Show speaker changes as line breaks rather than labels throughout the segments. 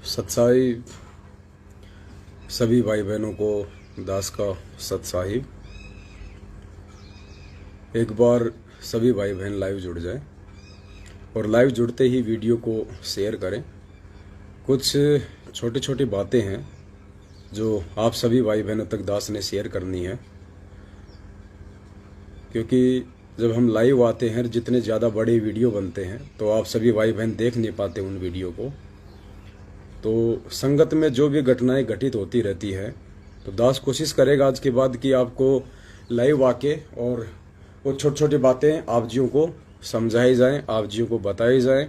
सत्साई सभी भाई बहनों को दास का सत्साहिब। एक बार सभी भाई बहन लाइव जुड़ जाएं और लाइव जुड़ते ही वीडियो को शेयर करें। कुछ छोटी छोटी बातें हैं जो आप सभी भाई बहनों तक दास ने शेयर करनी है, क्योंकि जब हम लाइव आते हैं जितने ज़्यादा बड़े वीडियो बनते हैं तो आप सभी भाई बहन देख नहीं पाते उन वीडियो को। तो संगत में जो भी घटनाएं घटित होती रहती है तो दास कोशिश करेगा आज के बाद कि आपको लाइव आके और वो छोटी छोटी बातें आप जियों को समझाई जाएं, आप जियों को बताई जाएं,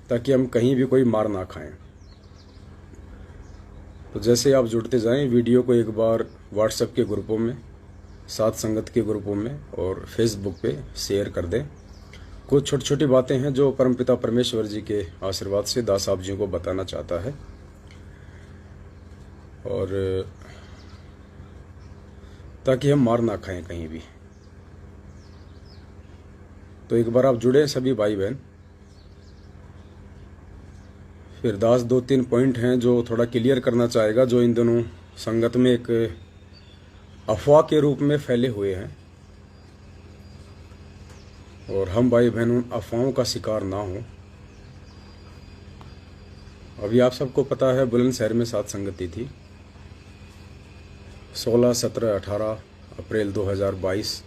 ताकि हम कहीं भी कोई मार ना खाएं। तो जैसे आप जुड़ते जाएं, वीडियो को एक बार व्हाट्सएप के ग्रुपों में, साथ संगत के ग्रुपों में और फेसबुक पे शेयर कर दें। कुछ छोटी छोटी बातें हैं जो परमपिता परमेश्वर जी के आशीर्वाद से दास आप जी को बताना चाहता है, और ताकि हम मार ना खाएं कहीं भी। तो एक बार आप जुड़े सभी भाई बहन। फिर दास 2-3 पॉइंट हैं जो थोड़ा क्लियर करना चाहेगा, जो इन दोनों संगत में एक अफवाह के रूप में फैले हुए हैं, और हम भाई बहन उन अफवाहों का शिकार ना हो। अभी आप सबको पता है बुलंदशहर में सात संगति थी 16, 17, 18 अप्रैल 2022।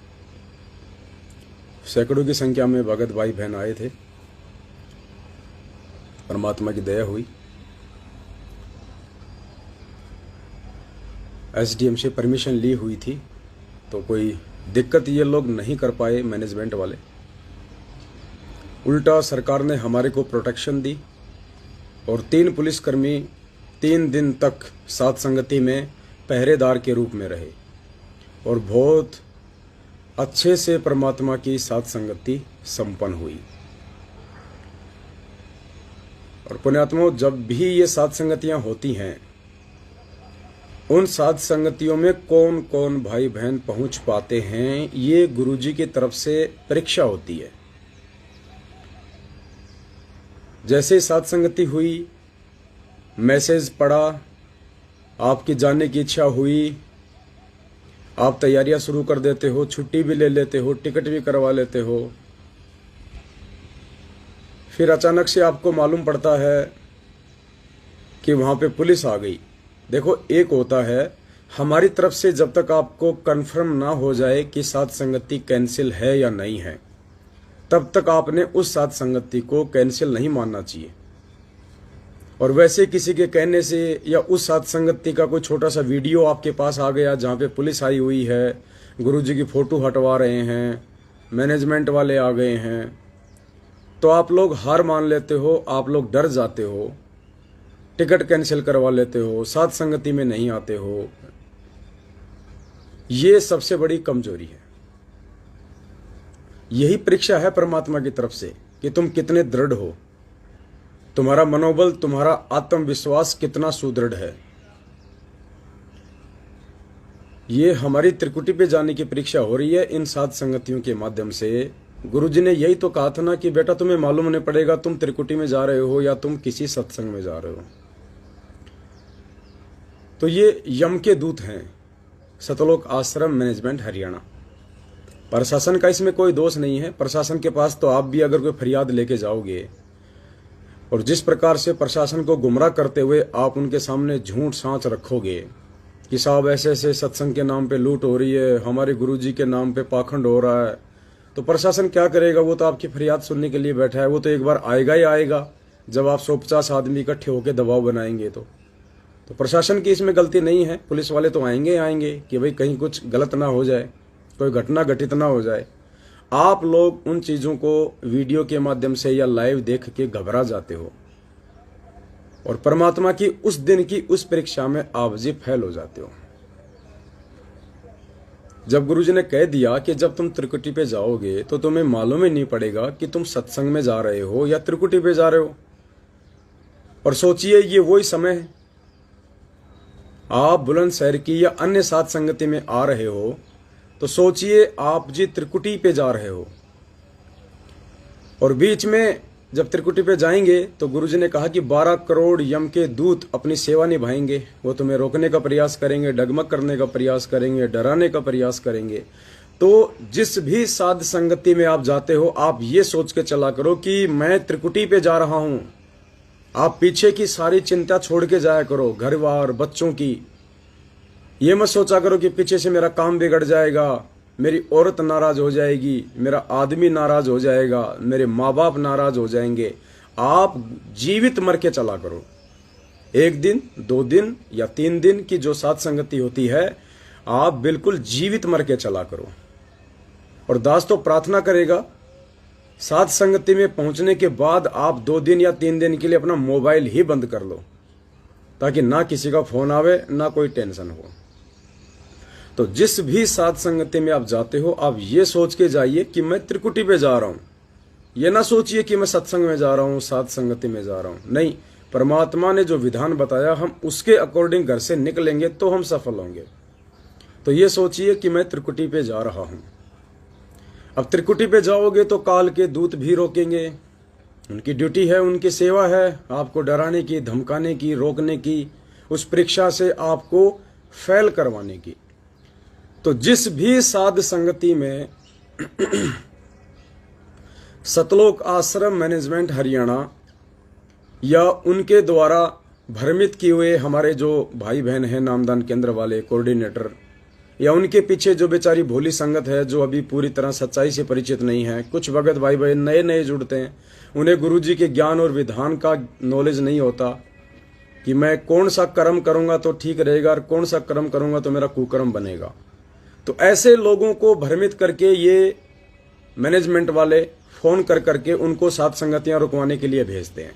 सैकड़ों की संख्या में भगत भाई बहन आए थे। परमात्मा की दया हुई। एसडीएम से परमिशन ली हुई थी, तो कोई दिक्कत ये लोग नहीं कर पाए मैनेजमेंट वाले। उल्टा सरकार ने हमारे को प्रोटेक्शन दी और 3 पुलिसकर्मी 3 दिन तक सात संगति में पहरेदार के रूप में रहे, और बहुत अच्छे से परमात्मा की सात संगति संपन्न हुई। और पुण्यात्माओं, जब भी ये सात संगतियां होती हैं, उन सात संगतियों में कौन कौन भाई बहन पहुंच पाते हैं, ये गुरुजी की तरफ से परीक्षा होती है। जैसे सात संगति हुई, मैसेज पड़ा, आपकी जाने की इच्छा हुई, आप तैयारियां शुरू कर देते हो, छुट्टी भी ले लेते हो, टिकट भी करवा लेते हो। फिर अचानक से आपको मालूम पड़ता है कि वहां पे पुलिस आ गई। देखो, एक होता है हमारी तरफ से जब तक आपको कंफर्म ना हो जाए कि सात संगति कैंसिल है या नहीं है, तब तक आपने उस सात संगति को कैंसिल नहीं मानना चाहिए। और वैसे किसी के कहने से या उस सात संगति का कोई छोटा सा वीडियो आपके पास आ गया जहां पे पुलिस आई हुई है, गुरुजी की फोटो हटवा रहे हैं, मैनेजमेंट वाले आ गए हैं, तो आप लोग हार मान लेते हो, आप लोग डर जाते हो, टिकट कैंसिल करवा लेते हो, सात संगति में नहीं आते हो। ये सबसे बड़ी कमजोरी है। यही परीक्षा है परमात्मा की तरफ से कि तुम कितने दृढ़ हो, तुम्हारा मनोबल, तुम्हारा आत्मविश्वास कितना सुदृढ़ है। ये हमारी त्रिकुटी पे जाने की परीक्षा हो रही है इन सात संगतियों के माध्यम से। गुरुजी ने यही तो कहा था ना कि बेटा, तुम्हें मालूम नहीं पड़ेगा तुम त्रिकुटी में जा रहे हो या तुम किसी सत्संग में जा रहे हो। तो ये यम के दूत हैं, सतलोक आश्रम मैनेजमेंट हरियाणा। प्रशासन का इसमें कोई दोष नहीं है। प्रशासन के पास तो आप भी अगर कोई फरियाद लेके जाओगे, और जिस प्रकार से प्रशासन को गुमराह करते हुए आप उनके सामने झूठ सांच रखोगे कि साहब ऐसे ऐसे सत्संग के नाम पे लूट हो रही है, हमारे गुरुजी के नाम पे पाखंड हो रहा है, तो प्रशासन क्या करेगा? वो तो आपकी फरियाद सुनने के लिए बैठा है। वो तो एक बार आएगा ही आएगा जब आप 150 आदमी इकट्ठे होकर दबाव बनाएंगे। तो प्रशासन की इसमें गलती नहीं है। पुलिस वाले तो आएंगे कि भाई कहीं कुछ गलत ना हो जाए, कोई घटना घटित ना हो जाए। आप लोग उन चीजों को वीडियो के माध्यम से या लाइव देख के घबरा जाते हो, और परमात्मा की उस दिन की उस परीक्षा में आप जी फेल हो जाते हो। जब गुरुजी ने कह दिया कि जब तुम त्रिकुटी पे जाओगे तो तुम्हें मालूम ही नहीं पड़ेगा कि तुम सत्संग में जा रहे हो या त्रिकुटी पे जा रहे हो। और सोचिए, ये वही समय है, आप बुलंदशहर की या अन्य सात संगति में आ रहे हो, तो सोचिए आप जी त्रिकुटी पे जा रहे हो, और बीच में जब त्रिकुटी पे जाएंगे तो गुरुजी ने कहा कि 12 करोड़ यम के दूत अपनी सेवा निभाएंगे। वो तुम्हें रोकने का प्रयास करेंगे, डगमग करने का प्रयास करेंगे, डराने का प्रयास करेंगे। तो जिस भी साध संगति में आप जाते हो, आप ये सोच के चला करो कि मैं त्रिकुटी पे जा रहा हूं। आप पीछे की सारी चिंता छोड़ के जाया करो, घर बार बच्चों की। ये मत सोचा करो कि पीछे से मेरा काम बिगड़ जाएगा, मेरी औरत नाराज हो जाएगी, मेरा आदमी नाराज हो जाएगा, मेरे माँ बाप नाराज हो जाएंगे। आप जीवित मर के चला करो। 1 दिन 2 दिन या 3 दिन की जो साथ संगति होती है, आप बिल्कुल जीवित मर के चला करो। और दास तो प्रार्थना करेगा, साथ संगति में पहुंचने के बाद आप 2 दिन या 3 दिन के लिए अपना मोबाइल ही बंद कर लो, ताकि ना किसी का फोन आवे, ना कोई टेंशन हो। तो जिस भी साध संगति में आप जाते हो, आप ये सोच के जाइए कि मैं त्रिकुटी पे जा रहा हूं। ये ना सोचिए कि मैं सत्संग में जा रहा हूं, साध संगति में जा रहा हूं। नहीं, परमात्मा ने जो विधान बताया, हम उसके अकॉर्डिंग घर से निकलेंगे तो हम सफल होंगे। तो ये सोचिए कि मैं त्रिकुटी पे जा रहा हूं। अब त्रिकुटी पे जाओगे तो काल के दूत भी रोकेंगे। उनकी ड्यूटी है, उनकी सेवा है आपको डराने की, धमकाने की, रोकने की, उस परीक्षा से आपको फेल करवाने की। तो जिस भी साध संगति में सतलोक आश्रम मैनेजमेंट हरियाणा या उनके द्वारा भ्रमित किए हुए हमारे जो भाई बहन हैं, नामदान केंद्र वाले कोऑर्डिनेटर, या उनके पीछे जो बेचारी भोली संगत है, जो अभी पूरी तरह सच्चाई से परिचित नहीं है। कुछ भगत भाई भाई नए नए जुड़ते हैं, उन्हें गुरुजी के ज्ञान और विधान का नॉलेज नहीं होता कि मैं कौन सा कर्म करूंगा तो ठीक रहेगा और कौन सा कर्म करूंगा तो मेरा कुकर्म बनेगा। तो ऐसे लोगों को भ्रमित करके ये मैनेजमेंट वाले फोन कर करके उनको साथ संगतियां रुकवाने के लिए भेजते हैं।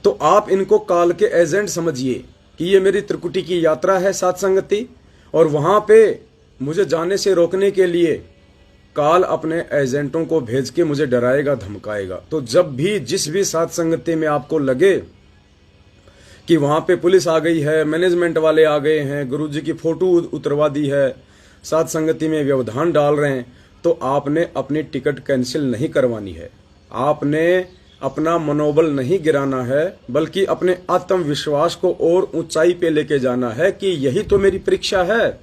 तो आप इनको काल के एजेंट समझिए कि ये मेरी त्रिकुटी की यात्रा है साथ संगति, और वहां पे मुझे जाने से रोकने के लिए काल अपने एजेंटों को भेज के मुझे डराएगा, धमकाएगा। तो जब भी जिस भी साथ संगति में आपको लगे कि वहां पे पुलिस आ गई है, मैनेजमेंट वाले आ गए हैं, गुरुजी की फोटो उतरवा दी है, साथ संगति में व्यवधान डाल रहे हैं, तो आपने अपनी टिकट कैंसिल नहीं करवानी है। आपने अपना मनोबल नहीं गिराना है, बल्कि अपने आत्मविश्वास को और ऊंचाई पे लेके जाना है कि यही तो मेरी परीक्षा है।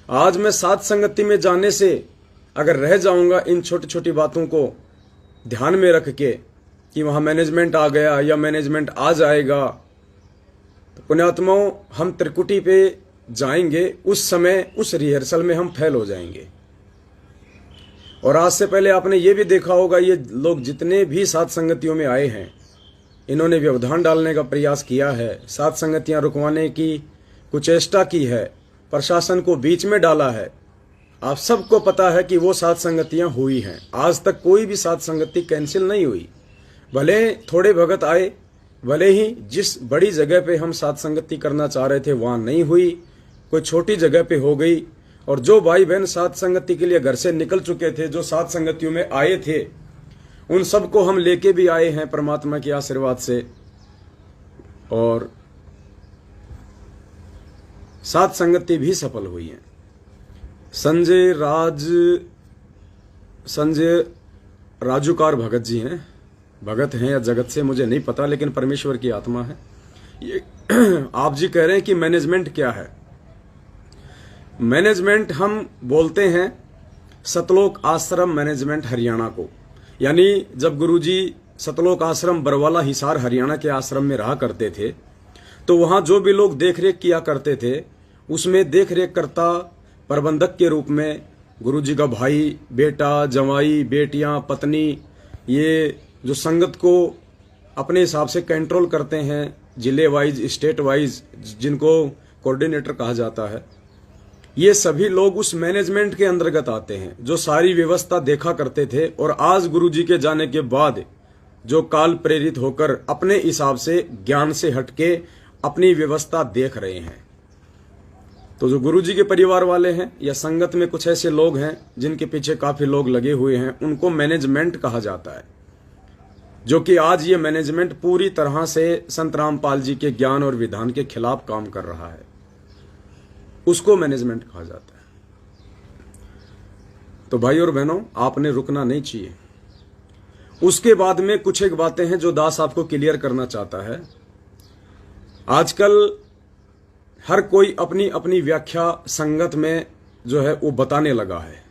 आज मैं साथ संगति में जाने से अगर रह जाऊंगा इन छोटी छोटी बातों को ध्यान में रख के कि वहां मैनेजमेंट आ गया या मैनेजमेंट आ जाएगा, तो पुण्यात्माओं, हम त्रिकुटी पे जाएंगे, उस समय उस रिहर्सल में हम फेल हो जाएंगे। और आज से पहले आपने ये भी देखा होगा, ये लोग जितने भी साथ संगतियों में आए हैं, इन्होंने व्यवधान डालने का प्रयास किया है, साथ संगतियां रुकवाने की कुचेष्टा की है, प्रशासन को बीच में डाला है। आप सबको पता है कि वो साथ संगतियां हुई हैं। आज तक कोई भी साथ संगति कैंसिल नहीं हुई। भले थोड़े भगत आए, भले ही जिस बड़ी जगह पे हम साथ संगति करना चाह रहे थे वहां नहीं हुई, कोई छोटी जगह पे हो गई। और जो भाई बहन साथ संगति के लिए घर से निकल चुके थे, जो साथ संगतियों में आए थे, उन सबको हम लेके भी आए हैं परमात्मा के आशीर्वाद से। और साथ संगति भी सफल हुई है। संजय राजूकार भगत जी हैं, भगत हैं या जगत से मुझे नहीं पता, लेकिन परमेश्वर की आत्मा है ये। आप जी कह रहे हैं कि मैनेजमेंट क्या है। मैनेजमेंट हम बोलते हैं सतलोक आश्रम मैनेजमेंट हरियाणा को। यानी जब गुरुजी सतलोक आश्रम बरवाला हिसार हरियाणा के आश्रम में रहा करते थे, तो वहां जो भी लोग देखरेख किया करते थे, उसमें देखरेख करता प्रबंधक के रूप में गुरुजी का भाई, बेटा, जवाई, बेटियां, पत्नी, ये जो संगत को अपने हिसाब से कंट्रोल करते हैं, जिले वाइज, स्टेट वाइज, जिनको कोऑर्डिनेटर कहा जाता है, ये सभी लोग उस मैनेजमेंट के अंतर्गत आते हैं, जो सारी व्यवस्था देखा करते थे। और आज गुरुजी के जाने के बाद जो काल प्रेरित होकर अपने हिसाब से ज्ञान से हटके अपनी व्यवस्था देख रहे हैं। तो जो गुरुजी के परिवार वाले हैं या संगत में कुछ ऐसे लोग हैं जिनके पीछे काफी लोग लगे हुए हैं, उनको मैनेजमेंट कहा जाता है। जो कि आज ये मैनेजमेंट पूरी तरह से संत रामपाल जी के ज्ञान और विधान के खिलाफ काम कर रहा है, उसको मैनेजमेंट कहा जाता है। तो भाई और बहनों, आपने रुकना नहीं चाहिए। उसके बाद में कुछ एक बातें हैं जो दास आपको क्लियर करना चाहता है। आजकल हर कोई अपनी अपनी व्याख्या संगत में जो है वो बताने लगा है।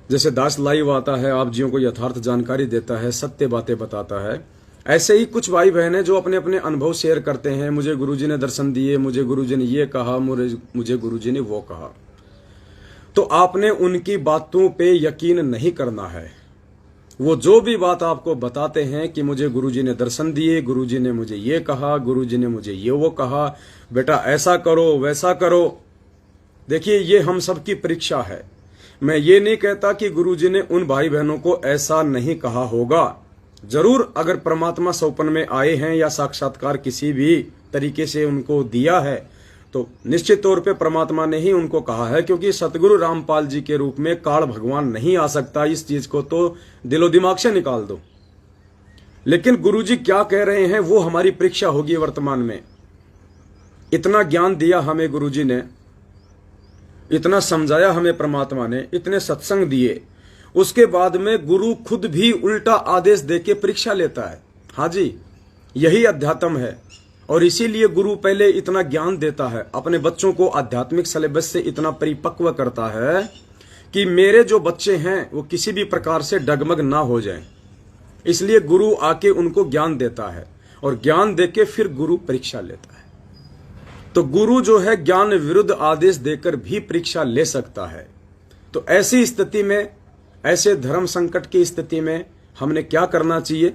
जैसे दास लाइव आता है, आप जियों को यथार्थ जानकारी देता है, सत्य बातें बताता है, ऐसे ही कुछ भाई बहन हैं जो अपने अपने अनुभव शेयर करते हैं। मुझे गुरुजी ने दर्शन दिए, मुझे गुरुजी ने ये कहा, मुझे गुरुजी ने वो कहा। तो आपने उनकी बातों पे यकीन नहीं करना है। वो जो भी बात आपको बताते हैं कि मुझे गुरुजी ने दर्शन दिए, गुरुजी ने मुझे ये कहा, गुरुजी ने मुझे ये वो कहा, बेटा ऐसा करो वैसा करो। देखिए, ये हम सबकी परीक्षा है। मैं ये नहीं कहता कि गुरुजी ने उन भाई बहनों को ऐसा नहीं कहा होगा। जरूर अगर परमात्मा सौपन में आए हैं या साक्षात्कार किसी भी तरीके से उनको दिया है तो निश्चित तौर पे परमात्मा ने ही उनको कहा है, क्योंकि सतगुरु रामपाल जी के रूप में काल भगवान नहीं आ सकता। इस चीज को तो दिलो दिमाग से निकाल दो। लेकिन गुरुजी क्या कह रहे हैं वो हमारी परीक्षा होगी वर्तमान में। इतना ज्ञान दिया हमें गुरुजी ने, इतना समझाया हमें परमात्मा ने, इतने सत्संग दिए, उसके बाद में गुरु खुद भी उल्टा आदेश देके परीक्षा लेता है। हाँ जी, यही अध्यात्म है। और इसीलिए गुरु पहले इतना ज्ञान देता है, अपने बच्चों को आध्यात्मिक सिलेबस से इतना परिपक्व करता है कि मेरे जो बच्चे हैं वो किसी भी प्रकार से डगमग ना हो जाएं। इसलिए गुरु आके उनको ज्ञान देता है और ज्ञान देके फिर गुरु परीक्षा लेता है। तो गुरु जो है ज्ञान विरुद्ध आदेश देकर भी परीक्षा ले सकता है। तो ऐसी स्थिति में, ऐसे धर्म संकट की स्थिति में हमने क्या करना चाहिए,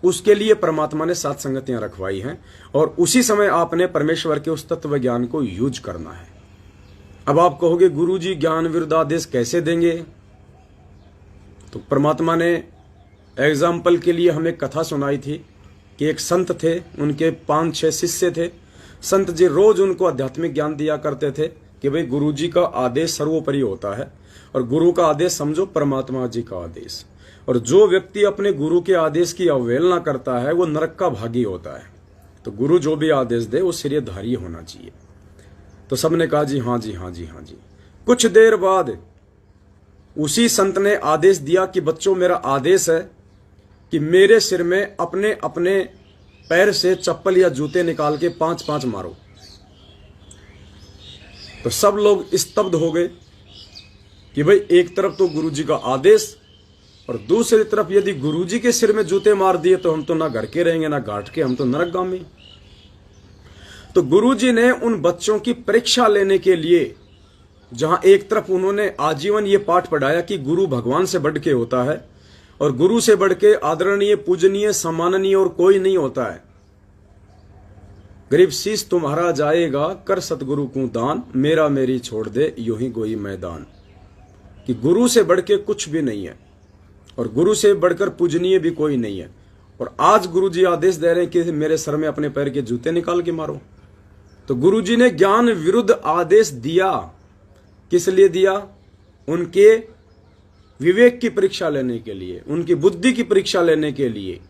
उसके लिए परमात्मा ने 7 संगतियां रखवाई हैं और उसी समय आपने परमेश्वर के उस तत्व ज्ञान को यूज करना है। अब आप कहोगे गुरुजी ज्ञान विरुद्ध आदेश कैसे देंगे? तो परमात्मा ने एग्जाम्पल के लिए हमें कथा सुनाई थी कि एक संत थे, उनके 5-6 शिष्य थे। संत जी रोज उनको आध्यात्मिक ज्ञान दिया करते थे कि भाई गुरुजी का आदेश सर्वोपरि होता है और गुरु का आदेश समझो परमात्मा जी का आदेश। और जो व्यक्ति अपने गुरु के आदेश की अवहेलना करता है वो नरक का भागी होता है। तो गुरु जो भी आदेश दे वो सिरधारी होना चाहिए। तो सबने कहा जी हाँ जी हाँ जी हाँ जी। कुछ देर बाद उसी संत ने आदेश दिया कि बच्चों, मेरा आदेश है कि मेरे सिर में अपने अपने पैर से चप्पल या जूते निकाल के 5-5 मारो। तो सब लोग स्तब्ध हो गए कि भाई एक तरफ तो गुरुजी का आदेश और दूसरी तरफ यदि गुरुजी के सिर में जूते मार दिए तो हम तो ना घर के रहेंगे ना घाट के, हम तो नरकगामी। तो गुरुजी ने उन बच्चों की परीक्षा लेने के लिए, जहां एक तरफ उन्होंने आजीवन ये पाठ पढ़ाया कि गुरु भगवान से बढ़ के होता है और गुरु से बढ़ के आदरणीय, पूजनीय, सम्माननीय और कोई नहीं होता है। गरीब शीश तुम्हारा जाएगा, कर सतगुरु को दान, मेरा मेरी छोड़ दे यूं ही गोई मैदान। कि गुरु से बढ़ के कुछ भी नहीं है और गुरु से बढ़कर पूजनीय भी कोई नहीं है। और आज गुरुजी आदेश दे रहे हैं कि मेरे सर में अपने पैर के जूते निकाल के मारो। तो गुरुजी ने ज्ञान विरुद्ध आदेश दिया। किस लिए दिया? उनके विवेक की परीक्षा लेने के लिए, उनकी बुद्धि की परीक्षा लेने के लिए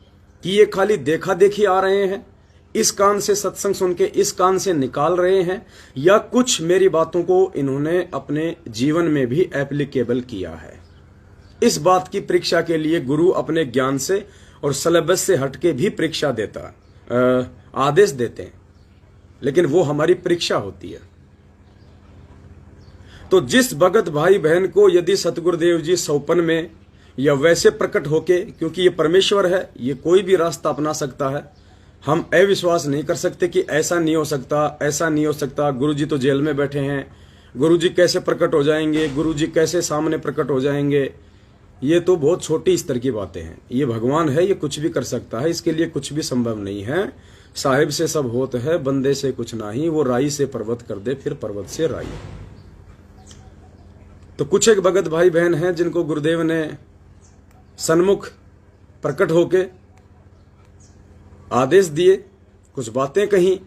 कि ये खाली देखा देखी आ रहे हैं, इस कान से सत्संग सुन के इस कान से निकाल रहे हैं, या कुछ मेरी बातों को इन्होंने अपने जीवन में भी एप्लीकेबल किया है। इस बात की परीक्षा के लिए गुरु अपने ज्ञान से और सिलेबस से हटके भी परीक्षा देता, आदेश देते हैं, लेकिन वो हमारी परीक्षा होती है। तो जिस भगत भाई बहन को यदि सतगुरुदेव जी सौपन में या वैसे प्रकट होके, क्योंकि ये परमेश्वर है, ये कोई भी रास्ता अपना सकता है, हम अविश्वास नहीं कर सकते कि ऐसा नहीं हो सकता, ऐसा नहीं हो सकता, गुरुजी तो जेल में बैठे हैं, गुरुजी कैसे प्रकट हो जाएंगे, गुरुजी कैसे सामने प्रकट हो जाएंगे। ये तो बहुत छोटी स्तर की बातें हैं। ये भगवान है, ये कुछ भी कर सकता है, इसके लिए कुछ भी संभव नहीं है। साहिब से सब होत है, बंदे से कुछ नहीं, वो राई से पर्वत कर दे, फिर पर्वत से राई। तो कुछ एक भगत भाई बहन हैं जिनको गुरुदेव ने सन्मुख प्रकट होके आदेश दिए, कुछ बातें कही,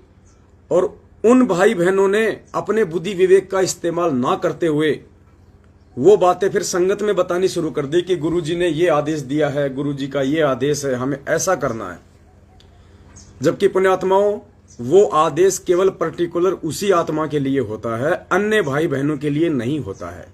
और उन भाई बहनों ने अपने बुद्धि विवेक का इस्तेमाल ना करते हुए वो बातें फिर संगत में बतानी शुरू कर दी कि गुरुजी ने ये आदेश दिया है, गुरुजी का ये आदेश है, हमें ऐसा करना है। जबकि पुण्यात्माओं, वो आदेश केवल पर्टिकुलर उसी आत्मा के लिए होता है, अन्य भाई बहनों के लिए नहीं होता है।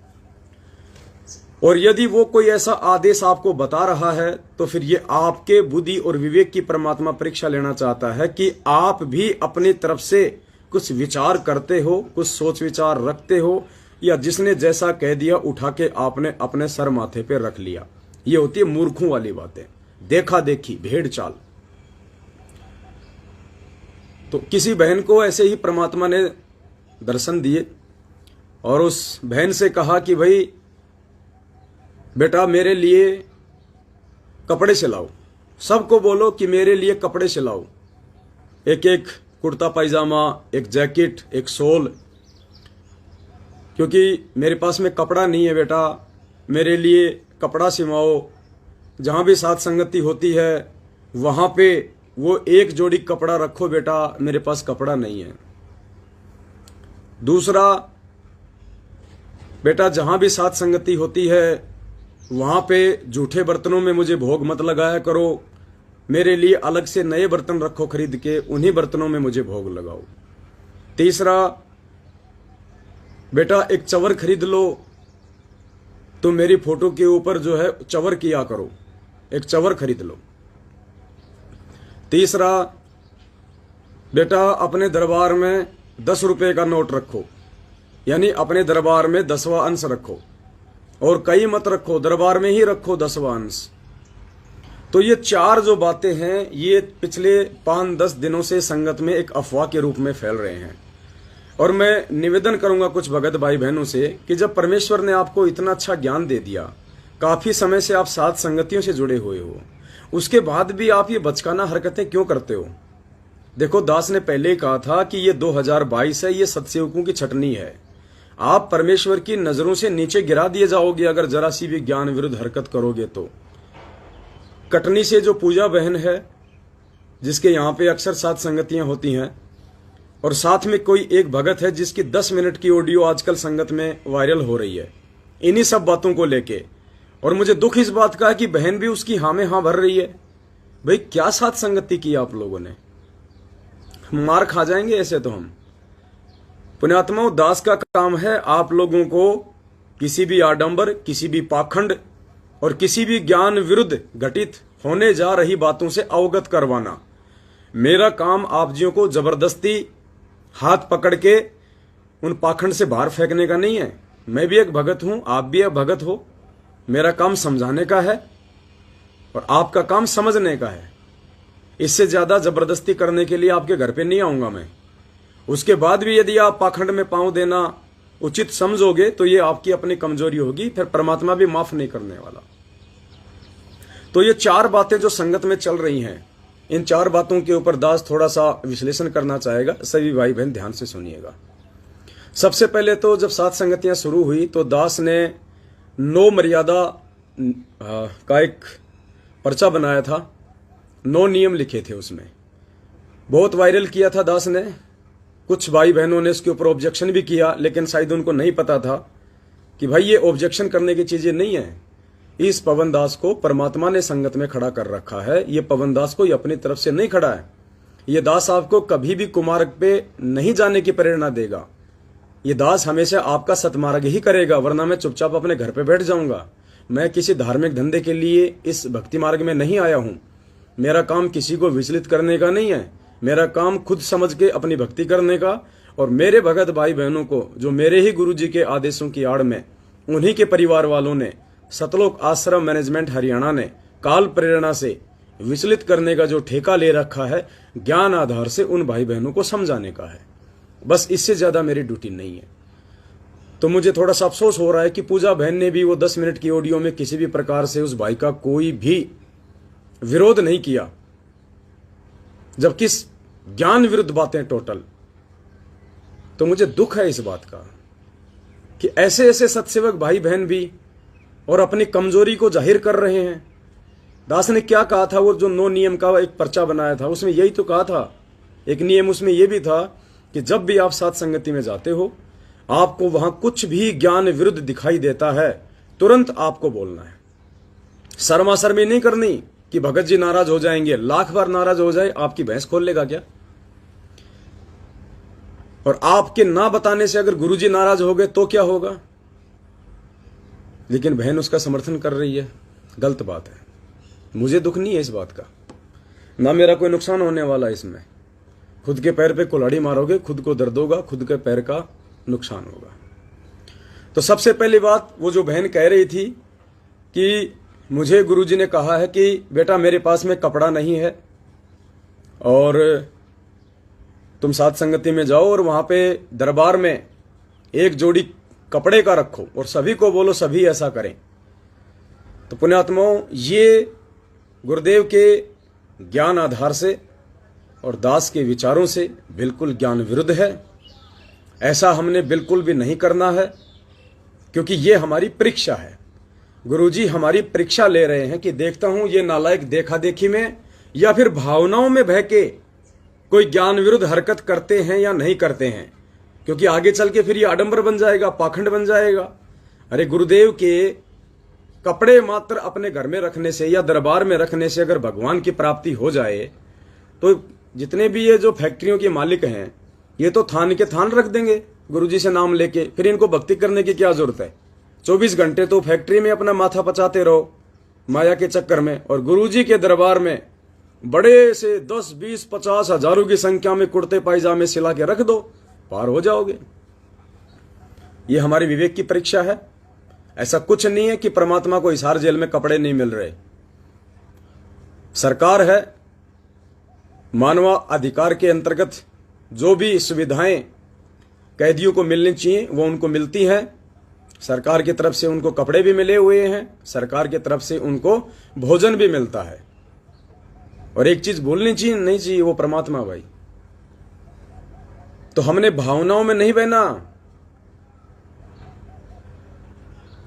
और यदि वो कोई ऐसा आदेश आपको बता रहा है तो फिर ये आपके बुद्धि और विवेक की परमात्मा परीक्षा लेना चाहता है कि आप भी अपनी तरफ से कुछ विचार करते हो, कुछ सोच विचार रखते हो, या जिसने जैसा कह दिया उठा के आपने अपने सर माथे पे रख लिया। ये होती है मूर्खों वाली बातें, देखा देखी, भेड़ चाल। तो किसी बहन को ऐसे ही परमात्मा ने दर्शन दिए और उस बहन से कहा कि भाई बेटा मेरे लिए कपड़े सिलाओ, सबको बोलो कि मेरे लिए कपड़े सिलाओ, एक एक कुर्ता पायजामा, एक जैकेट, एक शॉल, क्योंकि मेरे पास में कपड़ा नहीं है बेटा, मेरे लिए कपड़ा सिलवाओ। जहाँ भी साथ संगति होती है वहाँ पे वो एक जोड़ी कपड़ा रखो बेटा, मेरे पास कपड़ा नहीं है। दूसरा, बेटा जहाँ भी साथ संगति होती है वहाँ पे जूठे बर्तनों में मुझे भोग मत लगाया करो, मेरे लिए अलग से नए बर्तन रखो खरीद के, उन्हीं बर्तनों में मुझे भोग लगाओ। तीसरा, बेटा एक चवर खरीद लो, तो मेरी फोटो के ऊपर जो है चवर किया करो, एक चवर खरीद लो। तीसरा, बेटा अपने दरबार में 10 रुपए का नोट रखो, यानी अपने दरबार में 10वां अंश रखो, और कहीं मत रखो, दरबार में ही रखो 10वां अंश। तो ये 4 जो बातें हैं ये पिछले 5-10 दिनों से संगत में एक अफवाह के रूप में फैल रहे हैं। और मैं निवेदन करूंगा कुछ भगत भाई बहनों से कि जब परमेश्वर ने आपको इतना अच्छा ज्ञान दे दिया, काफी समय से आप साथ संगतियों से जुड़े हुए हो, उसके बाद भी आप ये बचकाना हरकतें क्यों करते हो? देखो, दास ने पहले ही कहा था कि ये 2022 है, ये सत्सेवकों की छटनी है। आप परमेश्वर की नजरों से नीचे गिरा दिए जाओगे अगर जरा सी भी ज्ञान विरुद्ध हरकत करोगे तो। कटनी से जो पूजा बहन है, जिसके यहाँ पे अक्सर साथ संगतियां होती हैं, और साथ में कोई एक भगत है जिसकी 10 मिनट की ऑडियो आजकल संगत में वायरल हो रही है, इन्हीं सब बातों को लेके। और मुझे दुख इस बात का है कि बहन भी उसकी हाँ में हाँ भर रही है। भाई क्या साथ संगति की आप लोगों ने? मार खा जाएंगे ऐसे तो हम। पुण्यात्माओं, दास का काम है आप लोगों को किसी भी आडंबर, किसी भी पाखंड और किसी भी ज्ञान विरुद्ध घटित होने जा रही बातों से अवगत करवाना। मेरा काम आप जियों को जबरदस्ती हाथ पकड़ के उन पाखंड से बाहर फेंकने का नहीं है। मैं भी एक भगत हूं, आप भी एक भगत हो। मेरा काम समझाने का है और आपका काम समझने का है। इससे ज्यादा जबरदस्ती करने के लिए आपके घर पे नहीं आऊंगा मैं। उसके बाद भी यदि आप पाखंड में पांव देना उचित समझोगे तो ये आपकी अपनी कमजोरी होगी, फिर परमात्मा भी माफ नहीं करने वाला। तो ये 4 बातें जो संगत में चल रही हैं, इन 4 बातों के ऊपर दास थोड़ा सा विश्लेषण करना चाहेगा। सभी भाई बहन ध्यान से सुनिएगा। सबसे पहले तो जब सात संगतियां शुरू हुई तो दास ने 9 मर्यादा का एक पर्चा बनाया था, 9 नियम लिखे थे उसमें, बहुत वायरल किया था दास ने। कुछ भाई बहनों ने इसके ऊपर ऑब्जेक्शन भी किया, लेकिन शायद उनको नहीं पता था कि भाई ये ऑब्जेक्शन करने की चीजें नहीं है। इस पवन दास को परमात्मा ने संगत में खड़ा कर रखा है। ये पवन दास को अपनी तरफ से नहीं खड़ा है। ये दास आपको कभी भी कुमार्ग पे नहीं जाने की प्रेरणा देगा। ये दास हमेशा आपका सतमार्ग ही करेगा, वरना मैं चुपचाप अपने घर पे बैठ जाऊंगा। मैं किसी धार्मिक धंधे के लिए इस भक्ति मार्ग में नहीं आया हूं। मेरा काम किसी को विचलित करने का नहीं है। मेरा काम खुद समझ के अपनी भक्ति करने का, और मेरे भगत भाई बहनों को जो मेरे ही गुरु जी के आदेशों की आड़ में, उन्हीं के परिवार वालों ने, सतलोक आश्रम मैनेजमेंट हरियाणा ने काल प्रेरणा से विचलित करने का जो ठेका ले रखा है, ज्ञान आधार से उन भाई बहनों को समझाने का है। बस इससे ज्यादा मेरी ड्यूटी नहीं है। तो मुझे थोड़ा सा अफसोस हो रहा है कि पूजा बहन ने भी वो 10 मिनट की ऑडियो में किसी भी प्रकार से उस भाई का कोई भी विरोध नहीं किया, जबकि ज्ञान विरुद्ध बातें टोटल। तो मुझे दुख है इस बात का कि ऐसे ऐसे सत्सेवक भाई बहन भी और अपनी कमजोरी को जाहिर कर रहे हैं। दास ने क्या कहा था, वो जो 9 नियम का एक पर्चा बनाया था उसमें यही तो कहा था। एक नियम उसमें यह भी था कि जब भी आप साथ संगति में जाते हो, आपको वहां कुछ भी ज्ञान विरुद्ध दिखाई देता है, तुरंत आपको बोलना है। शर्माशर्मी नहीं करनी कि भगत जी नाराज हो जाएंगे। लाख बार नाराज हो जाए, आपकी भैंस खोल लेगा क्या? और आपके ना बताने से अगर गुरुजी नाराज हो गए तो क्या होगा? लेकिन बहन उसका समर्थन कर रही है, गलत बात है। मुझे दुख नहीं है इस बात का, ना मेरा कोई नुकसान होने वाला है इसमें। खुद के पैर पे कुल्हाड़ी मारोगे, खुद को दर्द होगा, खुद के पैर का नुकसान होगा। तो सबसे पहली बात, वो जो बहन कह रही थी कि मुझे गुरुजी ने कहा है कि बेटा मेरे पास में कपड़ा नहीं है और तुम साथ संगति में जाओ और वहां पे दरबार में एक जोड़ी कपड़े का रखो और सभी को बोलो सभी ऐसा करें। तो पुण्यात्माओं, ये गुरुदेव के ज्ञान आधार से और दास के विचारों से बिल्कुल ज्ञान विरुद्ध है। ऐसा हमने बिल्कुल भी नहीं करना है, क्योंकि ये हमारी परीक्षा है। गुरुजी हमारी परीक्षा ले रहे हैं कि देखता हूं ये नालायक देखा देखी में या फिर भावनाओं में बह के कोई ज्ञान विरुद्ध हरकत करते हैं या नहीं करते हैं, क्योंकि आगे चल के फिर ये आडंबर बन जाएगा, पाखंड बन जाएगा। अरे गुरुदेव के कपड़े मात्र अपने घर में रखने से या दरबार में रखने से अगर भगवान की प्राप्ति हो जाए तो जितने भी ये जो फैक्ट्रियों के मालिक हैं ये तो थान के थान रख देंगे गुरुजी से नाम लेके। फिर इनको भक्ति करने की क्या जरूरत है? 24 घंटे तो फैक्ट्री में अपना माथा पचाते रहो माया के चक्कर में, और गुरुजी के दरबार में बड़े से 10, 20, 50 हजारों की संख्या में कुर्ते पायजामे सिला के रख दो, पार हो जाओगे। ये हमारे विवेक की परीक्षा है। ऐसा कुछ नहीं है कि परमात्मा को हिसार जेल में कपड़े नहीं मिल रहे। सरकार है, मानव अधिकार के अंतर्गत जो भी सुविधाएं कैदियों को मिलनी चाहिए वो उनको मिलती हैं। सरकार की तरफ से उनको कपड़े भी मिले हुए हैं, सरकार की तरफ से उनको भोजन भी मिलता है। और एक चीज भूलनी चाहिए नहीं चाहिए, वो परमात्मा भाई। तो हमने भावनाओं में नहीं बहना।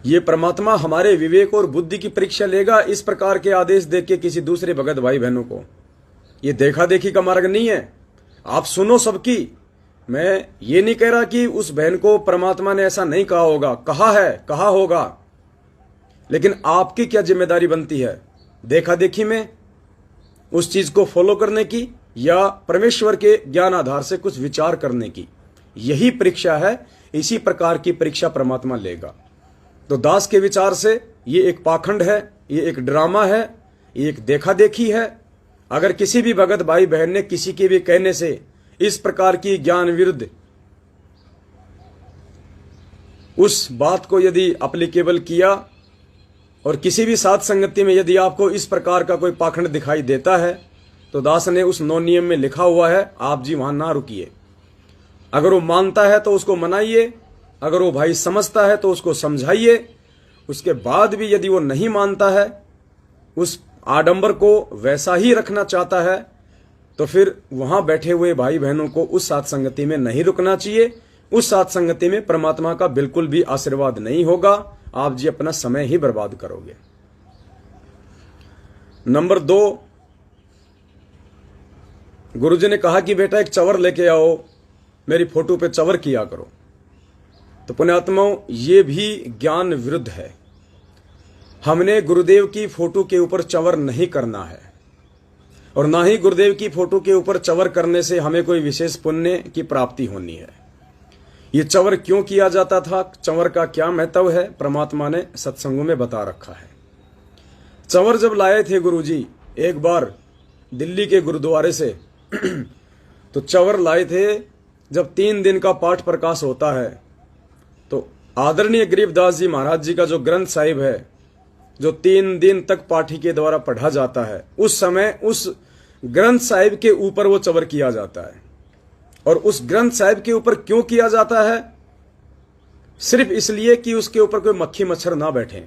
ये परमात्मा हमारे विवेक और बुद्धि की परीक्षा लेगा इस प्रकार के आदेश देख के किसी दूसरे भगत भाई बहनों को। ये देखा देखी का मार्ग नहीं है। आप सुनो सबकी। मैं ये नहीं कह रहा कि उस बहन को परमात्मा ने ऐसा नहीं कहा होगा, कहा है, कहा होगा, लेकिन आपकी क्या जिम्मेदारी बनती है देखा देखी में उस चीज को फॉलो करने की या परमेश्वर के ज्ञान आधार से कुछ विचार करने की। यही परीक्षा है। इसी प्रकार की परीक्षा परमात्मा लेगा। तो दास के विचार से ये एक पाखंड है, ये एक ड्रामा है, ये एक देखा देखी है। अगर किसी भी भगत भाई बहन ने किसी के भी कहने से इस प्रकार की ज्ञान विरुद्ध उस बात को यदि एप्लीकेबल किया और किसी भी साथ संगति में यदि आपको इस प्रकार का कोई पाखंड दिखाई देता है तो दास ने उस 9 नियम में लिखा हुआ है, आप जी वहां ना रुकिए। अगर वो मानता है तो उसको मनाइए, अगर वो भाई समझता है तो उसको समझाइए। उसके बाद भी यदि वो नहीं मानता है, उस आडंबर को वैसा ही रखना चाहता है, तो फिर वहां बैठे हुए भाई बहनों को उस साथ संगति में नहीं रुकना चाहिए। उस साथ संगति में परमात्मा का बिल्कुल भी आशीर्वाद नहीं होगा। आप जी अपना समय ही बर्बाद करोगे। नंबर 2, गुरुजी ने कहा कि बेटा एक चवर लेके आओ, मेरी फोटो पे चवर किया करो। तो पुण्यात्माओं, ये भी ज्ञान विरुद्ध है। हमने गुरुदेव की फोटो के ऊपर चवर नहीं करना है और ना ही गुरुदेव की फोटो के ऊपर चवर करने से हमें कोई विशेष पुण्य की प्राप्ति होनी है। ये चवर क्यों किया जाता था, चवर का क्या महत्व है, परमात्मा ने सत्संगों में बता रखा है। चवर जब लाए थे गुरुजी एक बार दिल्ली के गुरुद्वारे से तो चवर लाए थे। जब 3 दिन का पाठ प्रकाश होता है तो आदरणीय गरीबदास जी महाराज जी का जो ग्रंथ साहिब है, जो 3 दिन तक पाठी के द्वारा पढ़ा जाता है, उस समय उस ग्रंथ साहिब के ऊपर वो चवर किया जाता है। और उस ग्रंथ साहिब के ऊपर क्यों किया जाता है? सिर्फ इसलिए कि उसके ऊपर कोई मक्खी मच्छर ना बैठे।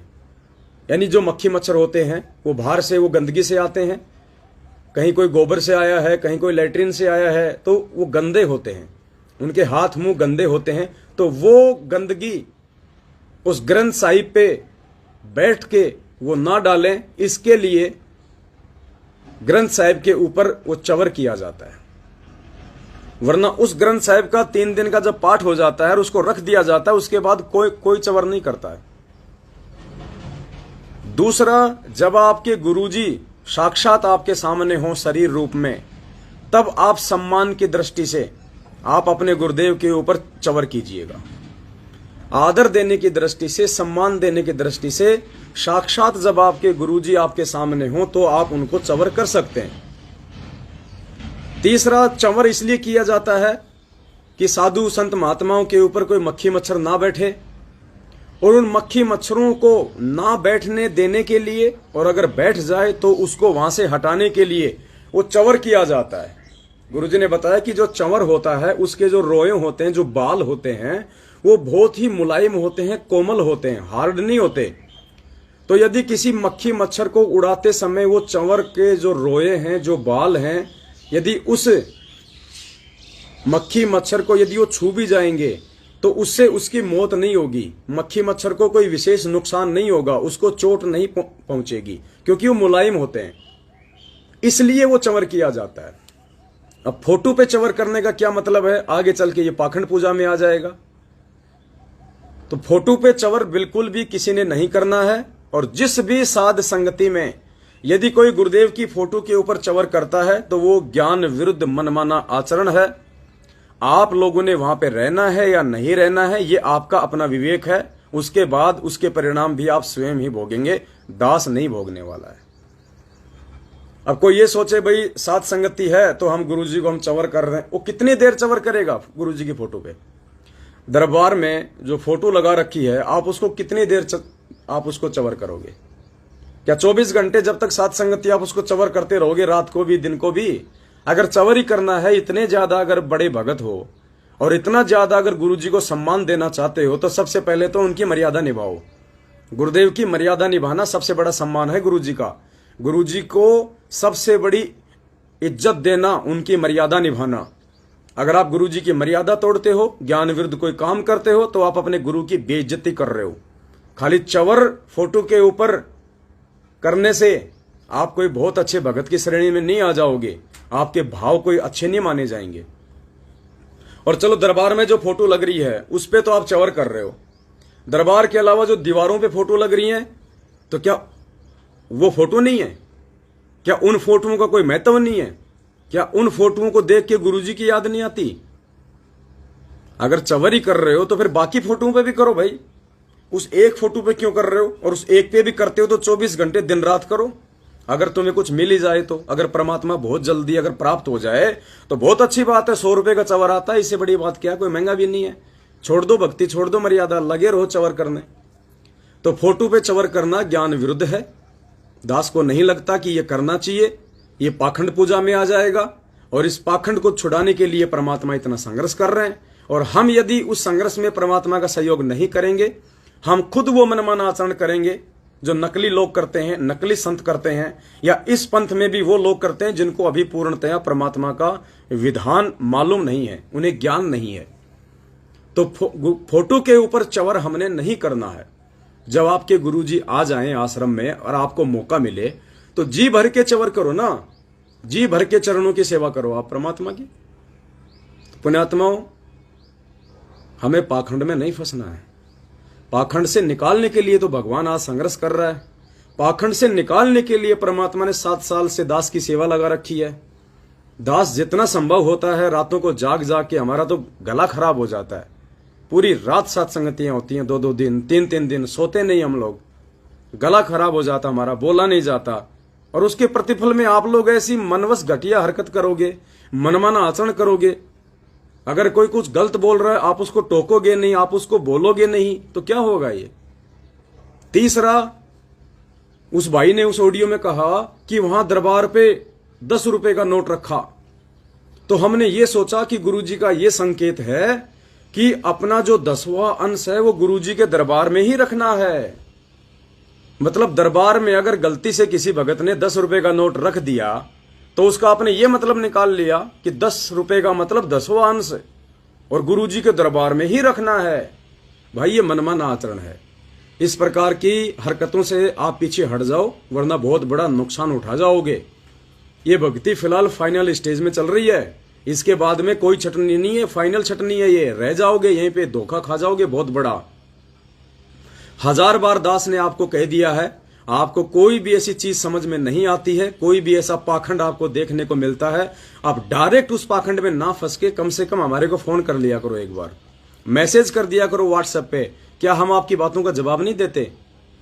यानी जो मक्खी मच्छर होते हैं वो बाहर से, वो गंदगी से आते हैं, कहीं कोई गोबर से आया है, कहीं कोई लेटरिन से आया है, तो वो गंदे होते हैं, उनके हाथ मुंह गंदे होते हैं। तो वो गंदगी उस ग्रंथ साहिब पे बैठ के वो ना डालें, इसके लिए ग्रंथ साहिब के ऊपर वो चवर किया जाता है। वरना उस ग्रंथ साहिब का 3 दिन का जब पाठ हो जाता है और उसको रख दिया जाता है, उसके बाद कोई चवर नहीं करता है। दूसरा, जब आपके गुरुजी साक्षात आपके सामने हो शरीर रूप में, तब आप सम्मान की दृष्टि से आप अपने गुरुदेव के ऊपर चवर कीजिएगा। आदर देने की दृष्टि से, सम्मान देने की दृष्टि से साक्षात जब आपके गुरुजी आपके सामने हो तो आप उनको चंवर कर सकते हैं। तीसरा, चंवर इसलिए किया जाता है कि साधु संत महात्माओं के ऊपर कोई मक्खी मच्छर ना बैठे, और उन मक्खी मच्छरों को ना बैठने देने के लिए, और अगर बैठ जाए तो उसको वहां से हटाने के लिए वो चंवर किया जाता है। गुरुजी ने बताया कि जो चंवर होता है उसके जो रोए होते हैं, जो बाल होते हैं, वो बहुत ही मुलायम होते हैं, कोमल होते हैं, हार्ड नहीं होते। तो यदि किसी मक्खी मच्छर को उड़ाते समय वो चंवर के जो रोए हैं, जो बाल हैं, यदि उस मक्खी मच्छर को यदि वो छू भी जाएंगे तो उससे उसकी मौत नहीं होगी, मक्खी मच्छर को कोई विशेष नुकसान नहीं होगा, उसको चोट नहीं पहुंचेगी, क्योंकि वो मुलायम होते हैं, इसलिए वो चंवर किया जाता है। अब फोटो पे चंवर करने का क्या मतलब है, आगे चल के ये पाखंड पूजा में आ जाएगा। तो फोटो पे चंवर बिल्कुल भी किसी ने नहीं करना है। और जिस भी साध संगति में यदि कोई गुरुदेव की फोटो के ऊपर चंवर करता है तो वो ज्ञान विरुद्ध मनमाना आचरण है। आप लोगों ने वहां पे रहना है या नहीं रहना है, ये आपका अपना विवेक है। उसके बाद उसके परिणाम भी आप स्वयं ही भोगेंगे, दास नहीं भोगने वाला है। अब कोई ये सोचे भाई साध संगति है तो हम गुरुजी को हम चंवर कर रहे हैं, वो कितनी देर चंवर करेगा गुरुजी की फोटो पे? दरबार में जो फोटो लगा रखी है आप उसको कितनी देर आप उसको चंवर करोगे? क्या 24 घंटे जब तक साध संगति आप उसको चंवर करते रहोगे, रात को भी दिन को भी? अगर चंवर ही करना है, इतने ज्यादा अगर बड़े भगत हो और इतना ज्यादा अगर गुरुजी को सम्मान देना चाहते हो तो सबसे पहले तो उनकी मर्यादा निभाओ। गुरुदेव की मर्यादा निभाना सबसे बड़ा सम्मान है गुरुजी का। गुरुजी को सबसे बड़ी इज्जत देना, उनकी मर्यादा निभाना। अगर आप गुरुजी की मर्यादा तोड़ते हो, ज्ञान विरुद्ध कोई काम करते हो, तो आप अपने गुरु की बेइज्जती कर रहे हो। खाली चंवर फोटो के ऊपर करने से आप कोई बहुत अच्छे भगत की श्रेणी में नहीं आ जाओगे, आपके भाव कोई अच्छे नहीं माने जाएंगे। और चलो दरबार में जो फोटो लग रही है उस पे तो आप चंवर कर रहे हो, दरबार के अलावा जो दीवारों पे फोटो लग रही हैं तो क्या वो फोटो नहीं है? क्या उन फोटोओं का कोई महत्व नहीं है? क्या उन फोटोओं को देख के गुरुजी की याद नहीं आती? अगर चंवर ही कर रहे हो तो फिर बाकी फोटोओं पे भी करो भाई। उस एक फोटो पे क्यों कर रहे हो? और उस एक पे भी करते हो तो 24 घंटे दिन रात करो। अगर तुम्हें कुछ मिल ही जाए तो, अगर परमात्मा बहुत जल्दी अगर प्राप्त हो जाए तो बहुत अच्छी बात है। 100 रुपए का चंवर आता है, इससे बड़ी बात क्या? कोई महंगा भी नहीं है। छोड़ दो भक्ति, छोड़ दो मर्यादा, लगे रहो चंवर करने। तो फोटो पे चंवर करना ज्ञान विरुद्ध है। दास को नहीं लगता कि यह करना चाहिए, ये पाखंड पूजा में आ जाएगा। और इस पाखंड को छुड़ाने के लिए परमात्मा इतना संघर्ष कर रहे हैं, और हम यदि उस संघर्ष में परमात्मा का सहयोग नहीं करेंगे, हम खुद वो मनमाना आचरण करेंगे जो नकली लोग करते हैं, नकली संत करते हैं, या इस पंथ में भी वो लोग करते हैं जिनको अभी पूर्णतया परमात्मा का विधान मालूम नहीं है, उन्हें ज्ञान नहीं है। तो फोटो के ऊपर चंवर हमने नहीं करना है। जब आपके गुरुजी आ जाएं आश्रम में और आपको मौका मिले तो जी भर के चंवर करो ना, जी भर के चरणों की सेवा करो आप परमात्मा की। पुण्यात्माओं, हमें पाखंड में नहीं फंसना है। पाखंड से निकालने के लिए तो भगवान आज संघर्ष कर रहा है। पाखंड से निकालने के लिए परमात्मा ने 7 साल से दास की सेवा लगा रखी है। दास जितना संभव होता है रातों को जाग जाग के, हमारा तो गला खराब हो जाता है। पूरी रात साथ संगतियां होती हैं, 2-2 दिन 3-3 दिन सोते नहीं हम लोग, गला खराब हो जाता हमारा, बोला नहीं जाता। और उसके प्रतिफल में आप लोग ऐसी मनवश घटिया हरकत करोगे, मनमाना आचरण करोगे। अगर कोई कुछ गलत बोल रहा है आप उसको टोकोगे नहीं, आप उसको बोलोगे नहीं, तो क्या होगा ये? तीसरा, उस भाई ने उस ऑडियो में कहा कि वहां दरबार पे 10 रुपए का नोट रखा, तो हमने ये सोचा कि गुरुजी का ये संकेत है कि अपना जो 10वां अंश है वो गुरुजी के दरबार में ही रखना है। मतलब दरबार में अगर गलती से किसी भगत ने 10 रुपए का नोट रख दिया तो उसका आपने ये मतलब निकाल लिया कि 10 रुपए का मतलब 10वां अंश और गुरुजी के दरबार में ही रखना है। भाई ये मनमाना आचरण है। इस प्रकार की हरकतों से आप पीछे हट जाओ, वरना बहुत बड़ा नुकसान उठा जाओगे। ये भक्ति फिलहाल फाइनल स्टेज में चल रही है, इसके बाद में कोई छटनी नहीं है, फाइनल छटनी है। ये रह जाओगे यहीं पे, धोखा खा जाओगे बहुत बड़ा। 1000 बार दास ने आपको कह दिया है, आपको कोई भी ऐसी चीज समझ में नहीं आती है, कोई भी ऐसा पाखंड आपको देखने को मिलता है, आप डायरेक्ट उस पाखंड में ना फंस के कम से कम हमारे को फोन कर लिया करो, एक बार मैसेज कर दिया करो व्हाट्सएप पे क्या हम आपकी बातों का जवाब नहीं देते?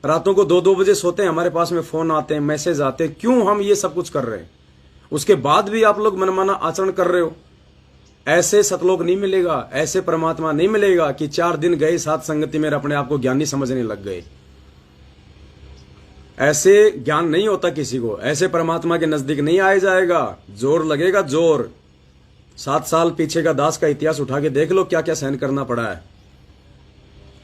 रातों को 2-2 बजे सोते हैं, हमारे पास में फोन आते हैं, मैसेज आते हैं, क्यों हम ये सब कुछ कर रहे हैं? उसके बाद भी आप लोग मनमाना आचरण कर रहे हो। ऐसे सतलोक नहीं मिलेगा, ऐसे परमात्मा नहीं मिलेगा कि 4 दिन गए साथ संगति में अपने आप को ज्ञानी समझने लग गए। ऐसे ज्ञान नहीं होता किसी को, ऐसे परमात्मा के नजदीक नहीं आया जाएगा। जोर लगेगा, जोर। 7 साल पीछे का दास का इतिहास उठा के देख लो, क्या क्या सहन करना पड़ा है,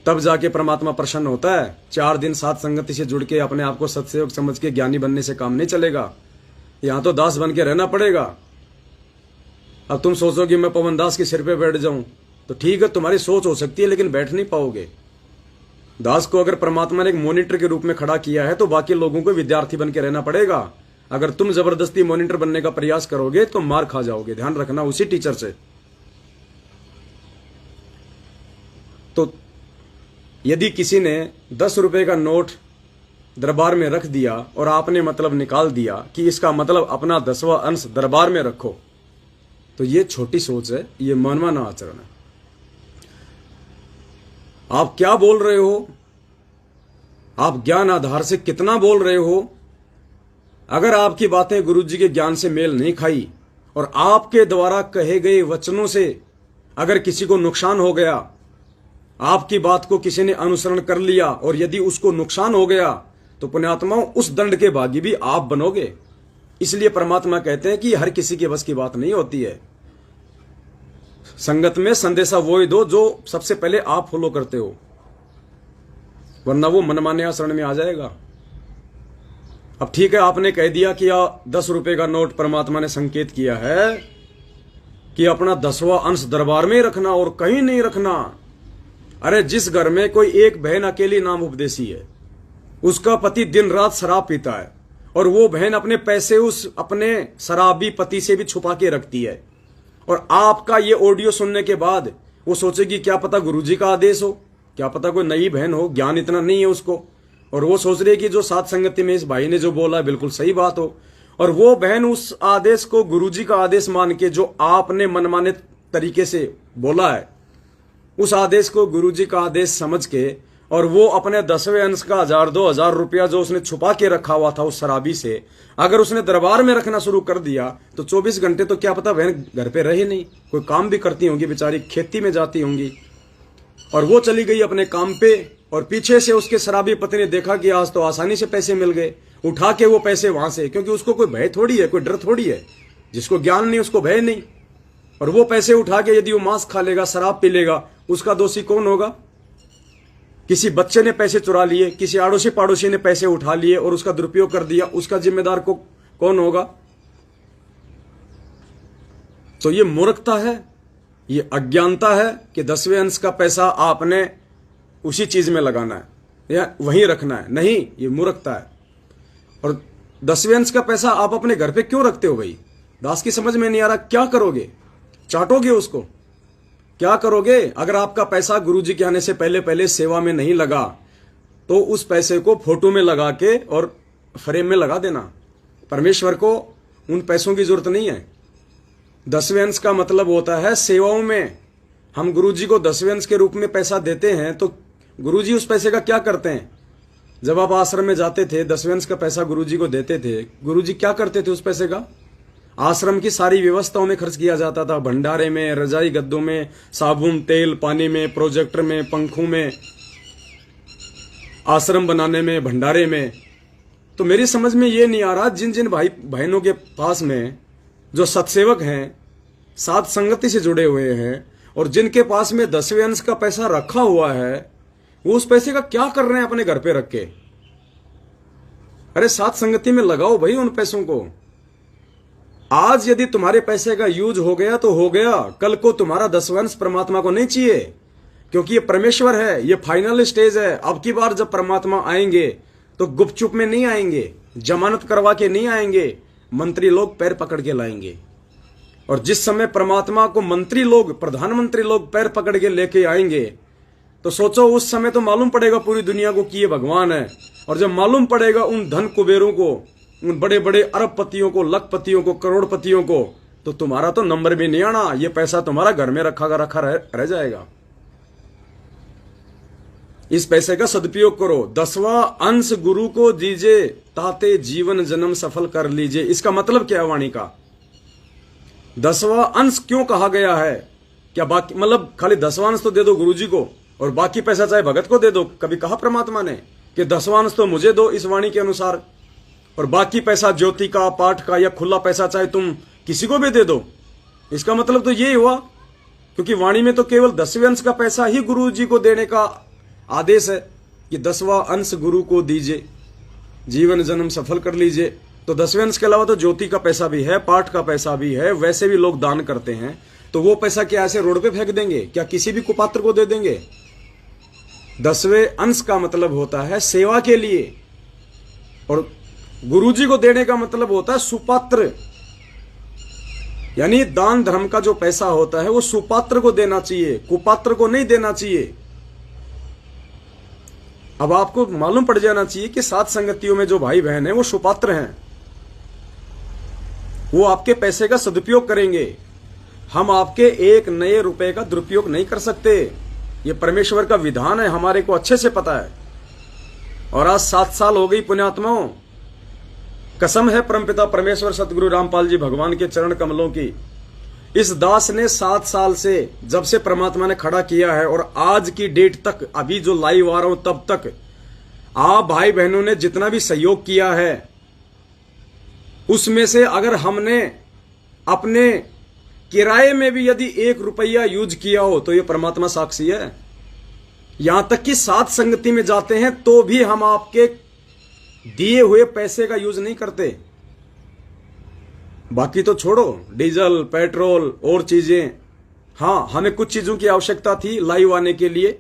तब जाके परमात्मा प्रसन्न होता है। 4 दिन साथ संगति से जुड़ के अपने आप को सत्सेवक समझ के ज्ञानी बनने से काम नहीं चलेगा। यहां तो दास बन के रहना पड़ेगा। अब तुम सोचोगे मैं पवन दास के सिर पे बैठ जाऊं, तो ठीक है, तुम्हारी सोच हो सकती है, लेकिन बैठ नहीं पाओगे। दास को अगर परमात्मा ने एक मॉनिटर के रूप में खड़ा किया है, तो बाकी लोगों को विद्यार्थी बन के रहना पड़ेगा। अगर तुम जबरदस्ती मॉनिटर बनने का प्रयास करोगे तो मार खा जाओगे, ध्यान रखना उसी टीचर से। तो यदि किसी ने 10 रुपए का नोट दरबार में रख दिया और आपने मतलब निकाल दिया कि इसका मतलब अपना 10वां अंश दरबार में रखो, तो ये छोटी सोच है, ये मनमाना आचरण है। आप क्या बोल रहे हो? आप ज्ञान आधार से कितना बोल रहे हो? अगर आपकी बातें गुरुजी के ज्ञान से मेल नहीं खाई और आपके द्वारा कहे गए वचनों से अगर किसी को नुकसान हो गया, आपकी बात को किसी ने अनुसरण कर लिया और यदि उसको नुकसान हो गया, तो पुण्यात्माओं उस दंड के भागी भी आप बनोगे। इसलिए परमात्मा कहते हैं कि हर किसी के बस की बात नहीं होती है। संगत में संदेशा वो ही दो जो सबसे पहले आप फॉलो करते हो, वरना वो मनमाने आचरण में आ जाएगा। अब ठीक है, आपने कह दिया कि 10 रुपए का नोट परमात्मा ने संकेत किया है कि अपना 10वां अंश दरबार में ही रखना और कहीं नहीं रखना। अरे जिस घर में कोई एक बहन अकेली नाम उपदेशी है, उसका पति दिन रात शराब पीता है और वो बहन अपने पैसे उस अपने शराबी पति से भी छुपा के रखती है, और आपका ये ऑडियो सुनने के बाद वो सोचेगी क्या पता गुरुजी का आदेश हो, क्या पता कोई नई बहन हो, ज्ञान इतना नहीं है उसको, और वो सोच रही है कि जो सात संगति में इस भाई ने जो बोला है बिल्कुल सही बात हो, और वो बहन उस आदेश को गुरुजी का आदेश मान के जो आपने मनमाने तरीके से बोला है, उस आदेश को गुरुजी का आदेश समझ के, और वो अपने 10वें अंश का 1000-2000 रुपया जो उसने छुपा के रखा हुआ था उस शराबी से, अगर उसने दरबार में रखना शुरू कर दिया तो 24 घंटे तो क्या पता बहन घर पे रहे नहीं, कोई काम भी करती होंगी बेचारी, खेती में जाती होंगी, और वो चली गई अपने काम पे, और पीछे से उसके शराबी पति ने देखा कि आज तो आसानी से पैसे मिल गए, उठा के वो पैसे वहां से, क्योंकि उसको कोई भय थोड़ी है, कोई डर थोड़ी है, जिसको ज्ञान नहीं उसको भय नहीं, और वो पैसे उठा के यदि वो मांस खा लेगा, शराब पी लेगा, उसका दोषी कौन होगा? किसी बच्चे ने पैसे चुरा लिए, किसी आड़ोसी पाड़ोसी ने पैसे उठा लिए और उसका दुरुपयोग कर दिया, उसका जिम्मेदार को कौन होगा? तो ये मूर्खता है, ये अज्ञानता है कि 10वें अंश का पैसा आपने उसी चीज में लगाना है या वहीं रखना है। नहीं, ये मूर्खता है। और 10वें अंश का पैसा आप अपने घर पे क्यों रखते हो भाई? दास की समझ में नहीं आ रहा, क्या करोगे? चाटोगे उसको? क्या करोगे? अगर आपका पैसा गुरुजी के आने से पहले पहले सेवा में नहीं लगा तो उस पैसे को फोटो में लगा के और फ्रेम में लगा देना। परमेश्वर को उन पैसों की जरूरत नहीं है। 10वें अंश का मतलब होता है सेवाओं में। हम गुरुजी को 10वें अंश के रूप में पैसा देते हैं तो गुरुजी उस पैसे का क्या करते हैं? जब आप आश्रम में जाते थे 10वें अंश का पैसा गुरुजी को देते थे, गुरुजी क्या करते थे उस पैसे का? आश्रम की सारी व्यवस्थाओं में खर्च किया जाता था, भंडारे में, रजाई गद्दों में, साबुन तेल पानी में, प्रोजेक्टर में, पंखों में, आश्रम बनाने में, भंडारे में। तो मेरी समझ में ये नहीं आ रहा, जिन जिन भाई बहनों के पास में जो सत्सेवक हैं, साथ संगति से जुड़े हुए हैं, और जिनके पास में 10वें अंश का पैसा रखा हुआ है, वो उस पैसे का क्या कर रहे हैं अपने घर पे रख के? अरे साथ संगति में लगाओ भाई उन पैसों को। आज यदि तुम्हारे पैसे का यूज हो गया तो हो गया, कल को तुम्हारा 10वां अंश परमात्मा को नहीं चाहिए, क्योंकि ये परमेश्वर है, ये फाइनल स्टेज है। अब की बार जब परमात्मा आएंगे तो गुपचुप में नहीं आएंगे, जमानत करवा के नहीं आएंगे, मंत्री लोग पैर पकड़ के लाएंगे। और जिस समय परमात्मा को मंत्री लोग, प्रधानमंत्री लोग पैर पकड़ के लेके आएंगे, तो सोचो उस समय तो मालूम पड़ेगा पूरी दुनिया को कि ये भगवान है। और जब मालूम पड़ेगा उन धन कुबेरों को, उन बड़े बड़े अरबपतियों को, लखपतियों को, करोड़पतियों को, तो तुम्हारा तो नंबर भी नहीं आना, ये पैसा तुम्हारा घर में रखा रह जाएगा। इस पैसे का सदुपयोग करो। 10वां अंश गुरु को दीजिए, ताते जीवन जन्म सफल कर लीजिए। इसका मतलब क्या है वाणी का? 10वां अंश क्यों कहा गया है? क्या बाकी मतलब खाली 10वां अंश तो दे दो गुरुजी को और बाकी पैसा चाहे भगत को दे दो? कभी कहा परमात्मा ने कि 10वां अंश तो मुझे दो इस वाणी के अनुसार, और बाकी पैसा ज्योति का, पाठ का या खुला पैसा चाहे तुम किसी को भी दे दो? इसका मतलब तो यही हुआ, क्योंकि वाणी में तो केवल 10वें अंश का पैसा ही गुरु जी को देने का आदेश है कि 10वां अंश गुरु को दीजिए, जीवन जन्म सफल कर लीजिए। तो 10वें अंश के अलावा तो ज्योति का पैसा भी है, पाठ का पैसा भी है, वैसे भी लोग दान करते हैं। तो वो पैसा क्या ऐसे रोड पे फेंक देंगे? क्या किसी भी कुपात्र को दे देंगे? 10वें अंश का मतलब होता है सेवा के लिए, और गुरुजी को देने का मतलब होता है सुपात्र। यानी दान धर्म का जो पैसा होता है वो सुपात्र को देना चाहिए, कुपात्र को नहीं देना चाहिए। अब आपको मालूम पड़ जाना चाहिए कि सात संगतियों में जो भाई बहन है वो सुपात्र हैं, वो आपके पैसे का सदुपयोग करेंगे। हम आपके एक नए रुपए का दुरुपयोग नहीं कर सकते, ये परमेश्वर का विधान है, हमारे को अच्छे से पता है। और आज 7 साल हो गई पुण्यात्माओं, कसम है परमपिता परमेश्वर सतगुरु रामपाल जी भगवान के चरण कमलों की, इस दास ने 7 साल से जब से परमात्मा ने खड़ा किया है और आज की डेट तक, अभी जो लाइव आ रहा हूं तब तक, आप भाई बहनों ने जितना भी सहयोग किया है उसमें से अगर हमने अपने किराए में भी यदि 1 रुपया यूज किया हो तो ये परमात्मा साक्षी है। यहां तक कि सात संगति में जाते हैं तो भी हम आपके दिए हुए पैसे का यूज नहीं करते। बाकी तो छोड़ो, डीजल, पेट्रोल और चीजें, हाँ हमें कुछ चीजों की आवश्यकता थी लाइव आने के लिए,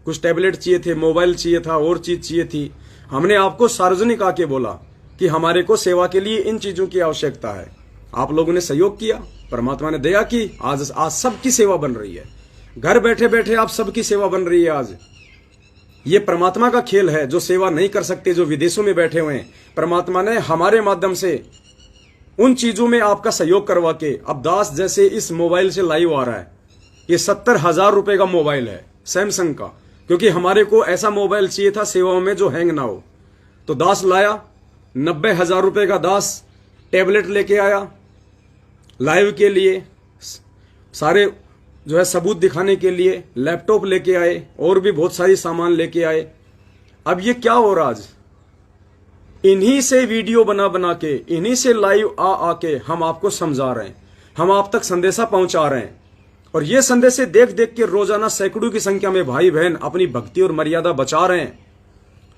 कुछ टैबलेट चाहिए थे, मोबाइल चाहिए था, और चीज चाहिए थी। हमने आपको सार्वजनिक आके बोला कि हमारे को सेवा के लिए इन चीजों की आवश्यकता है। आप लोगों ने सहयोग किया, परमात्मा ने दया की, आज सबकी सेवा बन रही है। घर बैठे बैठे आप सबकी सेवा बन रही है। आज ये परमात्मा का खेल है। जो सेवा नहीं कर सकते, जो विदेशों में बैठे हुए हैं, परमात्मा ने हमारे माध्यम से उन चीजों में आपका सहयोग करवा के, अब दास जैसे इस मोबाइल से लाइव आ रहा है, ये 70,000 रुपए का मोबाइल है सैमसंग का, क्योंकि हमारे को ऐसा मोबाइल चाहिए था सेवाओं में जो हैंग ना हो। तो दास लाया 90,000 रुपए का, दास टैबलेट लेके आया लाइव के लिए, सारे जो है सबूत दिखाने के लिए लैपटॉप लेके आए, और भी बहुत सारी सामान लेके आए। अब ये क्या हो रहा, आज इन्हीं से वीडियो बना बना के, इन्हीं से लाइव आके हम आपको समझा रहे हैं, हम आप तक संदेशा पहुंचा रहे हैं। और ये संदेशे देख देख के रोजाना सैकड़ों की संख्या में भाई बहन अपनी भक्ति और मर्यादा बचा रहे हैं,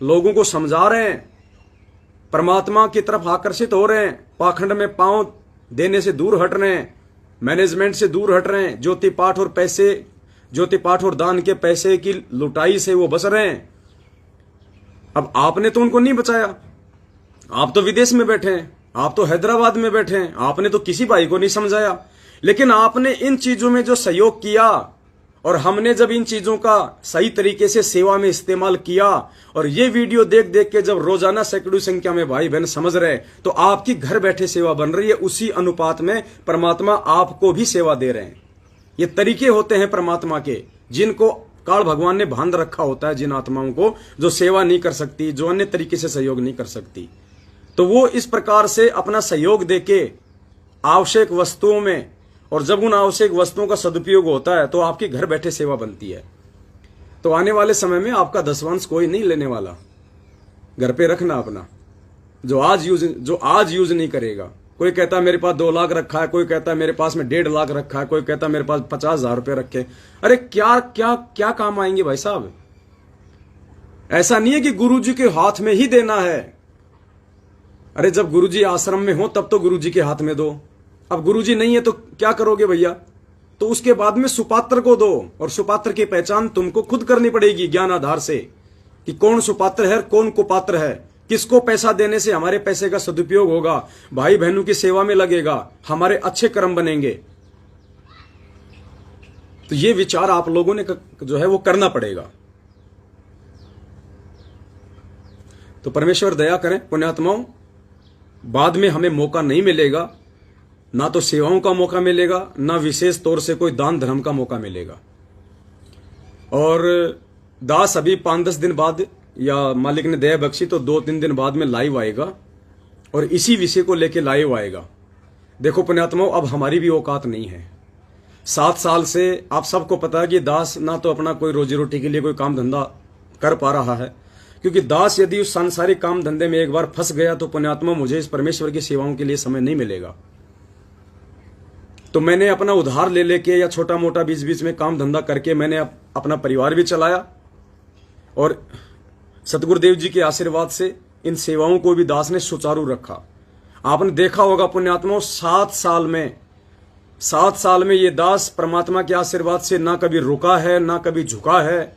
लोगों को समझा रहे हैं, परमात्मा की तरफ आकर्षित हो रहे हैं, पाखंड में पांव देने से दूर हट रहे हैं, मैनेजमेंट से दूर हट रहे हैं, ज्योति पाठ और पैसे, ज्योति पाठ और दान के पैसे की लुटाई से वो बच रहे हैं। अब आपने तो उनको नहीं बचाया, आप तो विदेश में बैठे हैं, आप तो हैदराबाद में बैठे हैं, आपने तो किसी भाई को नहीं समझाया। लेकिन आपने इन चीजों में जो सहयोग किया, और हमने जब इन चीजों का सही तरीके से सेवा में इस्तेमाल किया, और ये वीडियो देख देख के जब रोजाना सैकड़ों संख्या में भाई बहन समझ रहे, तो आपकी घर बैठे सेवा बन रही है। उसी अनुपात में परमात्मा आपको भी सेवा दे रहे हैं। ये तरीके होते हैं परमात्मा के, जिनको काल भगवान ने बांध रखा होता है, जिन आत्माओं को जो सेवा नहीं कर सकती, जो अन्य तरीके से सहयोग नहीं कर सकती, तो वो इस प्रकार से अपना सहयोग देके आवश्यक वस्तुओं में, और जब उन आवश्यक वस्तुओं का सदुपयोग होता है तो आपकी घर बैठे सेवा बनती है। तो आने वाले समय में आपका दसवांश कोई नहीं लेने वाला, घर पे रखना अपना, जो आज यूज नहीं करेगा। कोई कहता है मेरे पास 2 लाख रखा है, कोई कहता है मेरे पास में 1.5 लाख रखा है, कोई कहता है मेरे पास 50,000 रुपए रखे। अरे क्या क्या क्या काम आएंगे भाई साहब? ऐसा नहीं है कि गुरुजी के हाथ में ही देना है। अरे जब गुरुजी आश्रम में हो तब तो गुरुजी के हाथ में दो। अब गुरुजी नहीं है तो क्या करोगे भैया? तो उसके बाद में सुपात्र को दो, और सुपात्र की पहचान तुमको खुद करनी पड़ेगी ज्ञान आधार से, कि कौन सुपात्र है, कौन कुपात्र है, किसको पैसा देने से हमारे पैसे का सदुपयोग होगा, भाई बहनों की सेवा में लगेगा, हमारे अच्छे कर्म बनेंगे। तो ये विचार आप लोगों ने जो है वो करना पड़ेगा। तो परमेश्वर दया करें पुण्यात्माओं, बाद में हमें मौका नहीं मिलेगा, ना तो सेवाओं का मौका मिलेगा, ना विशेष तौर से कोई दान धर्म का मौका मिलेगा। और दास अभी 5-10 दिन बाद या मालिक ने दया बख्शी तो 2-3 दिन बाद में लाइव आएगा और इसी विषय को लेके लाइव आएगा। देखो पुण्यात्माओं, अब हमारी भी औकात नहीं है। 7 साल से आप सबको पता है कि दास ना तो अपना कोई रोजी रोटी के लिए कोई काम धंधा कर पा रहा है, क्योंकि दास यदि उस सांसारिक काम धंधे में एक बार फंस गया तो पुण्यात्मा मुझे इस परमेश्वर की सेवाओं के लिए समय नहीं मिलेगा। तो मैंने अपना उधार ले लेके या छोटा मोटा बीच बीच में काम धंधा करके मैंने अपना परिवार भी चलाया और सतगुरुदेव जी के आशीर्वाद से इन सेवाओं को भी दास ने सुचारू रखा। आपने देखा होगा पुण्यात्माओं, 7 साल में ये दास परमात्मा के आशीर्वाद से ना कभी रुका है, ना कभी झुका है,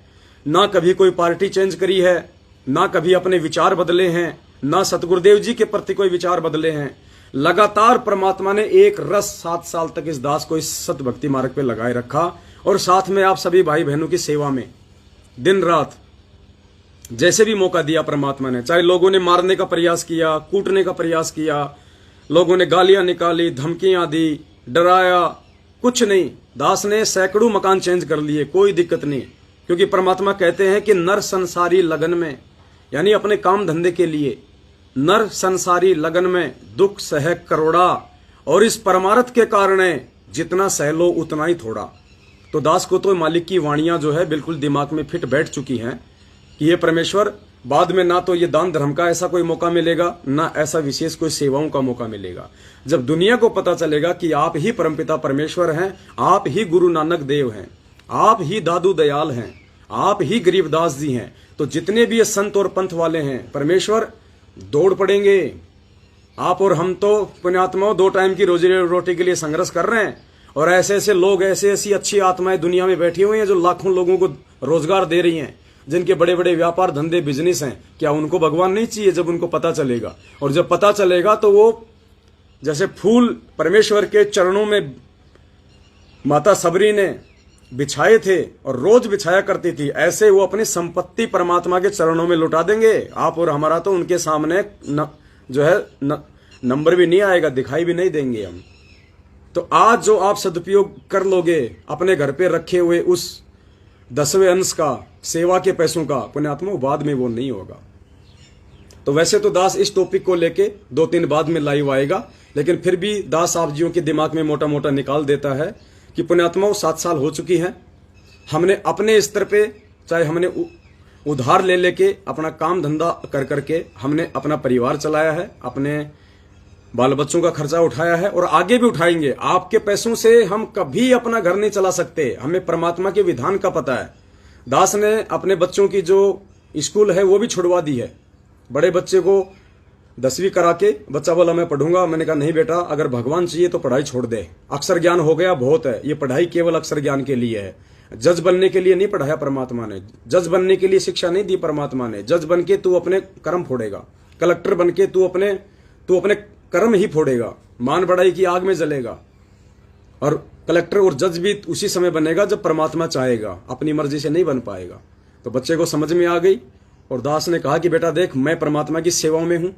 ना कभी कोई पार्टी चेंज करी है, ना कभी अपने विचार बदले हैं, ना सतगुरुदेव जी के प्रति कोई विचार बदले हैं। लगातार परमात्मा ने एक रस 7 साल तक इस दास को इस सत भक्ति मार्ग पे लगाए रखा और साथ में आप सभी भाई बहनों की सेवा में दिन रात जैसे भी मौका दिया परमात्मा ने, चाहे लोगों ने मारने का प्रयास किया, कूटने का प्रयास किया, लोगों ने गालियां निकाली, धमकियां दी, डराया, कुछ नहीं, दास ने सैकड़ों मकान चेंज कर लिए, कोई दिक्कत नहीं। क्योंकि परमात्मा कहते हैं कि नर संसारी लगन में, यानी अपने काम धंधे के लिए नर संसारी लगन में दुख सह करोड़ा, और इस परमार्थ के कारण जितना सह लो उतना ही थोड़ा। तो दास को तो मालिक की वाणियां जो है बिल्कुल दिमाग में फिट बैठ चुकी हैं कि ये परमेश्वर बाद में ना तो ये दान धर्म का ऐसा कोई मौका मिलेगा, ना ऐसा विशेष कोई सेवाओं का मौका मिलेगा। जब दुनिया को पता चलेगा कि आप ही परमपिता परमेश्वर हैं, आप ही गुरु नानक देव हैं, आप ही दादू दयाल हैं, आप ही गरीबदास जी हैं, तो जितने भी ये संत और पंथ वाले हैं परमेश्वर दौड़ पड़ेंगे। आप और हम तो पुण्यात्माओं 2 टाइम की रोजी रोटी के लिए संघर्ष कर रहे हैं और ऐसे ऐसे लोग, ऐसे ऐसी अच्छी आत्माएं दुनिया में बैठी हुई हैं जो लाखों लोगों को रोजगार दे रही हैं, जिनके बड़े बड़े व्यापार धंधे बिजनेस हैं। क्या उनको भगवान नहीं चाहिए? जब उनको पता चलेगा, और जब पता चलेगा तो वो जैसे फूल परमेश्वर के चरणों में माता सबरी ने बिछाए थे और रोज बिछाया करती थी, ऐसे वो अपनी संपत्ति परमात्मा के चरणों में लुटा देंगे। आप और हमारा तो उनके सामने जो है नंबर भी नहीं आएगा, दिखाई भी नहीं देंगे हम। तो आज जो आप सदुपयोग कर लोगे अपने घर पे रखे हुए उस 10वें अंश का, सेवा के पैसों का, पुण्यात्मा बाद में वो नहीं होगा। तो वैसे तो दास इस टॉपिक को लेके 2-3 बाद में लाइव आएगा, लेकिन फिर भी दास आप जियों के दिमाग में मोटा मोटा निकाल देता है कि पुण्यात्माओं 7 साल हो चुकी हैं। हमने अपने स्तर पे, चाहे हमने उधार ले लेके अपना काम धंधा कर करके हमने अपना परिवार चलाया है, अपने बाल बच्चों का खर्चा उठाया है और आगे भी उठाएंगे। आपके पैसों से हम कभी अपना घर नहीं चला सकते, हमें परमात्मा के विधान का पता है। दास ने अपने बच्चों की जो स्कूल है वो भी छुड़वा दी है। बड़े बच्चे को 10वीं करा के बच्चा बोला मैं पढ़ूंगा, मैंने कहा नहीं बेटा, अगर भगवान चाहिए तो पढ़ाई छोड़ दे, अक्षर ज्ञान हो गया बहुत है, ये पढ़ाई केवल अक्षर ज्ञान के लिए है। जज बनने के लिए नहीं पढ़ाया परमात्मा ने, जज बनने के लिए शिक्षा नहीं दी परमात्मा ने। जज बन के तू अपने कर्म फोड़ेगा, कलेक्टर बन के तू अपने कर्म ही फोड़ेगा, मान बढ़ाई की आग में जलेगा। और कलेक्टर और जज भी उसी समय बनेगा जब परमात्मा चाहेगा, अपनी मर्जी से नहीं बन पाएगा। तो बच्चे को समझ में आ गई और दास ने कहा कि बेटा देख, मैं परमात्मा की सेवाओं में हूं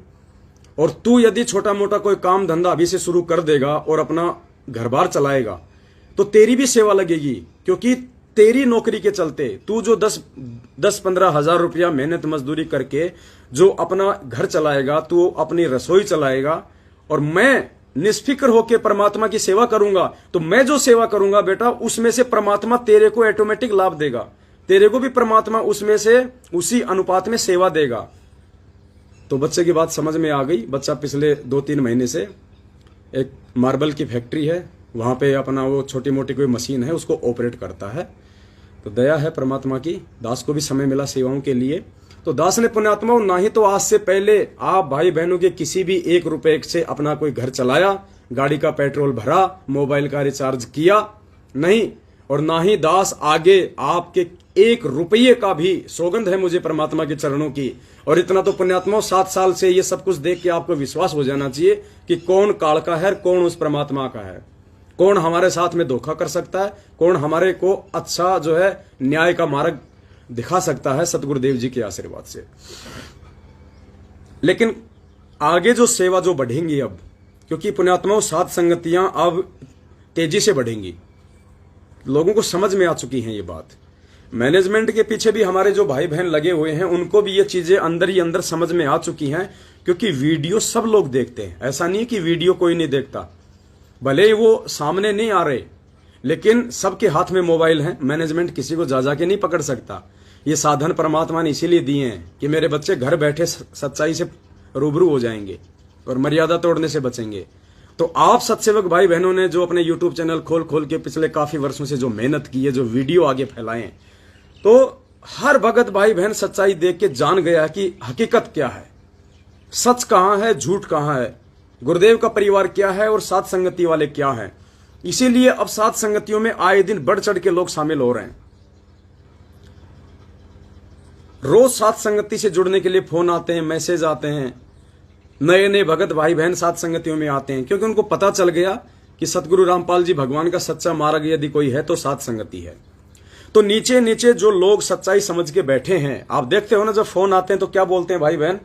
और तू यदि छोटा मोटा कोई काम धंधा अभी से शुरू कर देगा और अपना घर बार चलाएगा तो तेरी भी सेवा लगेगी, क्योंकि तेरी नौकरी के चलते तू जो 10-15 हजार रुपया मेहनत मजदूरी करके जो अपना घर चलाएगा, तू अपनी रसोई चलाएगा और मैं निष्फिक्र होकर परमात्मा की सेवा करूंगा, तो मैं जो सेवा करूंगा बेटा उसमें से परमात्मा तेरे को ऑटोमेटिक लाभ देगा, तेरे को भी परमात्मा उसमें से उसी अनुपात में सेवा देगा। तो बच्चे की बात समझ में आ गई। बच्चा पिछले 2-3 महीने से एक मार्बल की फैक्ट्री है, वहां पे अपना वो छोटी मोटी कोई मशीन है उसको ऑपरेट करता है। तो दया है परमात्मा की, दास को भी समय मिला सेवाओं के लिए। तो दास ने पुण्यात्माओं ना ही तो आज से पहले आप भाई बहनों के किसी भी 1 रुपए से अपना कोई घर चलाया, गाड़ी का पेट्रोल भरा, मोबाइल का रिचार्ज किया, नहीं, और ना ही दास आगे आपके 1 रुपये का भी, सौगंध है मुझे परमात्मा के चरणों की। और इतना तो पुण्यात्माओं 7 साल से ये सब कुछ देख के आपको विश्वास हो जाना चाहिए कि कौन काल का है, कौन उस परमात्मा का है, कौन हमारे साथ में धोखा कर सकता है, कौन हमारे को अच्छा जो है न्याय का मार्ग दिखा सकता है सतगुरुदेव जी के आशीर्वाद से। लेकिन आगे जो सेवा जो बढ़ेंगी अब, क्योंकि पुण्यात्माओं 7 संगतियां अब तेजी से बढ़ेंगी, लोगों को समझ में आ चुकी हैं ये बात। मैनेजमेंट के पीछे भी हमारे जो भाई बहन लगे हुए हैं उनको भी ये चीजें अंदर ही अंदर समझ में आ चुकी हैं, क्योंकि वीडियो सब लोग देखते हैं। ऐसा नहीं कि वीडियो कोई नहीं देखता, भले ही वो सामने नहीं आ रहे, लेकिन सबके हाथ में मोबाइल है। मैनेजमेंट किसी को जा के नहीं पकड़ सकता। ये साधन परमात्मा ने इसीलिए दिए हैं कि मेरे बच्चे घर बैठे सच्चाई से रूबरू हो जाएंगे और मर्यादा तोड़ने से बचेंगे। तो आप सत्सेवक भाई बहनों ने जो अपने YouTube चैनल खोल खोल के पिछले काफी वर्षों से जो मेहनत की है, जो वीडियो आगे फैलाए, तो हर भगत भाई बहन सच्चाई देख के जान गया कि हकीकत क्या है, सच कहां है, झूठ कहां है, गुरुदेव का परिवार क्या है और साथ संगति वाले क्या है। इसीलिए अब साथ संगतियों में आए दिन बढ़ चढ़ के लोग शामिल हो रहे हैं। रोज साथ संगति से जुड़ने के लिए फोन आते हैं, मैसेज आते हैं, नए नए भगत भाई बहन साथ संगतियों में आते हैं, क्योंकि उनको पता चल गया कि सतगुरु रामपाल जी भगवान का सच्चा मार्ग यदि कोई है तो साथ संगति है। तो नीचे नीचे जो लोग सच्चाई समझ के बैठे हैं, आप देखते हो ना, जब फोन आते हैं तो क्या बोलते हैं भाई बहन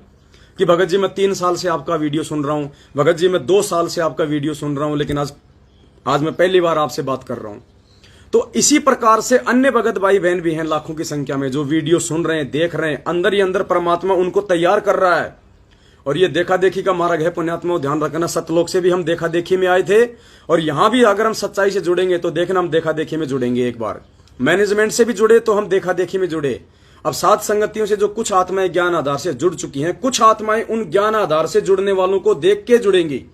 कि भगत जी मैं 3 साल से आपका वीडियो सुन रहा हूं, भगत जी मैं 2 साल से आपका वीडियो सुन रहा हूं, लेकिन आज मैं पहली बार आपसे बात कर रहा हूं। तो इसी प्रकार से अन्य भगत भाई बहन भी हैं लाखों की संख्या में, जो वीडियो सुन रहे हैं, देख रहे हैं, अंदर ही अंदर परमात्मा उनको तैयार कर रहा है। और ये देखा देखी का मार्ग है पुण्यात्मा, ध्यान रखना। सतलोक से भी हम देखा देखी में आए थे, और यहां भी अगर हम सच्चाई से जुड़ेंगे तो देखना हम देखा देखी में जुड़ेंगे। एक बार मैनेजमेंट से भी जुड़े तो हम देखा देखी में जुड़े। अब सात संगतियों से जो कुछ आत्माएं ज्ञान आधार से जुड़ चुकी हैं, कुछ आत्माएं उन ज्ञान आधार से जुड़ने वालों को देख के जुड़ेंगी,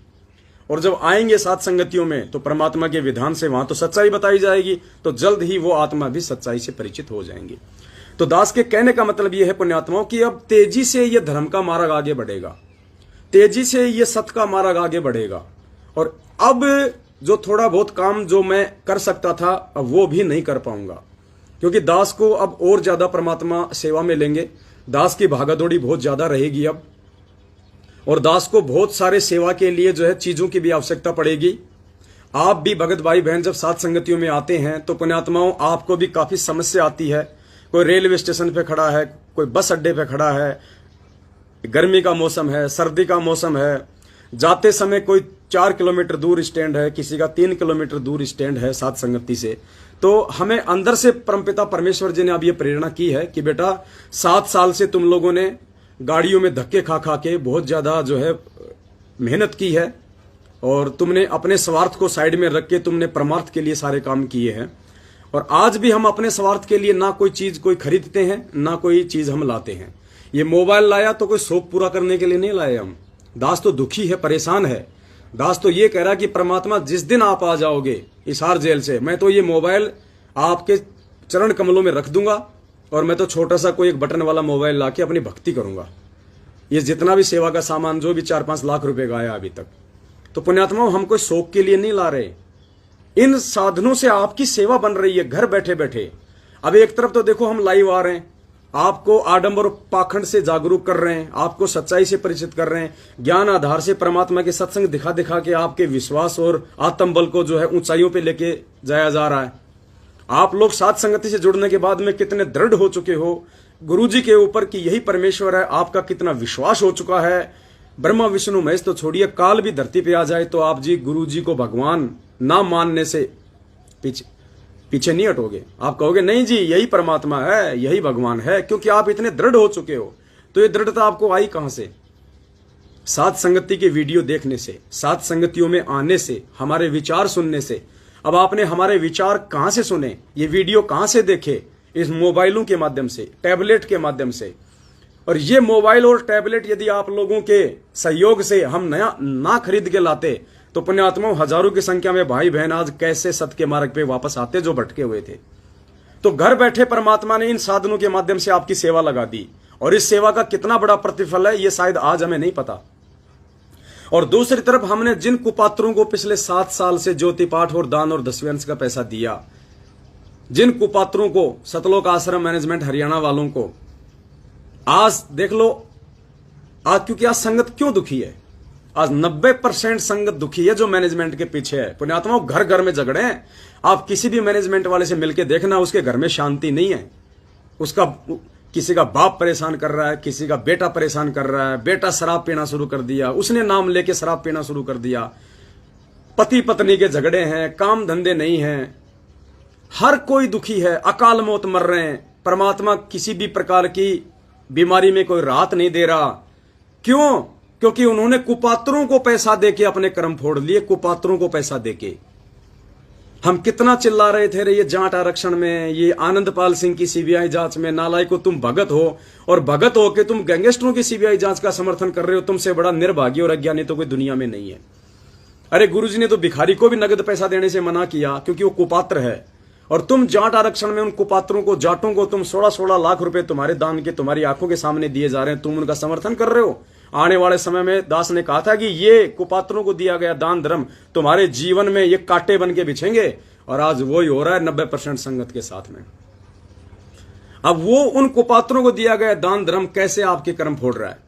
और जब आएंगे सात संगतियों में तो परमात्मा के विधान से वहां तो सच्चाई बताई जाएगी, तो जल्द ही वो आत्मा भी सच्चाई से परिचित हो जाएंगी। तो दास के कहने का मतलब यह है पुण्यात्माओं कि अब तेजी से ये धर्म का मार्ग आगे बढ़ेगा, तेजी से ये सत्य का मार्ग आगे बढ़ेगा। और अब जो थोड़ा बहुत काम जो मैं कर सकता था अब वो भी नहीं कर पाऊंगा, क्योंकि दास को अब और ज्यादा परमात्मा सेवा में लेंगे। दास की भागादौड़ी बहुत ज्यादा रहेगी अब, और दास को बहुत सारे सेवा के लिए जो है चीजों की भी आवश्यकता पड़ेगी। आप भी भगत भाई बहन जब सात संगतियों में आते हैं तो पुण्यात्माओं आपको भी काफी समस्या आती है। कोई रेलवे स्टेशन पे खड़ा है, कोई बस अड्डे पे खड़ा है, गर्मी का मौसम है, सर्दी का मौसम है, जाते समय कोई 4 किलोमीटर दूर स्टैंड है, किसी का 3 किलोमीटर दूर स्टैंड है सात संगति से। तो हमें अंदर से परमपिता परमेश्वर जी ने अब ये प्रेरणा की है कि बेटा 7 साल से तुम लोगों ने गाड़ियों में धक्के खा खा के बहुत ज्यादा जो है मेहनत की है, और तुमने अपने स्वार्थ को साइड में रख के तुमने परमार्थ के लिए सारे काम किए हैं। और आज भी हम अपने स्वार्थ के लिए ना कोई चीज कोई खरीदते हैं, ना कोई चीज हम लाते हैं। ये मोबाइल लाया तो कोई शौक पूरा करने के लिए नहीं लाए हम। दास तो दुखी है, परेशान है। दास तो ये कह रहा कि परमात्मा जिस दिन आप आ जाओगे हिसार जेल से, मैं तो ये मोबाइल आपके चरण कमलों में रख दूंगा, और मैं तो छोटा सा कोई एक बटन वाला मोबाइल लाके अपनी भक्ति करूंगा। ये जितना भी सेवा का सामान जो भी 4-5 लाख रुपए का आया अभी तक, तो पुण्यात्माओं हम कोई शौक के लिए नहीं ला रहे। इन साधनों से आपकी सेवा बन रही है घर बैठे बैठे। अब एक तरफ तो देखो हम लाइव आ रहे हैं, आपको आडंबर और पाखंड से जागरूक कर रहे हैं, आपको सच्चाई से परिचित कर रहे हैं, ज्ञान आधार से परमात्मा के सत्संग दिखा दिखा के आपके विश्वास और आत्मबल को जो है ऊंचाइयों पे लेके जाया जा रहा है। आप लोग सात संगति से जुड़ने के बाद में कितने दृढ़ हो चुके हो गुरुजी के ऊपर कि यही परमेश्वर है, आपका कितना विश्वास हो चुका है। ब्रह्मा विष्णु महेश तो छोड़िए, काल भी धरती पे आ जाए तो आप जी गुरुजी को भगवान ना मानने से पीछे नहीं हटोगे। आप कहोगे नहीं जी यही परमात्मा है, यही भगवान है, क्योंकि आप इतने दृढ़ हो चुके हो। तो ये दृढ़ता आपको आई कहां से? सात संगति के वीडियो देखने से, सात संगतियों में आने से, हमारे विचार सुनने से। अब आपने हमारे विचार कहां से सुने, ये वीडियो कहां से देखे? इस मोबाइलों के माध्यम से, टैबलेट के माध्यम से। और ये मोबाइल और टैबलेट यदि आप लोगों के सहयोग से हम नया ना खरीद के लाते तो पुण्यात्माओं हजारों की संख्या में भाई बहन आज कैसे सत्य के मार्ग पे वापस आते जो भटके हुए थे। तो घर बैठे परमात्मा ने इन साधनों के माध्यम से आपकी सेवा लगा दी, और इस सेवा का कितना बड़ा प्रतिफल है ये शायद आज हमें नहीं पता। और दूसरी तरफ हमने जिन कुपात्रों को पिछले 7 साल से ज्योति पाठ और दान और 10वें अंश का पैसा दिया, जिन कुपात्रों को, सतलोक आश्रम मैनेजमेंट हरियाणा वालों को, आज देख लो आज, क्योंकि आज संगत क्यों दुखी है? आज 90% संगत दुखी है जो मैनेजमेंट के पीछे है। पुण्यात्माओं घर घर में झगड़े हैं। आप किसी भी मैनेजमेंट वाले से मिलके देखना, उसके घर में शांति नहीं है। उसका किसी का बाप परेशान कर रहा है, किसी का बेटा परेशान कर रहा है, बेटा शराब पीना शुरू कर दिया, उसने नाम लेके शराब पीना शुरू कर दिया, पति पत्नी के झगड़े हैं, काम धंधे नहीं हैं, हर कोई दुखी है, अकाल मौत मर रहे हैं। परमात्मा किसी भी प्रकार की बीमारी में कोई राहत नहीं दे रहा। क्यों? क्योंकि उन्होंने कुपात्रों को पैसा देके अपने कर्म फोड़ लिए, कुपात्रों को पैसा देके। हम कितना चिल्ला रहे थे रे ये जाट आरक्षण में, ये आनंदपाल सिंह की सीबीआई जांच में। नालायको, तुम भगत हो और भगत हो के तुम गैंगस्टरों की सीबीआई जांच का समर्थन कर रहे हो। तुमसे बड़ा निर्भाग्य और अज्ञानी तो कोई दुनिया में नहीं है। अरे गुरुजी ने तो भिखारी को भी नगद पैसा देने से मना किया क्योंकि वो कुपात्र है। और तुम जाट आरक्षण में उन कुपात्रों को, जाटों को तुम 16-16 लाख रुपए तुम्हारे दान के तुम्हारी आंखों के सामने दिए जा रहे हैं, तुम उनका समर्थन कर रहे हो। आने वाले समय में दास ने कहा था कि ये कुपात्रों को दिया गया दान धर्म तुम्हारे जीवन में ये कांटे बन के बिछेंगे। और आज वही हो रहा है 90% संगत के साथ में। अब वो उन कुपात्रों को दिया गया दान धर्म कैसे आपके कर्म फोड़ रहा है।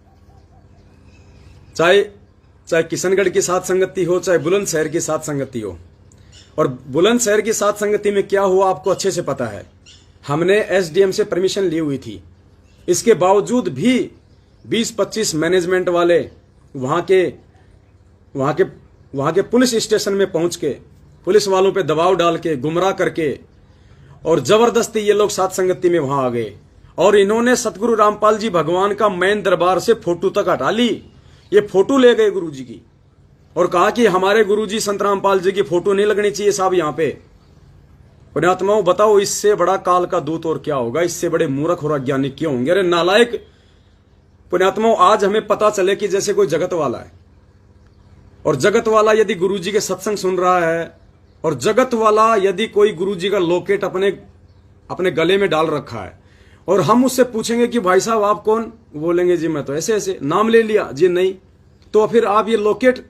चाहे किशनगढ़ की साथ संगति हो, चाहे बुलंदशहर की साथ संगति हो। और बुलंदशहर की साथ संगति में क्या हुआ आपको अच्छे से पता है। हमने एसडीएम से परमिशन ली हुई थी, इसके बावजूद भी 20-25 मैनेजमेंट वाले वहां के पुलिस स्टेशन में पहुंच के पुलिस वालों पे दबाव डाल के, गुमराह करके और जबरदस्ती ये लोग साथ संगति में वहां आ गए। और इन्होंने सतगुरु रामपाल जी भगवान का मैन दरबार से फोटो तक हटा ली। ये फोटो ले गए गुरुजी की और कहा कि हमारे गुरुजी संत रामपाल जी की फोटो नहीं लगनी चाहिए साहब यहां पे। पुण्यात्माओं, बताओ इससे बड़ा काल का दूत और क्या होगा, इससे बड़े मूर्ख और अज्ञानी क्यों होंगे। अरे नालायक पुण्यात्माओं, आज हमें पता चले कि जैसे कोई जगत वाला है और जगत वाला यदि गुरुजी के सत्संग सुन रहा है और जगत वाला यदि कोई गुरुजी का लॉकेट अपने गले में डाल रखा है और हम उससे पूछेंगे कि भाई साहब आप कौन, बोलेंगे जी मैं तो ऐसे ऐसे, नाम ले लिया जी नहीं, तो फिर आप ये लॉकेट,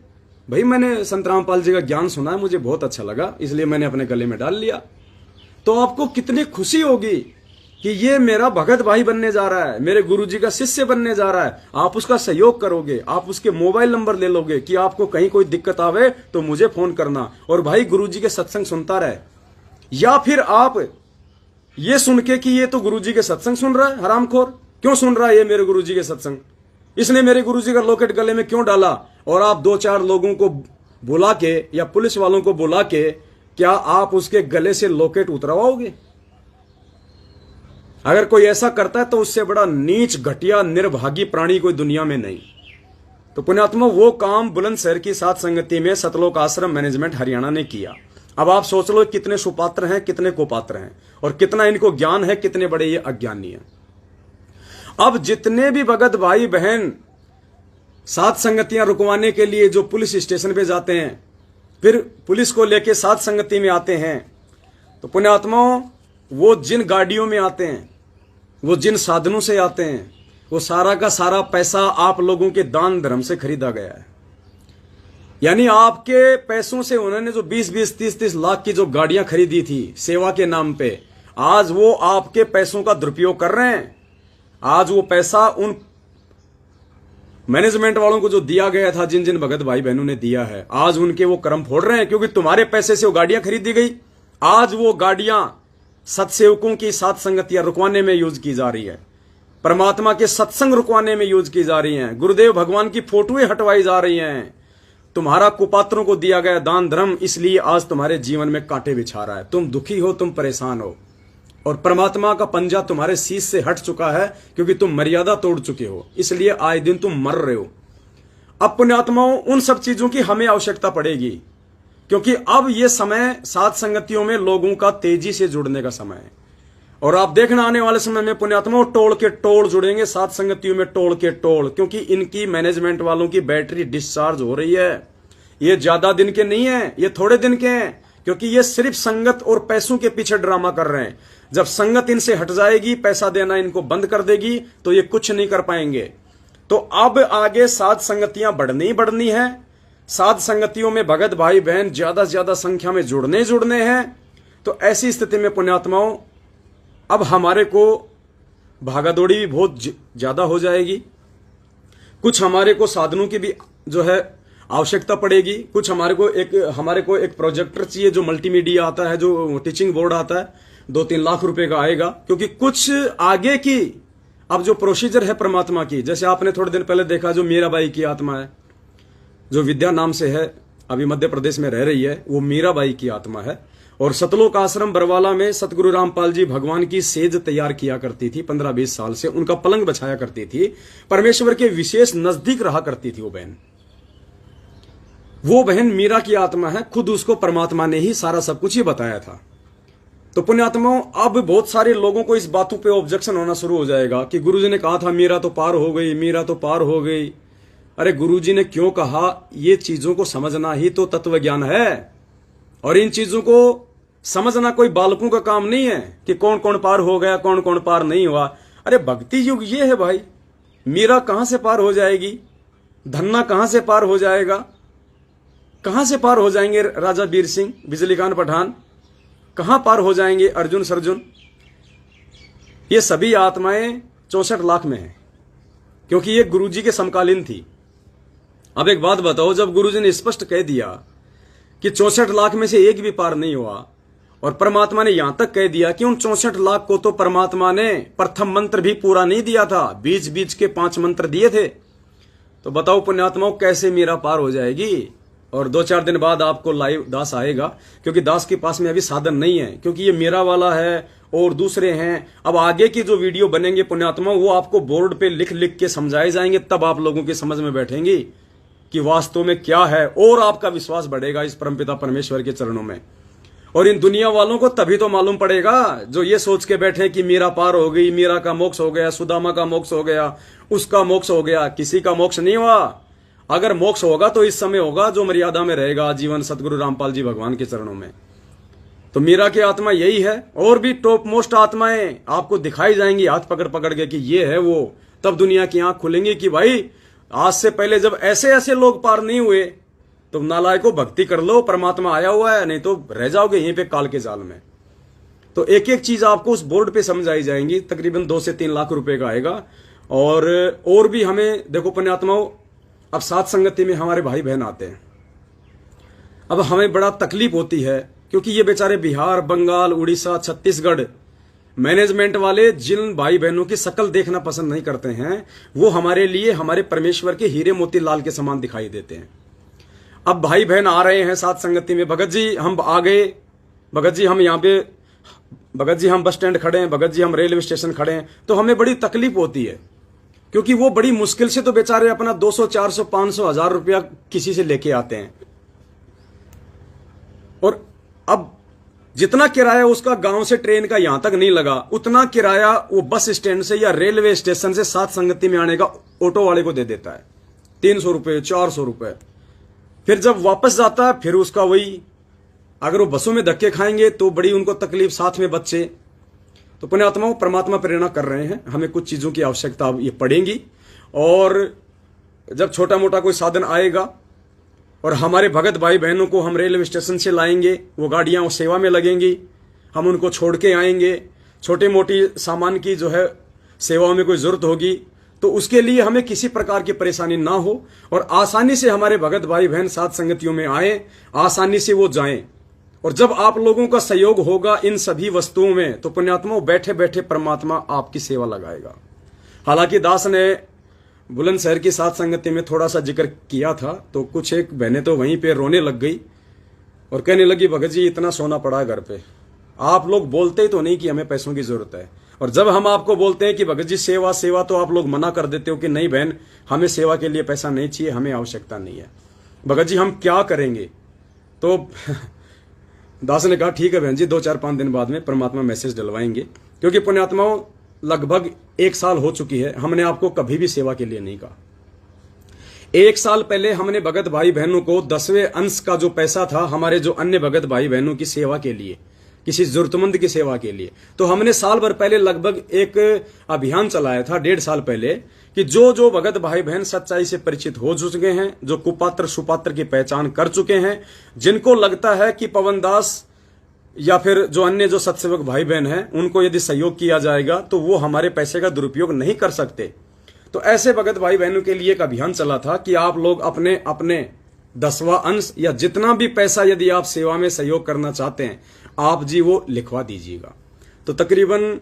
भाई मैंने संत रामपाल जी का ज्ञान सुना है, मुझे बहुत अच्छा लगा इसलिए मैंने अपने गले में डाल लिया। तो आपको कितनी खुशी होगी कि ये मेरा भगत भाई बनने जा रहा है, मेरे गुरुजी का शिष्य बनने जा रहा है। आप उसका सहयोग करोगे, आप उसके मोबाइल नंबर ले लोगे कि आपको कहीं कोई दिक्कत आवे तो मुझे फोन करना और भाई गुरुजी के सत्संग सुनता रहे। या फिर आप ये सुन के कि ये तो गुरुजी के सत्संग सुन रहा है, हरामखोर क्यों सुन रहा है ये मेरे गुरुजी के सत्संग, इसने मेरे गुरुजी का लॉकेट गले में क्यों डाला। और आप 2-4 लोगों को बुला के या पुलिस वालों को बुला के क्या आप उसके गले से लॉकेट उतरवाओगे? अगर कोई ऐसा करता है तो उससे बड़ा नीच, घटिया, निर्भागी प्राणी कोई दुनिया में नहीं। तो पुण्यात्मा, वो काम बुलंदशहर की साथ संगति में सतलोक आश्रम मैनेजमेंट हरियाणा ने किया। अब आप सोच लो कितने सुपात्र हैं, कितने कुपात्र हैं और कितना इनको ज्ञान है, कितने बड़े ये अज्ञानी हैं। अब जितने भी भगत भाई बहन सात संगतियां रुकवाने के लिए जो पुलिस स्टेशन पे जाते हैं, फिर पुलिस को लेके सात संगति में आते हैं, तो पुण्यात्माओं वो जिन गाड़ियों में आते हैं, वो जिन साधनों से आते हैं, वो सारा का सारा पैसा आप लोगों के दान धर्म से खरीदा गया है। यानी आपके पैसों से उन्होंने जो 20-20, 30-30 लाख की जो गाड़ियां खरीदी थी सेवा के नाम पे, आज वो आपके पैसों का दुरुपयोग कर रहे हैं। आज वो पैसा उन मैनेजमेंट वालों को जो दिया गया था, जिन जिन भगत भाई बहनों ने दिया है, आज उनके वो कर्म फोड़ रहे हैं क्योंकि तुम्हारे पैसे से वो गाड़ियां खरीदी गई। आज वो गाड़ियां सत्सेवकों की सात संगतियां रुकवाने में यूज की जा रही है, परमात्मा के सत्संग रुकवाने में यूज की जा रही हैं, गुरुदेव भगवान की फोटोएं हटवाई जा रही हैं। तुम्हारा कुपात्रों को दिया गया दान धर्म इसलिए आज तुम्हारे जीवन में कांटे बिछा रहा है। तुम दुखी हो, तुम परेशान हो और परमात्मा का पंजा तुम्हारे शीश से हट चुका है क्योंकि तुम मर्यादा तोड़ चुके हो, इसलिए आए दिन तुम मर रहे हो। अब पुण्यात्माओं, उन सब चीजों की हमें आवश्यकता पड़ेगी क्योंकि अब यह समय सात संगतियों में लोगों का तेजी से जुड़ने का समय है। और आप देखना आने वाले समय में पुण्यात्माओं टोल के टोल जुड़ेंगे सात संगतियों में, टोल के टोल, क्योंकि इनकी मैनेजमेंट वालों की बैटरी डिस्चार्ज हो रही है। ये ज्यादा दिन के नहीं है, ये थोड़े दिन के हैं, क्योंकि ये सिर्फ संगत और पैसों के पीछे ड्रामा कर रहे हैं। जब संगत इनसे हट जाएगी, पैसा देना इनको बंद कर देगी, तो ये कुछ नहीं कर पाएंगे। तो अब आगे सात संगतियां बढ़नी ही बढ़नी है। सात संगतियों में भगत भाई बहन ज्यादा से ज्यादा संख्या में जुड़ने हैं। तो ऐसी स्थिति में पुण्यात्माओं अब हमारे को भागादौड़ी भी बहुत ज्यादा हो जाएगी। कुछ हमारे को साधनों की भी जो है आवश्यकता पड़ेगी। कुछ हमारे को एक प्रोजेक्टर चाहिए जो मल्टीमीडिया आता है, जो टीचिंग बोर्ड आता है, 2-3 लाख रुपए का आएगा। क्योंकि कुछ आगे की अब जो प्रोसीजर है परमात्मा की, जैसे आपने थोड़े दिन पहले देखा जो मीराबाई की आत्मा है, जो विद्या नाम से है, अभी मध्य प्रदेश में रह रही है, वो मीराबाई की आत्मा है। और सतलोक आश्रम बरवाला में सतगुरु रामपाल जी भगवान की सेज तैयार किया करती थी। 15-20 साल से उनका पलंग बिछाया करती थी। परमेश्वर के विशेष नजदीक रहा करती थी वो बहन। वो बहन मीरा की आत्मा है, खुद उसको परमात्मा ने ही सारा सब कुछ ही बताया था। तो पुण्यात्माओं, अब बहुत सारे लोगों को इस बातों पे ऑब्जेक्शन होना शुरू हो जाएगा कि गुरुजी ने कहा था मीरा तो पार हो गई, मीरा तो पार हो गई। अरे गुरुजी ने क्यों कहा? ये चीजों को समझना ही तो तत्व ज्ञान है। और इन चीजों को समझना कोई बालकों का काम नहीं है कि कौन कौन पार हो गया, कौन कौन पार नहीं हुआ। अरे भक्ति युग ये है भाई। मीरा कहां से पार हो जाएगी? धन्ना कहां से पार हो जाएगा? कहां से पार हो जाएंगे राजा वीर सिंह, बिजली खान पठान? कहां पार हो जाएंगे अर्जुन सर्जुन? ये सभी आत्माएं 64 लाख में हैं, क्योंकि ये गुरुजी के समकालीन थी। अब एक बात बताओ, जब गुरुजी ने स्पष्ट कह दिया कि 64 लाख में से एक भी पार नहीं हुआ, और परमात्मा ने यहां तक कह दिया कि उन 64 लाख को तो परमात्मा ने प्रथम मंत्र भी पूरा नहीं दिया था, बीच बीच के 5 मंत्र दिए थे। तो बताओ पुण्यात्माओं, कैसे मीरा पार हो जाएगी? और 2-4 दिन बाद आपको लाइव दास आएगा, क्योंकि दास के पास में अभी साधन नहीं है, क्योंकि ये मेरा वाला है और दूसरे हैं। अब आगे की जो वीडियो बनेंगे पुण्यात्मा, वो आपको बोर्ड पे लिख लिख के समझाए जाएंगे, तब आप लोगों की समझ में बैठेंगी कि वास्तव में क्या है, और आपका विश्वास बढ़ेगा इस परमपिता परमेश्वर के चरणों में। और इन दुनिया वालों को तभी तो मालूम पड़ेगा जो ये सोच के बैठे कि मीरा पार हो गई, मीरा का मोक्ष हो गया, सुदामा का मोक्ष हो गया, उसका मोक्ष हो गया। किसी का मोक्ष नहीं हुआ। अगर मोक्ष होगा तो इस समय होगा जो मर्यादा में रहेगा आजीवन सतगुरु रामपाल जी भगवान के चरणों में। तो मीरा की आत्मा यही है। और भी टॉप मोस्ट आत्माएं आपको दिखाई जाएंगी हाथ पकड़ पकड़ के कि ये है वो। तब दुनिया की आंख खुलेंगी कि भाई आज से पहले जब ऐसे ऐसे लोग पार नहीं हुए तो नालायको भक्ति कर लो, परमात्मा आया हुआ है, नहीं तो रह जाओगे यहीं पे काल के जाल में। तो एक एक चीज आपको उस बोर्ड पे समझाई जाएंगी। तकरीबन 2 से 3 लाख रुपए का आएगा। और भी हमें देखो पुण्यात्माओं, अब साथ संगति में हमारे भाई बहन आते हैं। अब हमें बड़ा तकलीफ होती है, क्योंकि ये बेचारे बिहार, बंगाल, उड़ीसा, छत्तीसगढ़ मैनेजमेंट वाले जिन भाई बहनों की शक्ल देखना पसंद नहीं करते हैं, वो हमारे लिए हमारे परमेश्वर के हीरे मोती लाल के समान दिखाई देते हैं। अब भाई बहन आ रहे हैं साथ संगति में, भगत जी हम आ गए, भगत जी हम यहाँ पे, भगत जी हम बस स्टैंड खड़े हैं, भगत जी हम रेलवे स्टेशन खड़े हैं। तो हमें बड़ी तकलीफ होती है, क्योंकि वो बड़ी मुश्किल से तो बेचारे अपना 200, 400, 500, 1000 रुपया किसी से लेके आते हैं। और अब जितना किराया उसका गांव से ट्रेन का यहां तक नहीं लगा, उतना किराया वो बस स्टैंड से या रेलवे स्टेशन से साथ संगति में आने का ऑटो वाले को दे देता है। 300 रुपए, 400 रुपए। फिर जब वापस जाता है फिर उसका वही। अगर वो बसों में धक्के खाएंगे तो बड़ी उनको तकलीफ, साथ में बच्चे। तो पुण्यात्माओं, परमात्मा प्रेरणा कर रहे हैं, हमें कुछ चीजों की आवश्यकता ये पड़ेगी। और जब छोटा मोटा कोई साधन आएगा और हमारे भगत भाई बहनों को हम रेलवे स्टेशन से लाएंगे, वो गाड़ियां उस सेवा में लगेंगी, हम उनको छोड़ के आएंगे। छोटे मोटी सामान की जो है सेवाओं में कोई जरूरत होगी तो उसके लिए हमें किसी प्रकार की परेशानी ना हो, और आसानी से हमारे भगत भाई बहन साथ संगतियों में आए, आसानी से वो जाएं। और जब आप लोगों का सहयोग होगा इन सभी वस्तुओं में, तो पुण्यात्माओं बैठे बैठे परमात्मा आपकी सेवा लगाएगा। हालांकि दास ने बुलंदशहर की साथ संगति में थोड़ा सा जिक्र किया था, तो कुछ एक बहनें तो वहीं पे रोने लग गई और कहने लगी, भगत जी इतना सोना पड़ा है घर पे, आप लोग बोलते ही तो नहीं कि हमें पैसों की जरूरत है। और जब हम आपको बोलते हैं कि भगत जी सेवा सेवा, तो आप लोग मना कर देते हो कि नहीं बहन, हमें सेवा के लिए पैसा नहीं चाहिए, हमें आवश्यकता नहीं है। भगत जी हम क्या करेंगे? तो दास ने कहा ठीक है बहन जी, 2-4-5 दिन बाद में परमात्मा मैसेज डलवाएंगे। क्योंकि पुण्यात्माओं लगभग 1 साल हो चुकी है, हमने आपको कभी भी सेवा के लिए नहीं कहा। 1 साल पहले हमने भगत भाई बहनों को 10वें अंश का जो पैसा था हमारे जो अन्य भगत भाई बहनों की सेवा के लिए, किसी जरूरतमंद की सेवा के लिए, तो हमने साल भर पहले लगभग एक अभियान चलाया था, 1.5 साल पहले, कि जो जो भगत भाई बहन सच्चाई से परिचित हो चुके हैं, जो कुपात्र सुपात्र की पहचान कर चुके हैं, जिनको लगता है कि पवन दास या फिर जो अन्य जो सत्सेवक भाई बहन हैं उनको यदि सहयोग किया जाएगा तो वो हमारे पैसे का दुरुपयोग नहीं कर सकते, तो ऐसे भगत भाई बहनों के लिए एक अभियान चला था कि आप लोग अपने अपने 10वां अंश या जितना भी पैसा यदि आप सेवा में सहयोग करना चाहते हैं, आप जी वो लिखवा दीजिएगा। तो तकरीबन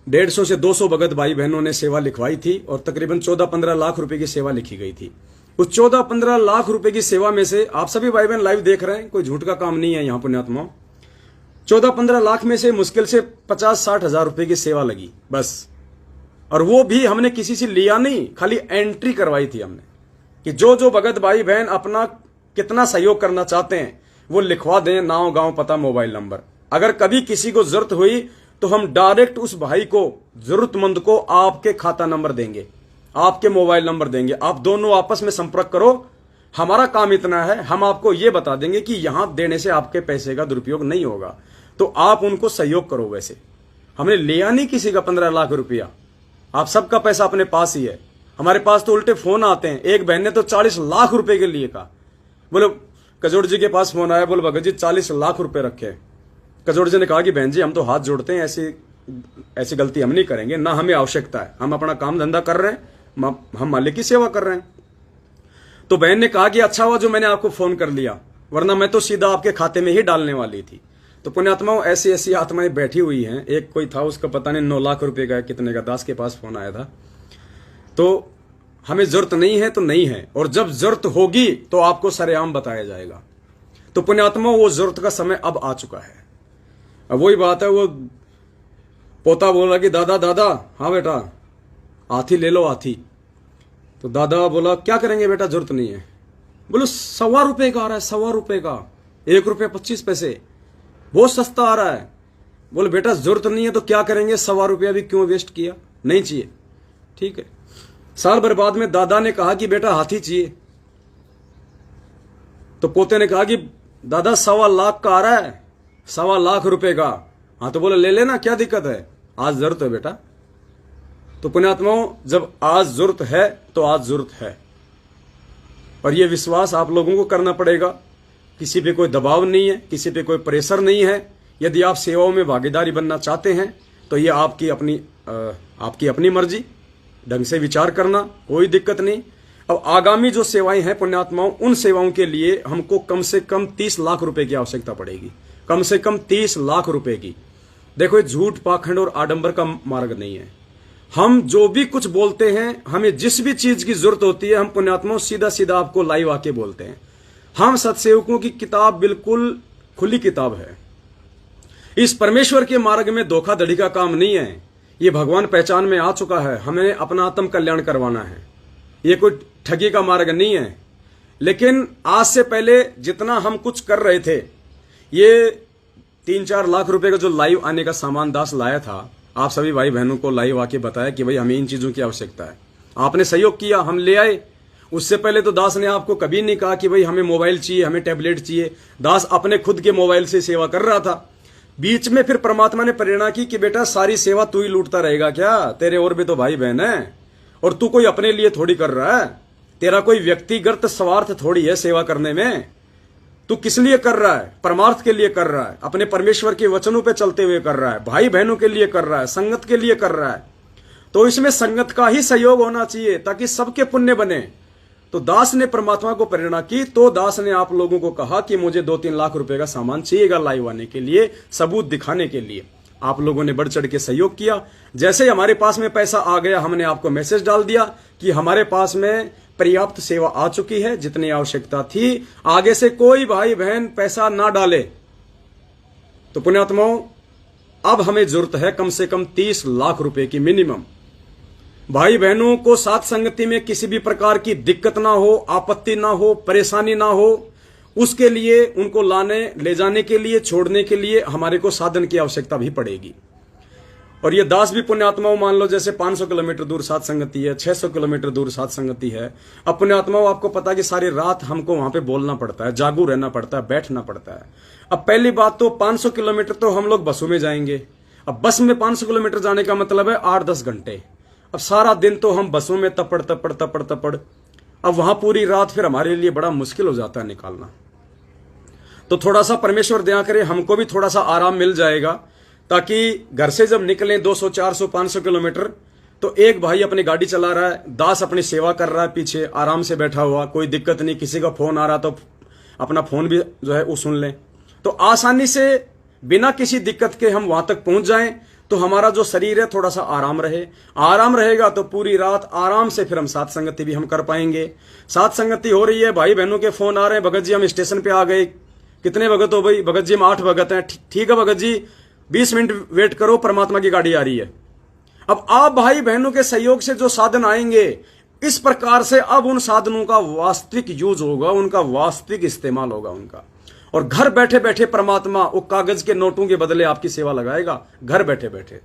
150 से 200 भगत भाई बहनों ने सेवा लिखवाई थी और तकरीबन 14-15 लाख रुपए की सेवा लिखी गई थी। उस 14-15 लाख रुपए की सेवा में से आप सभी भाई बहन लाइव देख रहे हैं, कोई झूठ का काम नहीं है यहाँ पुण्यात्मा, 14-15 लाख में से मुश्किल से 50-60 हजार रुपए की सेवा लगी बस। और वो भी हमने किसी से लिया नहीं, खाली एंट्री करवाई थी हमने कि जो जो भगत भाई बहन अपना कितना सहयोग करना चाहते हैं वो लिखवा दें, नाम, गांव, पता, मोबाइल नंबर। अगर कभी किसी को जरूरत हुई तो हम डायरेक्ट उस भाई को, जरूरतमंद को आपके खाता नंबर देंगे, आपके मोबाइल नंबर देंगे। आप दोनों आपस में संपर्क करो। हमारा काम इतना है, हम आपको यह बता देंगे कि यहां देने से आपके पैसे का दुरुपयोग नहीं होगा, तो आप उनको सहयोग करो। वैसे हमने लिया नहीं किसी का 15 लाख रुपया, आप सबका पैसा अपने पास ही है। हमारे पास तो उल्टे फोन आते हैं। एक बहन ने तो 40 लाख रुपए के लिए कहा। बोलो कजोड़ जी के पास फोन आया, बोले भगत जी 40 लाख रुपए रखे। कजोड़ जी ने कहा कि बहन जी हम तो हाथ जोड़ते हैं, ऐसी गलती हम नहीं करेंगे, ना हमें आवश्यकता है, हम अपना काम धंधा कर रहे हैं, हम मालिक की सेवा कर रहे हैं। तो बहन ने कहा कि अच्छा हुआ जो मैंने आपको फोन कर लिया, वरना मैं तो सीधा आपके खाते में ही डालने वाली थी। तो पुण्यात्माओं, ऐसी ऐसी आत्माएं बैठी हुई हैं। एक कोई था, उसका पता नहीं 9 लाख रुपए का कितने का, दास के पास फोन आया था। तो हमें जरूरत नहीं है तो नहीं है, और जब जरूरत होगी तो आपको सरेआम बताया जाएगा। तो पुण्यात्मा, वो जरूरत का समय अब आ चुका है। अब वही बात है, वो पोता बोला कि दादा दादा, हाँ बेटा हाथी ले लो हाथी। तो दादा बोला क्या करेंगे बेटा, जरूरत नहीं है। बोलो 1.25 रुपए का आ रहा है, 1.25 रुपए का, 1 रुपया 25 पैसे, बहुत सस्ता आ रहा है। बोले बेटा जरूरत नहीं है तो क्या करेंगे, 1.25 रुपया भी क्यों वेस्ट किया, नहीं चाहिए। ठीक है, साल भर बाद में दादा ने कहा कि बेटा हाथी चाहिए। तो पोते ने कहा कि दादा 1.25 लाख का आ रहा है, 1.25 लाख रुपए का। हाँ तो बोले ले लेना, क्या दिक्कत है, आज जरूरत है बेटा। तो पुण्यात्माओं, जब आज जरूरत है तो आज जरूरत है, और यह विश्वास आप लोगों को करना पड़ेगा। किसी पे कोई दबाव नहीं है, किसी पे कोई प्रेशर नहीं है। यदि आप सेवाओं में भागीदारी बनना चाहते हैं तो ये आपकी अपनी मर्जी, ढंग से विचार करना, कोई दिक्कत नहीं। अब आगामी जो सेवाएं हैं पुण्यात्माओं, उन सेवाओं के लिए हमको कम से कम 30 लाख रुपए की आवश्यकता पड़ेगी, कम से कम 30 लाख रुपए की। देखो ये झूठ, पाखंड और आडंबर का मार्ग नहीं है। हम जो भी कुछ बोलते हैं, हमें जिस भी चीज की जरूरत होती है, हम पुण्यात्माओं सीधा सीधा आपको लाइव आके बोलते हैं। हम सत्सेवकों की किताब बिल्कुल खुली किताब है। इस परमेश्वर के मार्ग में धोखाधड़ी का काम नहीं है। ये भगवान पहचान में आ चुका है, हमें अपना आत्म कल्याण करवाना है। ये कोई ठगी का मार्ग नहीं है। लेकिन आज से पहले जितना हम कुछ कर रहे थे, ये 3-4 लाख रुपए का जो लाइव आने का सामान दास लाया था, आप सभी भाई बहनों को लाइव आके बताया कि भाई हमें इन चीजों की आवश्यकता है। आपने सहयोग किया, हम ले आए। उससे पहले तो दास ने आपको कभी नहीं कहा कि भाई हमें मोबाइल चाहिए, हमें टैबलेट चाहिए। दास अपने खुद के मोबाइल से सेवा कर रहा था। बीच में फिर परमात्मा ने प्रेरणा की कि बेटा सारी सेवा तू ही लूटता रहेगा क्या, तेरे और भी तो भाई बहन है, और तू कोई अपने लिए थोड़ी कर रहा है, तेरा कोई व्यक्तिगत स्वार्थ थोड़ी है सेवा करने में। तू किस लिए कर रहा है, परमार्थ के लिए कर रहा है, अपने परमेश्वर के वचनों पे चलते हुए कर रहा है, भाई बहनों के लिए कर रहा है, संगत के लिए कर रहा है। तो इसमें संगत का ही सहयोग होना चाहिए ताकि सबके पुण्य बने। तो दास ने परमात्मा को प्रेरणा की, तो दास ने आप लोगों को कहा कि मुझे 2-3 लाख रुपए का सामान चाहिएगा लाइव आने के लिए, सबूत दिखाने के लिए। आप लोगों ने बढ़ चढ़ के सहयोग किया। जैसे ही हमारे पास में पैसा आ गया, हमने आपको मैसेज डाल दिया कि हमारे पास में पर्याप्त सेवा आ चुकी है, जितनी आवश्यकता थी। आगे से कोई भाई बहन पैसा ना डाले। तो पुण्यात्माओं, अब हमें जरूरत है कम से कम 30 लाख रुपए की मिनिमम। भाई बहनों को साथ संगति में किसी भी प्रकार की दिक्कत ना हो, आपत्ति ना हो, परेशानी ना हो, उसके लिए उनको लाने ले जाने के लिए, छोड़ने के लिए हमारे को साधन की आवश्यकता भी पड़ेगी। और ये दास भी पुण्यात्माओं, मान लो जैसे 500 किलोमीटर दूर साथ संगति है, 600 किलोमीटर दूर साथ संगति है। अब पुण्यात्माओं, आपको पता है कि सारी रात हमको वहां पे बोलना पड़ता है, जागू रहना पड़ता है, बैठना पड़ता है। अब पहली बात तो 500 किलोमीटर तो हम लोग बसों में जाएंगे। अब बस में 500 किलोमीटर जाने का मतलब है 8-10 घंटे। अब सारा दिन तो हम बसों में तपड़ तपड़ तपड़ तपड़, अब वहां पूरी रात फिर हमारे लिए बड़ा मुश्किल हो जाता है निकालना। तो थोड़ा सा परमेश्वर दया करे, हमको भी थोड़ा सा आराम मिल जाएगा, ताकि घर से जब निकलें 200, 400, 500 किलोमीटर, तो एक भाई अपनी गाड़ी चला रहा है, दास अपनी सेवा कर रहा है पीछे आराम से बैठा हुआ, कोई दिक्कत नहीं। किसी का फोन आ रहा तो अपना फोन भी जो है वो सुन लें। तो आसानी से बिना किसी दिक्कत के हम वहां तक पहुंच जाएं, तो हमारा जो शरीर है थोड़ा सा आराम रहे। आराम रहेगा तो पूरी रात आराम से फिर हम साथ संगति भी हम कर पाएंगे। साथ संगति हो रही है, भाई बहनों के फोन आ रहे हैं, भगत जी हम स्टेशन पे आ गए, कितने भगत हो भाई? भगत जी हम 8 भगत हैं। ठीक है भगत जी, 20 मिनट वेट करो, परमात्मा की गाड़ी आ रही है। अब आप भाई बहनों के सहयोग से जो साधन आएंगे, इस प्रकार से अब उन साधनों का वास्तविक यूज होगा, उनका वास्तविक इस्तेमाल होगा उनका। और घर बैठे बैठे परमात्मा वो कागज के नोटों के बदले आपकी सेवा लगाएगा, घर बैठे बैठे।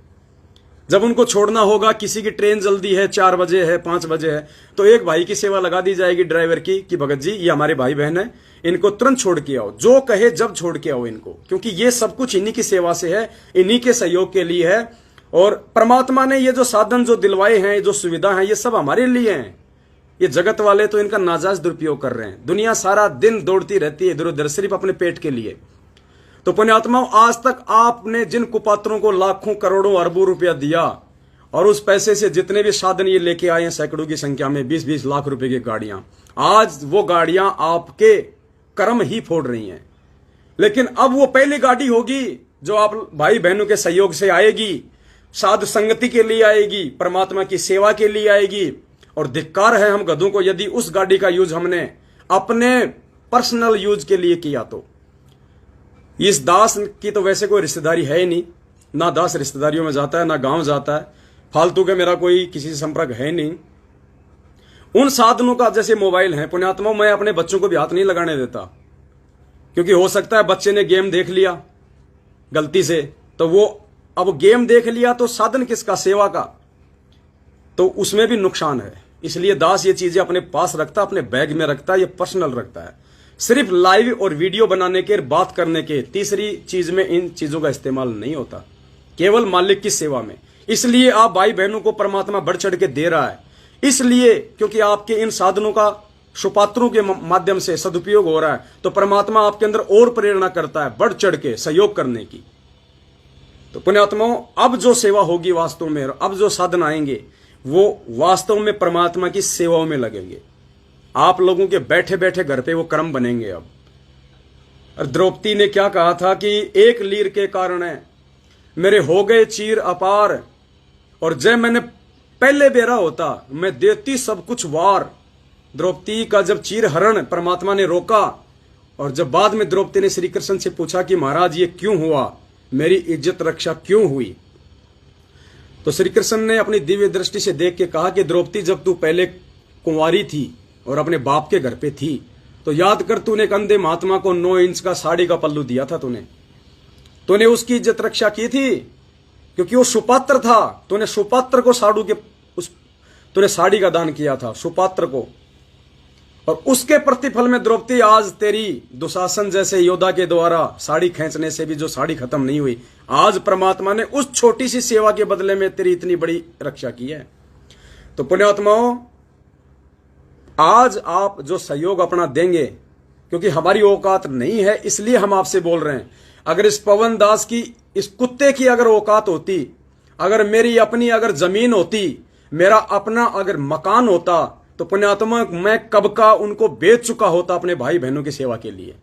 जब उनको छोड़ना होगा, किसी की ट्रेन जल्दी है, 4 बजे है, 5 बजे है, तो एक भाई की सेवा लगा दी जाएगी ड्राइवर की कि भगत जी ये हमारे भाई बहन है, इनको तुरंत छोड़ के आओ, जो कहे जब छोड़ के आओ इनको, क्योंकि ये सब कुछ इन्हीं की सेवा से है, इन्हीं के सहयोग के लिए है। और परमात्मा ने ये जो साधन जो दिलवाए हैं, जो सुविधा है, ये सब हमारे लिए हैं। ये जगत वाले तो इनका नाजायज दुरुपयोग कर रहे हैं। दुनिया सारा दिन दौड़ती रहती है इधर उधर सिर्फ अपने पेट के लिए। तो पुण्यात्माओं, आज तक आपने जिन कुपात्रों को लाखों करोड़ों अरबों रुपया दिया और उस पैसे से जितने भी साधन ये लेके आए हैं सैकड़ों की संख्या में, 20-20 लाख रुपए की गाड़ियां, आज वो गाड़ियां आपके कर्म ही फोड़ रही हैं। लेकिन अब वो पहली गाड़ी होगी जो आप भाई बहनों के सहयोग से आएगी, साधु संगति के लिए आएगी, परमात्मा की सेवा के लिए आएगी। और धिक्कार है हम गधों को यदि उस गाड़ी का यूज हमने अपने पर्सनल यूज के लिए किया तो। इस दास की तो वैसे कोई रिश्तेदारी है ही नहीं, ना दास रिश्तेदारियों में जाता है, ना गांव जाता है, फालतू के मेरा कोई किसी से संपर्क है नहीं। उन साधनों का जैसे मोबाइल है, पुण्यात्मा, मैं अपने बच्चों को भी हाथ नहीं लगाने देता, क्योंकि हो सकता है बच्चे ने गेम देख लिया गलती से, तो वो अब गेम देख लिया तो साधन किसका? सेवा का, तो उसमें भी नुकसान है। इसलिए दास ये चीजें अपने पास रखता, अपने बैग में रखता है, ये पर्सनल रखता है। सिर्फ लाइव और वीडियो बनाने के, बात करने के, तीसरी चीज में इन चीजों का इस्तेमाल नहीं होता, केवल मालिक की सेवा में। इसलिए आप भाई बहनों को परमात्मा बढ़ चढ़ के दे रहा है, इसलिए क्योंकि आपके इन साधनों का सुपात्रों के माध्यम से सदुपयोग हो रहा है, तो परमात्मा आपके अंदर और प्रेरणा करता है बढ़ चढ़ के सहयोग करने की। तो पुण्यात्माओं, अब जो सेवा होगी वास्तव में, अब जो साधन आएंगे वो वास्तव में परमात्मा की सेवाओं में लगेंगे। आप लोगों के बैठे बैठे घर पे वो कर्म बनेंगे। अब और द्रौपदी ने क्या कहा था कि एक लीर के कारण मेरे हो गए चीर अपार, और जब मैंने पहले बेरा होता मैं देती सब कुछ वार। द्रौपदी का जब चीर हरण परमात्मा ने रोका, और जब बाद में द्रौपदी ने श्री कृष्ण से पूछा कि महाराज ये क्यों हुआ, मेरी इज्जत रक्षा क्यों हुई, तो श्री कृष्ण ने अपनी दिव्य दृष्टि से देख के कहा कि द्रौपदी, जब तू पहले कुंवारी थी और अपने बाप के घर पे थी, तो याद कर, तूने एक अंधे महात्मा को 9 इंच का साड़ी का पल्लू दिया था, तूने उसकी इज्जत रक्षा की थी, क्योंकि वो सुपात्र था। तूने सुपात्र को तूने साड़ी का दान किया था सुपात्र को, और उसके प्रतिफल में द्रौपदी आज तेरी दुशासन जैसे योद्धा के द्वारा साड़ी खींचने से भी जो साड़ी खत्म नहीं हुई, आज परमात्मा ने उस छोटी सी सेवा के बदले में तेरी इतनी बड़ी रक्षा की है। तो पुण्यात्माओं, आज आप जो सहयोग अपना देंगे, क्योंकि हमारी औकात नहीं है इसलिए हम आपसे बोल रहे हैं। अगर इस पवन दास की, इस कुत्ते की अगर औकात होती, अगर मेरी अपनी अगर जमीन होती, मेरा अपना अगर मकान होता, तो पुण्यात्मा मैं कब का उनको बेच चुका होता अपने भाई बहनों की सेवा के लिए।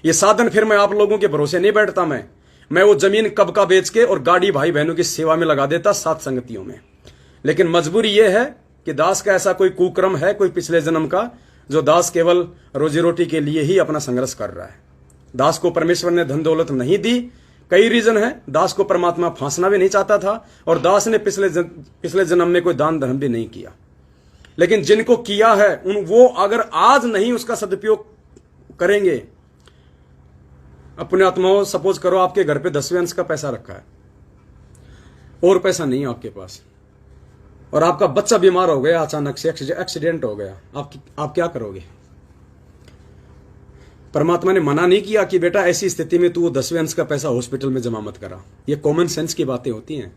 ये साधन फिर मैं आप लोगों के भरोसे नहीं बैठता, मैं वो जमीन कब का बेच के और गाड़ी भाई बहनों की सेवा में लगा देता, सात संगतियों में। लेकिन मजबूरी यह है कि दास का ऐसा कोई कुक्रम है, कोई पिछले जन्म का, जो दास केवल रोजी रोटी के लिए ही अपना संघर्ष कर रहा है। दास को परमेश्वर ने धन दौलत नहीं दी, कई रीजन है। दास को परमात्मा फांसना भी नहीं चाहता था, और दास ने पिछले जन्म में कोई दान धर्म भी नहीं किया। लेकिन जिनको किया है वो अगर आज नहीं उसका सदुपयोग करेंगे, अपने आत्माओं, सपोज करो आपके घर पे 10वें अंश का पैसा रखा है और पैसा नहीं है आपके पास, और आपका बच्चा बीमार हो गया, अचानक से एक्सीडेंट हो गया, आप क्या करोगे? परमात्मा ने मना नहीं किया कि बेटा ऐसी स्थिति में तू वो 10वें अंश का पैसा हॉस्पिटल में जमा मत करा। ये कॉमन सेंस की बातें होती हैं।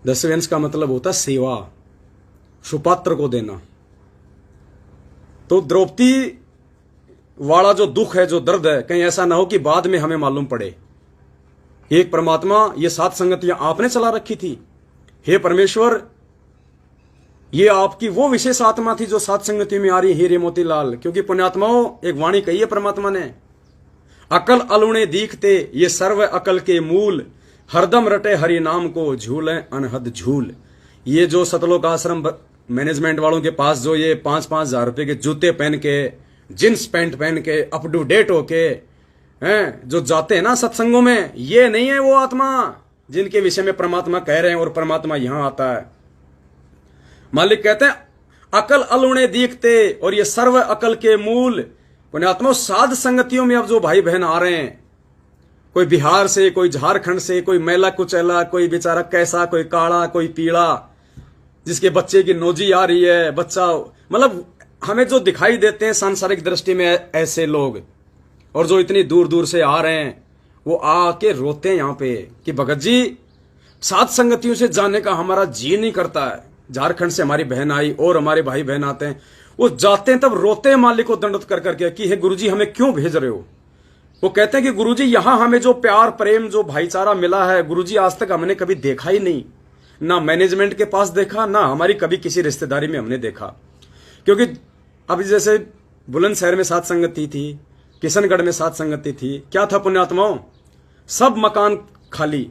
10वें अंश का मतलब होता सेवा, सुपात्र को देना। तो द्रौपदी वाला जो दुख है, जो दर्द है, कहीं ऐसा ना हो कि बाद में हमें मालूम पड़े। एक परमात्मा, ये 7 संगतियां आपने चला रखी थी। हे परमेश्वर, ये आपकी वो विशेष आत्मा थी जो 7 संगतियों में आ रही है, हीरे मोतीलाल। क्योंकि पुण्यात्माओं, एक वाणी कही है परमात्मा ने, अकल अलुणे दीखते ये सर्व अकल के मूल, हरदम रटे हरि नाम को झूले अनहद झूल। ये जो सतलोक आश्रम मैनेजमेंट वालों के पास जो ये 5-5 हजार रुपए के जूते पहन के, जींस पैंट पहन के, अप टू डेट होके हैं जो जाते हैं ना सत्संगों में, ये नहीं है वो आत्मा जिनके विषय में परमात्मा कह रहे हैं और परमात्मा यहां आता है। मालिक कहते हैं अकल अलुणे दीखते, और ये सर्व अकल के मूल पुण्यात्मा साध संगतियों में अब जो भाई बहन आ रहे हैं, कोई बिहार से, कोई झारखंड से, कोई मैला कुचैला, कोई बेचारा कैसा, कोई काला, कोई पीला, जिसके बच्चे की नोजी आ रही है, बच्चा मतलब हमें जो दिखाई देते हैं सांसारिक दृष्टि में ऐसे लोग, और जो इतनी दूर दूर से आ रहे हैं, वो आके रोते हैं यहाँ पे कि भगत जी सात संगतियों से जाने का हमारा जी नहीं करता है। झारखंड से हमारी बहन आई और हमारे भाई बहन आते हैं, वो जाते हैं तब रोते हैं मालिक को दंडवत कर करके कि हे गुरुजी हमें क्यों भेज रहे हो। वो कहते हैं कि गुरुजी यहां हमें जो प्यार प्रेम जो भाईचारा मिला है गुरुजी आज तक हमने कभी देखा ही नहीं, ना मैनेजमेंट के पास देखा, ना हमारी कभी किसी रिश्तेदारी में हमने देखा। क्योंकि अभी जैसे बुलंदशहर में सात संगति थी, किशनगढ़ में सात संगति थी, क्या था पुण्यात्माओं, सब मकान खाली,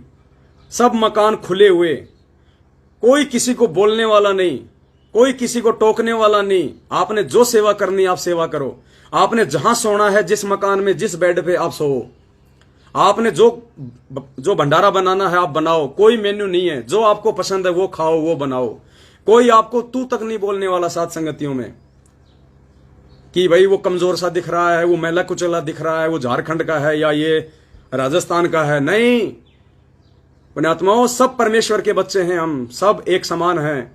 सब मकान खुले हुए, कोई किसी को बोलने वाला नहीं, कोई किसी को टोकने वाला नहीं। आपने जो सेवा करनी आप सेवा करो, आपने जहां सोना है जिस मकान में जिस बेड पे आप सो, आपने जो भंडारा बनाना है आप बनाओ, कोई मेन्यू नहीं है, जो आपको पसंद है वो खाओ वो बनाओ, कोई आपको तू तक नहीं बोलने वाला सात संगतियों में कि भाई वो कमजोर सा दिख रहा है, वो मैला कुचला दिख रहा है, वो झारखंड का है या ये राजस्थान का है। नहीं पुण्यात्माओं, सब परमेश्वर के बच्चे हैं, हम सब एक समान हैं।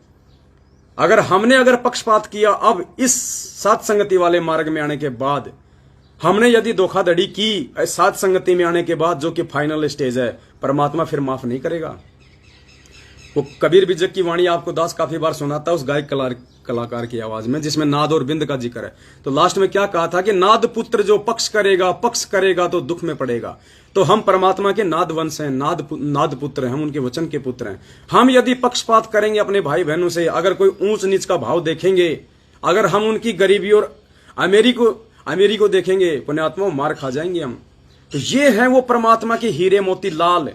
अगर पक्षपात किया अब इस सात संगति वाले मार्ग में आने के बाद, हमने यदि धोखाधड़ी की सात संगति में आने के बाद, जो कि फाइनल स्टेज है, परमात्मा फिर माफ नहीं करेगा। वो कबीर बिजक की वाणी आपको दास काफी बार सुनाता है उस गायक कलाकार की आवाज में, जिसमें नाद और बिंद का जिक्र है। तो लास्ट में क्या कहा था कि नाद पुत्र जो पक्ष करेगा तो दुख में पड़ेगा। तो हम परमात्मा के नाद वंश हैं, नाद पुत्र हैं, हम उनके वचन के पुत्र हैं। हम यदि पक्षपात करेंगे अपने भाई बहनों से, अगर कोई ऊंच नीच का भाव देखेंगे, अगर हम उनकी गरीबी और अमीरी को देखेंगे, पुण्यात्मा मार खा जाएंगे हम। तो ये है वो परमात्मा के हीरे मोती लाल।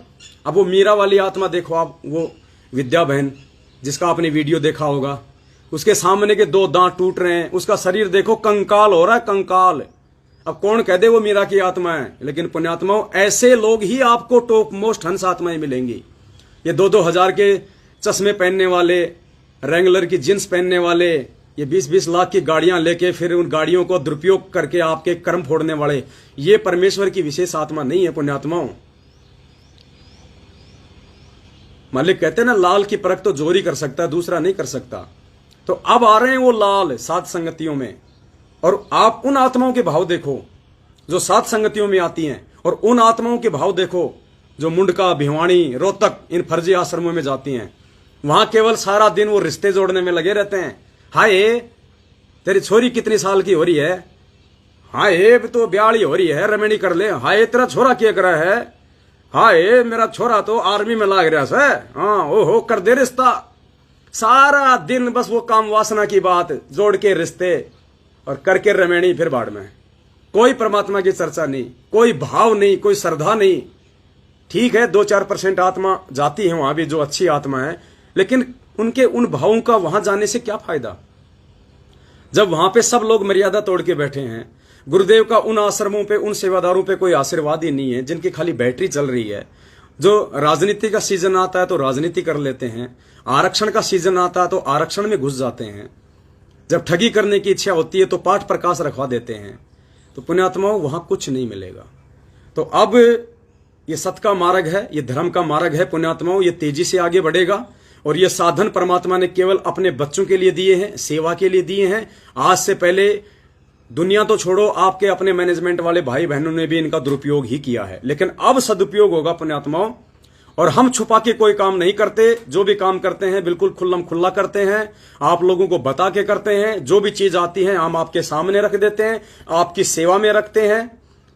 अब वो मीरा वाली आत्मा देखो आप, वो विद्या बहन जिसका आपने वीडियो देखा होगा, उसके सामने के 2 दांत टूट रहे हैं, उसका शरीर देखो कंकाल हो रहा है, कंकाल। अब कौन कह दे वो मीरा की आत्मा है, लेकिन पुण्यात्माओं ऐसे लोग ही आपको टॉप मोस्ट हंस आत्माएं मिलेंगी। ये 2-2 हजार के चश्मे पहनने वाले, रेंगलर की जींस पहनने वाले, ये 20-20 लाख की गाड़ियां लेके फिर उन गाड़ियों को दुरुपयोग करके आपके कर्म फोड़ने वाले, ये परमेश्वर की विशेष आत्मा नहीं है पुण्यात्माओं। मालिक कहते हैं ना, लाल की परख तो जोरी कर सकता है, दूसरा नहीं कर सकता। तो अब आ रहे हैं वो लाल सात संगतियों में, और आप उन आत्माओं के भाव देखो जो सात संगतियों में आती हैं, और उन आत्माओं के भाव देखो जो मुंडका, भिवानी, रोहतक इन फर्जी आश्रमों में जाती हैं। वहां केवल सारा दिन वो रिश्ते जोड़ने में लगे रहते हैं। हाय तेरी छोरी कितनी साल की हो रही है, हाय तो ब्याह हो रही है, रमणी कर ले, हाय तेरा छोरा क्या कर रहा है, हाय मेरा छोरा तो आर्मी में लाग रहा है, हाँ ओहो कर दे रिश्ता। सारा दिन बस वो काम वासना की बात जोड़ के रिश्ते और करके रमेणी फिर बाढ़ में। कोई परमात्मा की चर्चा नहीं, कोई भाव नहीं, कोई श्रद्धा नहीं। ठीक है 2-4% आत्मा जाती है वहां भी जो अच्छी आत्मा है, लेकिन उनके उन भावों का वहां जाने से क्या फायदा, जब वहां पे सब लोग मर्यादा तोड़ के बैठे हैं। गुरुदेव का उन आश्रमों पे, उन सेवादारों पे कोई आशीर्वाद ही नहीं है, जिनकी खाली बैटरी चल रही है। जो राजनीति का सीजन आता है तो राजनीति कर लेते हैं, आरक्षण का सीजन आता है तो आरक्षण में घुस जाते हैं, जब ठगी करने की इच्छा होती है तो पाठ प्रकाश रखवा देते हैं। तो पुण्यात्माओं वहां कुछ नहीं मिलेगा। तो अब ये सत का मार्ग है, ये धर्म का मार्ग है पुण्यात्माओं, ये तेजी से आगे बढ़ेगा। और ये साधन परमात्मा ने केवल अपने बच्चों के लिए दिए हैं, सेवा के लिए दिए हैं। आज से पहले दुनिया तो छोड़ो, आपके अपने मैनेजमेंट वाले भाई बहनों ने भी इनका दुरुपयोग ही किया है, लेकिन अब सदुपयोग होगा पुण्यात्माओं। और हम छुपा के कोई काम नहीं करते, जो भी काम करते हैं बिल्कुल खुल्लम खुल्ला करते हैं, आप लोगों को बता के करते हैं। जो भी चीज आती है हम आपके सामने रख देते हैं, आपकी सेवा में रखते हैं।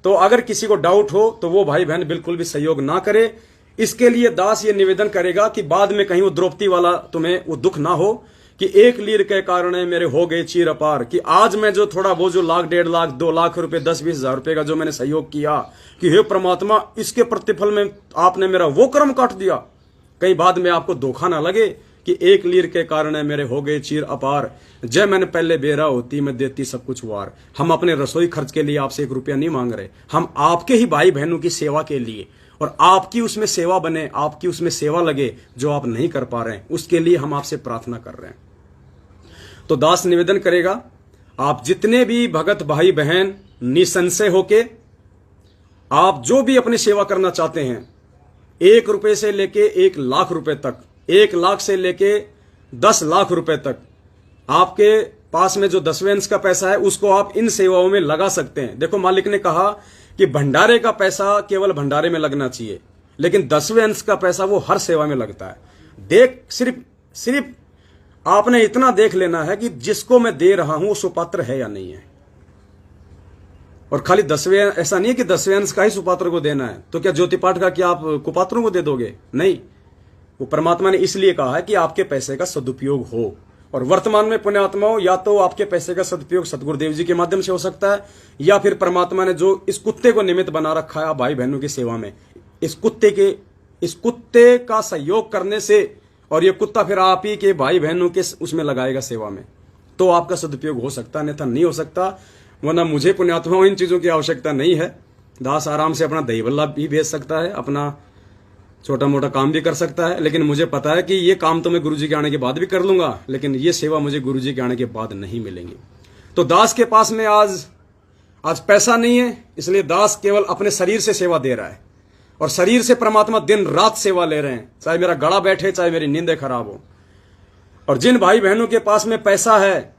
तो अगर किसी को डाउट हो तो वो भाई बहन बिल्कुल भी सहयोग ना करे। इसके लिए दास ये निवेदन करेगा कि बाद में कहीं वो द्रौपदी वाला तुम्हें वो दुख ना हो कि 1 लीर के कारण मेरे हो गए चीर अपार, कि आज मैं जो थोड़ा वो जो 1 लाख 1.5 लाख 2 लाख रुपए 10-20 हजार रुपए का जो मैंने सहयोग किया, कि हे परमात्मा इसके प्रतिफल में आपने मेरा वो कर्म काट दिया। कहीं बाद में आपको धोखा ना लगे कि एक लीर के कारण मेरे हो गए चीर अपार, जय मैंने पहले बेरा होती मैं देती सब कुछ वार। हम अपने रसोई खर्च के लिए आपसे 1 रुपया नहीं मांग रहे, हम आपके ही भाई बहनों की सेवा के लिए, और आपकी उसमें सेवा बने, आपकी उसमें सेवा लगे जो आप नहीं कर पा रहे हैं, उसके लिए हम आपसे प्रार्थना कर रहे हैं। तो दास निवेदन करेगा, आप जितने भी भगत भाई बहन निसंशय होके आप जो भी अपनी सेवा करना चाहते हैं, 1 रुपए से लेके 1 लाख रुपए तक, 1 लाख से लेके 10 लाख रुपए तक, आपके पास में जो 10वें अंश का पैसा है उसको आप इन सेवाओं में लगा सकते हैं। देखो मालिक ने कहा कि भंडारे का पैसा केवल भंडारे में लगना चाहिए, लेकिन 10वें अंश का पैसा वो हर सेवा में लगता है। देख सिर्फ आपने इतना देख लेना है कि जिसको मैं दे रहा हूं वो सुपात्र है या नहीं है। और खाली 10वें, ऐसा नहीं है कि 10वें अंश का ही सुपात्र को देना है, तो क्या ज्योति पाठ का क्या आप कुपात्रों को दे दोगे? नहीं, वो परमात्मा ने इसलिए कहा है कि आपके पैसे का सदुपयोग हो। और वर्तमान में पुण्यात्माओं, या तो आपके पैसे का सदुपयोग सतगुरुदेव जी के माध्यम से हो सकता है, या फिर परमात्मा ने जो इस कुत्ते को निमित्त बना रखा है भाई बहनों की सेवा में, इस कुत्ते का सहयोग करने से, और ये कुत्ता फिर आप ही के भाई बहनों के उसमें लगाएगा सेवा में, तो आपका सदुपयोग हो सकता है, अन्यथा नहीं हो सकता। वरना मुझे पुण्यात्माओं इन चीजों की आवश्यकता नहीं है। दास आराम से अपना दही बल्ला भी भेज सकता है, अपना छोटा मोटा काम भी कर सकता है, लेकिन मुझे पता है कि ये काम तो मैं गुरुजी के आने के बाद भी कर लूंगा, लेकिन ये सेवा मुझे गुरुजी के आने के बाद नहीं मिलेंगी। तो दास के पास में आज पैसा नहीं है, इसलिए दास केवल अपने शरीर से सेवा दे रहा है, और शरीर से परमात्मा दिन रात सेवा ले रहे हैं, चाहे मेरा गला बैठे, चाहे मेरी नींदें खराब हो। और जिन भाई बहनों के पास में पैसा है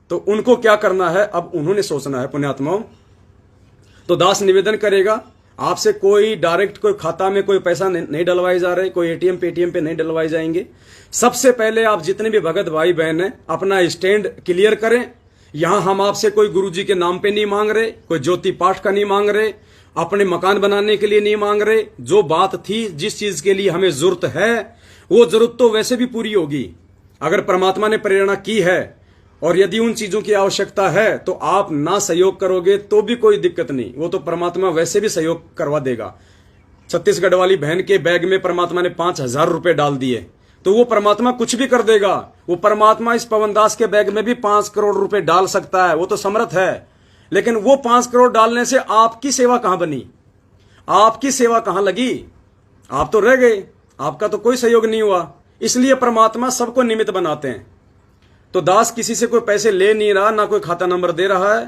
तो उनको क्या करना है, अब उन्होंने सोचना है पुण्यात्माओं। तो दास निवेदन करेगा, आपसे कोई डायरेक्ट कोई खाता में कोई पैसा नहीं डलवाए जा रहे, कोई एटीएम पेटीएम पे नहीं डलवाए जाएंगे। सबसे पहले आप जितने भी भगत भाई बहन हैं अपना स्टैंड क्लियर करें। यहां हम आपसे कोई गुरुजी के नाम पे नहीं मांग रहे, कोई ज्योति पाठ का नहीं मांग रहे, अपने मकान बनाने के लिए नहीं मांग रहे। जो बात थी, जिस चीज के लिए हमें जरूरत है, वो जरूरत तो वैसे भी पूरी होगी अगर परमात्मा ने प्रेरणा की है। और यदि उन चीजों की आवश्यकता है तो आप ना सहयोग करोगे तो भी कोई दिक्कत नहीं, वो तो परमात्मा वैसे भी सहयोग करवा देगा। छत्तीसगढ़ वाली बहन के बैग में परमात्मा ने 5,000 रुपए डाल दिए, तो वो परमात्मा कुछ भी कर देगा। वो परमात्मा इस पवनदास के बैग में भी 5 करोड़ रुपए डाल सकता है, वो तो समर्थ है। लेकिन वो 5 करोड़ डालने से आपकी सेवा कहां बनी, आपकी सेवा कहां लगी? आप तो रह गए, आपका तो कोई सहयोग नहीं हुआ। इसलिए परमात्मा सबको निमित्त बनाते हैं। तो दास किसी से कोई पैसे ले नहीं रहा, ना कोई खाता नंबर दे रहा है।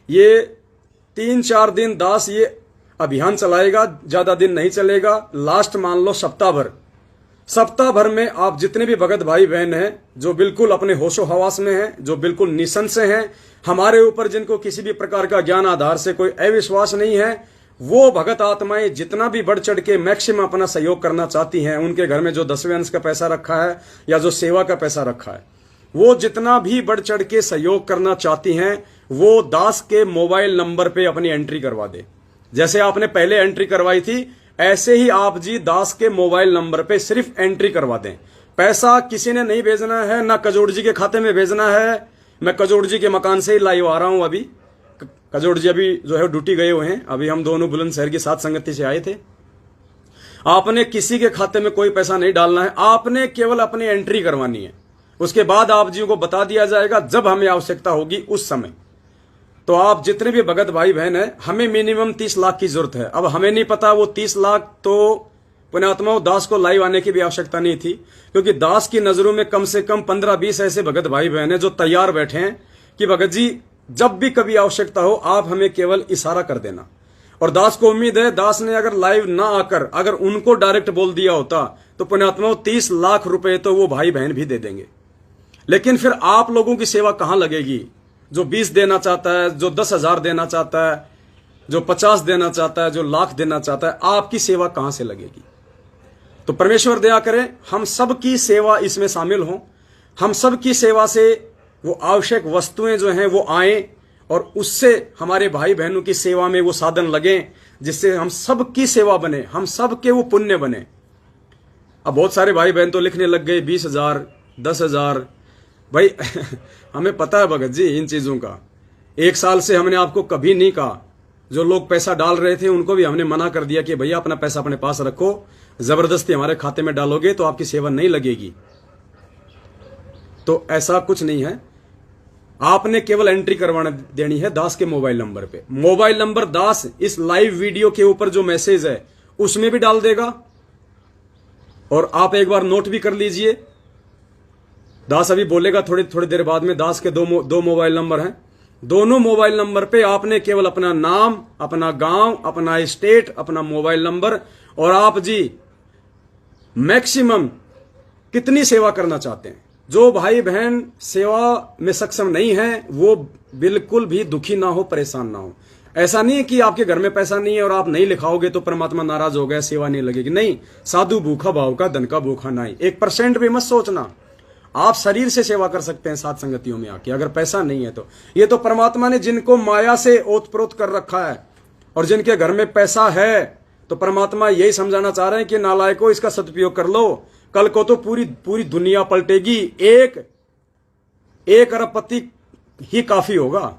ये 3-4 दिन दास ये अभियान चलाएगा, ज्यादा दिन नहीं चलेगा। लास्ट मान लो सप्ताह भर में आप जितने भी भगत भाई बहन हैं जो बिल्कुल अपने होशो हवास में हैं, जो बिल्कुल निसंशय हैं, हमारे ऊपर जिनको किसी भी प्रकार का ज्ञान आधार से कोई अविश्वास नहीं है, वो भगत आत्माएं जितना भी बढ़ चढ़ के मैक्सिमम अपना सहयोग करना चाहती हैं, उनके घर में जो 10वें अंश का पैसा रखा है या जो सेवा का पैसा रखा है, वो जितना भी बढ़ चढ़ के सहयोग करना चाहती हैं, वो दास के मोबाइल नंबर पे अपनी एंट्री करवा दे। जैसे आपने पहले एंट्री करवाई थी, ऐसे ही आप जी दास के मोबाइल नंबर पे सिर्फ एंट्री करवा दें। पैसा किसी ने नहीं भेजना है, ना कजोड़ जी के खाते में भेजना है। मैं कजोड़ जी के मकान से ही लाइव आ रहा हूं। अभी कजोड़ जी अभी जो है ड्यूटी गए हुए हैं। अभी हम दोनों बुलंदशहर की साथ संगति से आए थे। आपने किसी के खाते में कोई पैसा नहीं डालना है, आपने केवल अपनी एंट्री करवानी है। उसके बाद आप जी को बता दिया जाएगा जब हमें आवश्यकता होगी उस समय। तो आप जितने भी भगत भाई बहन है, हमें मिनिमम 30 लाख की जरूरत है। अब हमें नहीं पता वो 30 लाख, तो पुण्यात्माओं दास को लाइव आने की भी आवश्यकता नहीं थी, क्योंकि दास की नजरों में कम से कम 15-20 ऐसे भगत भाई बहन है जो तैयार बैठे हैं कि भगत जी जब भी कभी आवश्यकता हो आप हमें केवल इशारा कर देना। और दास को उम्मीद है, दास ने अगर लाइव ना आकर अगर उनको डायरेक्ट बोल दिया होता तो पुण्यात्माओं 30 लाख रुपए तो वो भाई बहन भी दे देंगे। लेकिन फिर आप लोगों की सेवा कहां लगेगी? जो 20 देना चाहता है, जो 10,000 देना चाहता है, जो 50 देना चाहता है, जो लाख देना चाहता है, आपकी सेवा कहां से लगेगी? तो परमेश्वर दया करें, हम सबकी सेवा इसमें शामिल हों, हम सबकी सेवा से वो आवश्यक वस्तुएं जो हैं वो आए और उससे हमारे भाई बहनों की सेवा में वो साधन लगे, जिससे हम सबकी सेवा बने, हम सबके वो पुण्य बने। अब बहुत सारे भाई बहन तो लिखने लग गए 20,000, 10,000। भाई हमें पता है भगत जी इन चीजों का। 1 साल से हमने आपको कभी नहीं कहा। जो लोग पैसा डाल रहे थे उनको भी हमने मना कर दिया कि भैया अपना पैसा अपने पास रखो, जबरदस्ती हमारे खाते में डालोगे तो आपकी सेवा नहीं लगेगी। तो ऐसा कुछ नहीं है, आपने केवल एंट्री करवाने देनी है दास के मोबाइल नंबर पे। मोबाइल नंबर दास इस लाइव वीडियो के ऊपर जो मैसेज है उसमें भी डाल देगा। और आप एक बार नोट भी कर लीजिए, दास अभी बोलेगा थोड़ी देर बाद में, दास के दो मोबाइल नंबर हैं। दोनों मोबाइल नंबर पे आपने केवल अपना नाम, अपना गांव, अपना स्टेट, अपना मोबाइल नंबर और आप जी मैक्सिमम कितनी सेवा करना चाहते हैं। जो भाई बहन सेवा में सक्षम नहीं है वो बिल्कुल भी दुखी ना हो, परेशान ना हो। ऐसा नहीं है कि आपके घर में पैसा नहीं है और आप नहीं लिखाओगे तो परमात्मा नाराज हो गया, सेवा नहीं लगेगी। नहीं, साधु भूखा भाव का, धन का भूखा नहीं। 1% भी मत सोचना, आप शरीर से सेवा कर सकते हैं साथ संगतियों में आके, अगर पैसा नहीं है तो। ये तो परमात्मा ने जिनको माया से ओतप्रोत कर रखा है और जिनके घर में पैसा है, तो परमात्मा यही समझाना चाह रहे हैं कि नालायकों इसका सदुपयोग कर लो, कल को तो पूरी दुनिया पलटेगी। एक अरबपति ही काफी होगा,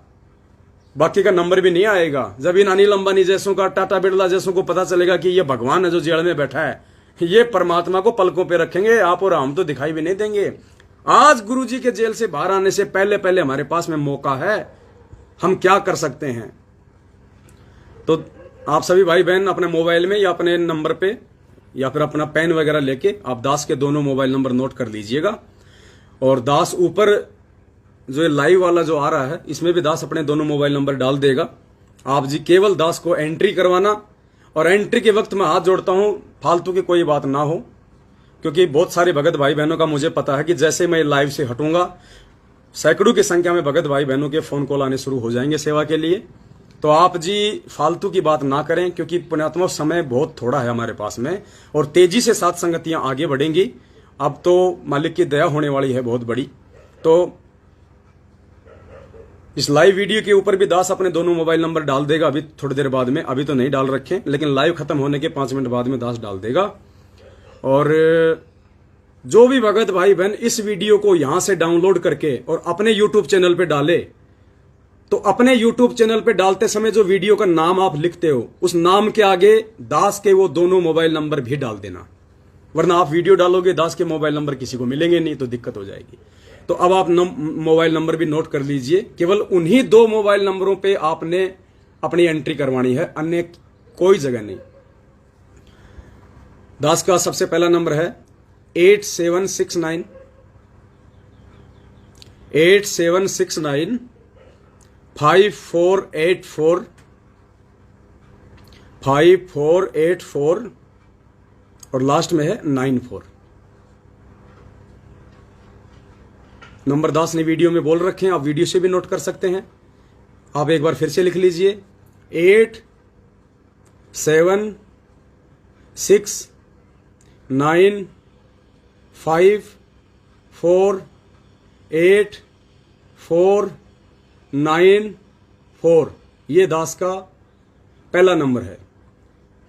बाकी का नंबर भी नहीं आएगा। जब इन अनिल अंबानी जैसों का, टाटा बिरला जैसों को पता चलेगा कि ये भगवान है जो जेल में बैठा है, ये परमात्मा को पलकों पे रखेंगे, आप और हम तो दिखाई भी नहीं देंगे। आज गुरुजी के जेल से बाहर आने से पहले पहले हमारे पास में मौका है, हम क्या कर सकते हैं। तो आप सभी भाई बहन अपने मोबाइल में या अपने नंबर पे या फिर अपना पेन वगैरह लेके आप दास के दोनों मोबाइल नंबर नोट कर लीजिएगा। और दास ऊपर जो ये लाइव वाला जो आ रहा है इसमें भी दास अपने दोनों मोबाइल नंबर डाल देगा। आप जी केवल दास को एंट्री करवाना, और एंट्री के वक्त मैं हाथ जोड़ता हूं फालतू की कोई बात ना हो, क्योंकि बहुत सारे भगत भाई बहनों का मुझे पता है कि जैसे मैं लाइव से हटूंगा सैकड़ों की संख्या में भगत भाई बहनों के फोन कॉल आने शुरू हो जाएंगे सेवा के लिए। तो आप जी फालतू की बात ना करें, क्योंकि पुण्यात्मा समय बहुत थोड़ा है हमारे पास में और तेजी से साथ संगतियां आगे बढ़ेंगी। अब तो मालिक की दया होने वाली है बहुत बड़ी। तो इस लाइव वीडियो के ऊपर भी दास अपने दोनों मोबाइल नंबर डाल देगा अभी थोड़ी देर बाद में, अभी तो नहीं डाल रखे, लेकिन लाइव खत्म होने के 5 मिनट बाद में दास डाल देगा। और जो भी भगत भाई बहन इस वीडियो को यहां से डाउनलोड करके और अपने यूट्यूब चैनल पे डाले, तो अपने यूट्यूब चैनल पे डालते समय जो वीडियो का नाम आप लिखते हो उस नाम के आगे दास के वो दोनों मोबाइल नंबर भी डाल देना, वरना आप वीडियो डालोगे दास के मोबाइल नंबर किसी को मिलेंगे नहीं, तो दिक्कत हो जाएगी। तो अब आप मोबाइल नंबर भी नोट कर लीजिए, केवल उन्हीं 2 मोबाइल नंबरों पे आपने अपनी एंट्री करवानी है, अन्य कोई जगह नहीं। दास का सबसे पहला नंबर है 8769 5484 5484 और लास्ट में है 94। नंबर दास ने वीडियो में बोल रखे हैं, आप वीडियो से भी नोट कर सकते हैं। आप एक बार फिर से लिख लीजिए 8769548494। ये दास का पहला नंबर है।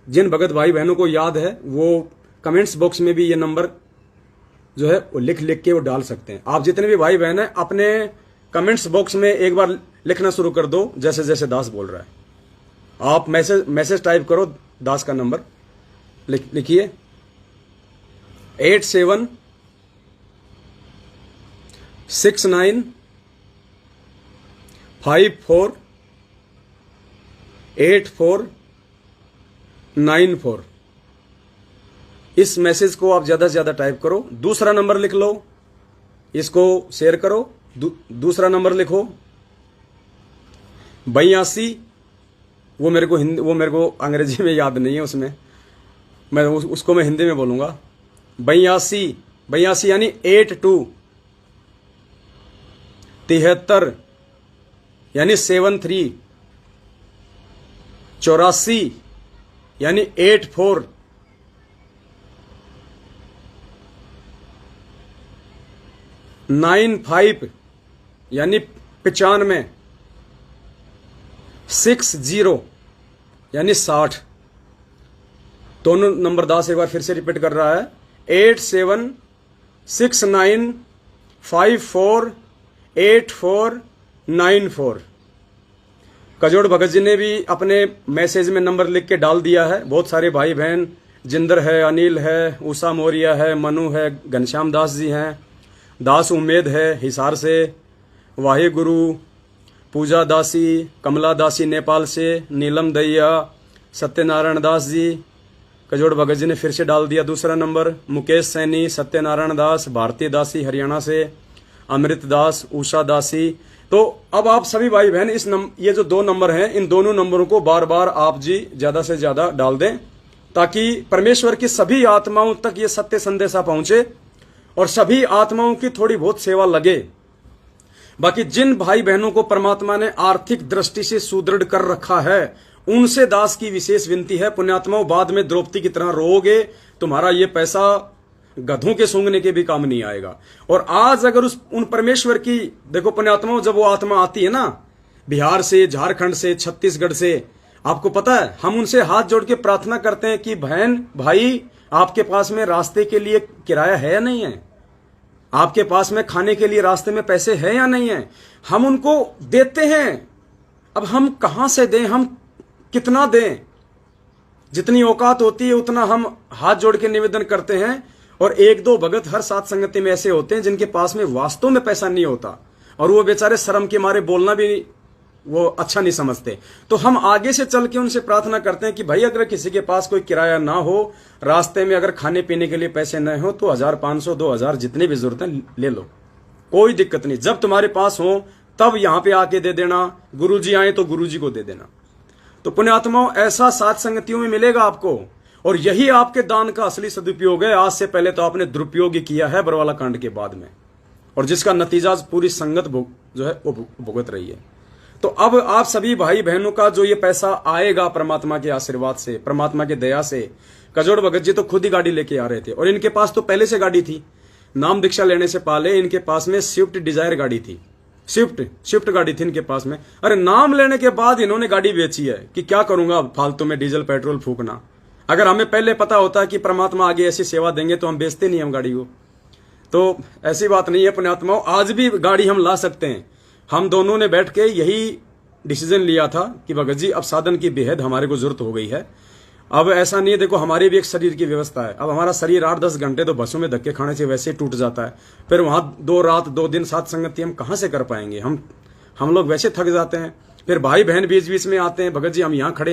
जिन भगत भाई बहनों को याद है वो कमेंट्स बॉक्स में भी ये नंबर जो है वो लिख के वो डाल सकते हैं। आप जितने भी भाई बहन हैं अपने कमेंट्स बॉक्स में एक बार लिखना शुरू कर दो, जैसे जैसे दास बोल रहा है। आप मैसेज टाइप करो, दास का नंबर लिखिए 8769548494। इस मैसेज को आप ज्यादा से ज्यादा टाइप करो। दूसरा नंबर लिख लो, इसको शेयर करो। दूसरा नंबर लिखो 82, वो मेरे को अंग्रेजी में याद नहीं है, उसमें उसको मैं हिंदी में बोलूंगा। 82 यानी 82, 73 यानी 73, 84 यानी 84, 95 यानी 95, 60 यानी 60। दोनों नंबर दास एक बार फिर से रिपीट कर रहा है 8769548494। कजोड़ भगत जी ने भी अपने मैसेज में नंबर लिख के डाल दिया है। बहुत सारे भाई बहन, जिंदर है, अनिल है, उषा मौर्य है, मनु है, घनश्याम दास जी हैं, दास उम्मेद है हिसार से, वाहे गुरु पूजा दासी, कमला दासी नेपाल से, नीलम दैया, सत्यनारायण दास जी, कजोड़ भगत जी ने फिर से डाल दिया दूसरा नंबर, मुकेश सैनी, सत्यनारायण दास, भारतीय दासी हरियाणा से, अमृत दास, उषा दासी। तो अब आप सभी भाई बहन ये जो 2 नंबर हैं, इन दोनों नंबरों को बार बार आप जी ज्यादा से ज्यादा डाल दें, ताकि परमेश्वर की सभी आत्माओं तक ये सत्य संदेशा पहुंचे और सभी आत्माओं की थोड़ी बहुत सेवा लगे। बाकी जिन भाई बहनों को परमात्मा ने आर्थिक दृष्टि से सुदृढ़ कर रखा है, उनसे दास की विशेष विनती है, पुण्यात्माओं बाद में द्रौपदी की तरह रोओगे, तुम्हारा ये पैसा गधों के सूंघने के भी काम नहीं आएगा। और आज अगर उन परमेश्वर की, देखो पुण्यात्माओं, जब वो आत्मा आती है ना बिहार से, झारखंड से, छत्तीसगढ़ से, आपको पता है हम उनसे हाथ जोड़ के प्रार्थना करते हैं कि बहन भाई आपके पास में रास्ते के लिए किराया है या नहीं है, आपके पास में खाने के लिए रास्ते में पैसे हैं या नहीं है, हम उनको देते हैं। अब हम कहां से दें, हम कितना दें, जितनी औकात होती है उतना हम हाथ जोड़ के निवेदन करते हैं। और 1-2 भगत हर साथ संगति में ऐसे होते हैं जिनके पास में वास्तव में पैसा नहीं होता और वो बेचारे शर्म के मारे बोलना भी वो अच्छा नहीं समझते। तो हम आगे से चल के उनसे प्रार्थना करते हैं कि भाई अगर किसी के पास कोई किराया ना हो, रास्ते में अगर खाने पीने के लिए पैसे न हो, तो 1500 2000 जितनी भी जरूरत है ले लो, कोई दिक्कत नहीं। जब तुम्हारे पास हो तब यहां पे आके दे देना, गुरुजी आए तो गुरुजी को दे देना। तो पुण्यात्माओं ऐसा साथ संगतियों में मिलेगा आपको, और यही आपके दान का असली सदुपयोग है। आज से पहले तो आपने दुरुपयोग ही किया है बरवाला कांड के बाद में, और जिसका नतीजा पूरी संगत जो है वो भुगत रही है। तो अब आप सभी भाई बहनों का जो ये पैसा आएगा परमात्मा के आशीर्वाद से, परमात्मा के दया से, कजोड़ भगत जी तो खुद ही गाड़ी लेके आ रहे थे और इनके पास तो पहले से गाड़ी थी। नाम दीक्षा लेने से पहले इनके पास में स्विफ्ट डिजायर गाड़ी थी, स्विफ्ट गाड़ी थी इनके पास में। अरे नाम लेने के बाद इन्होंने गाड़ी बेची है कि क्या करूंगा फालतू में डीजल पेट्रोल फूकना। अगर हमें पहले पता होता कि परमात्मा आगे ऐसी सेवा देंगे तो हम बेचते नहीं हम गाड़ी को। तो ऐसी बात नहीं है पुण्यात्माओं, आज भी गाड़ी हम ला सकते हैं। हम दोनों ने बैठ के यही डिसीजन लिया था कि भगत जी अब साधन की बेहद हमारे को जरूरत हो गई है। अब ऐसा नहीं है, देखो हमारी भी एक शरीर की व्यवस्था है। अब हमारा शरीर 8-10 घंटे तो बसों में धक्के खाने से वैसे ही टूट जाता है, फिर वहां 2 रात 2 दिन साथ संगति हम कहां से कर पाएंगे। हम लोग वैसे थक जाते हैं। फिर भाई बहन बीच बीच में आते हैं, भगत जी हम यहाँ खड़े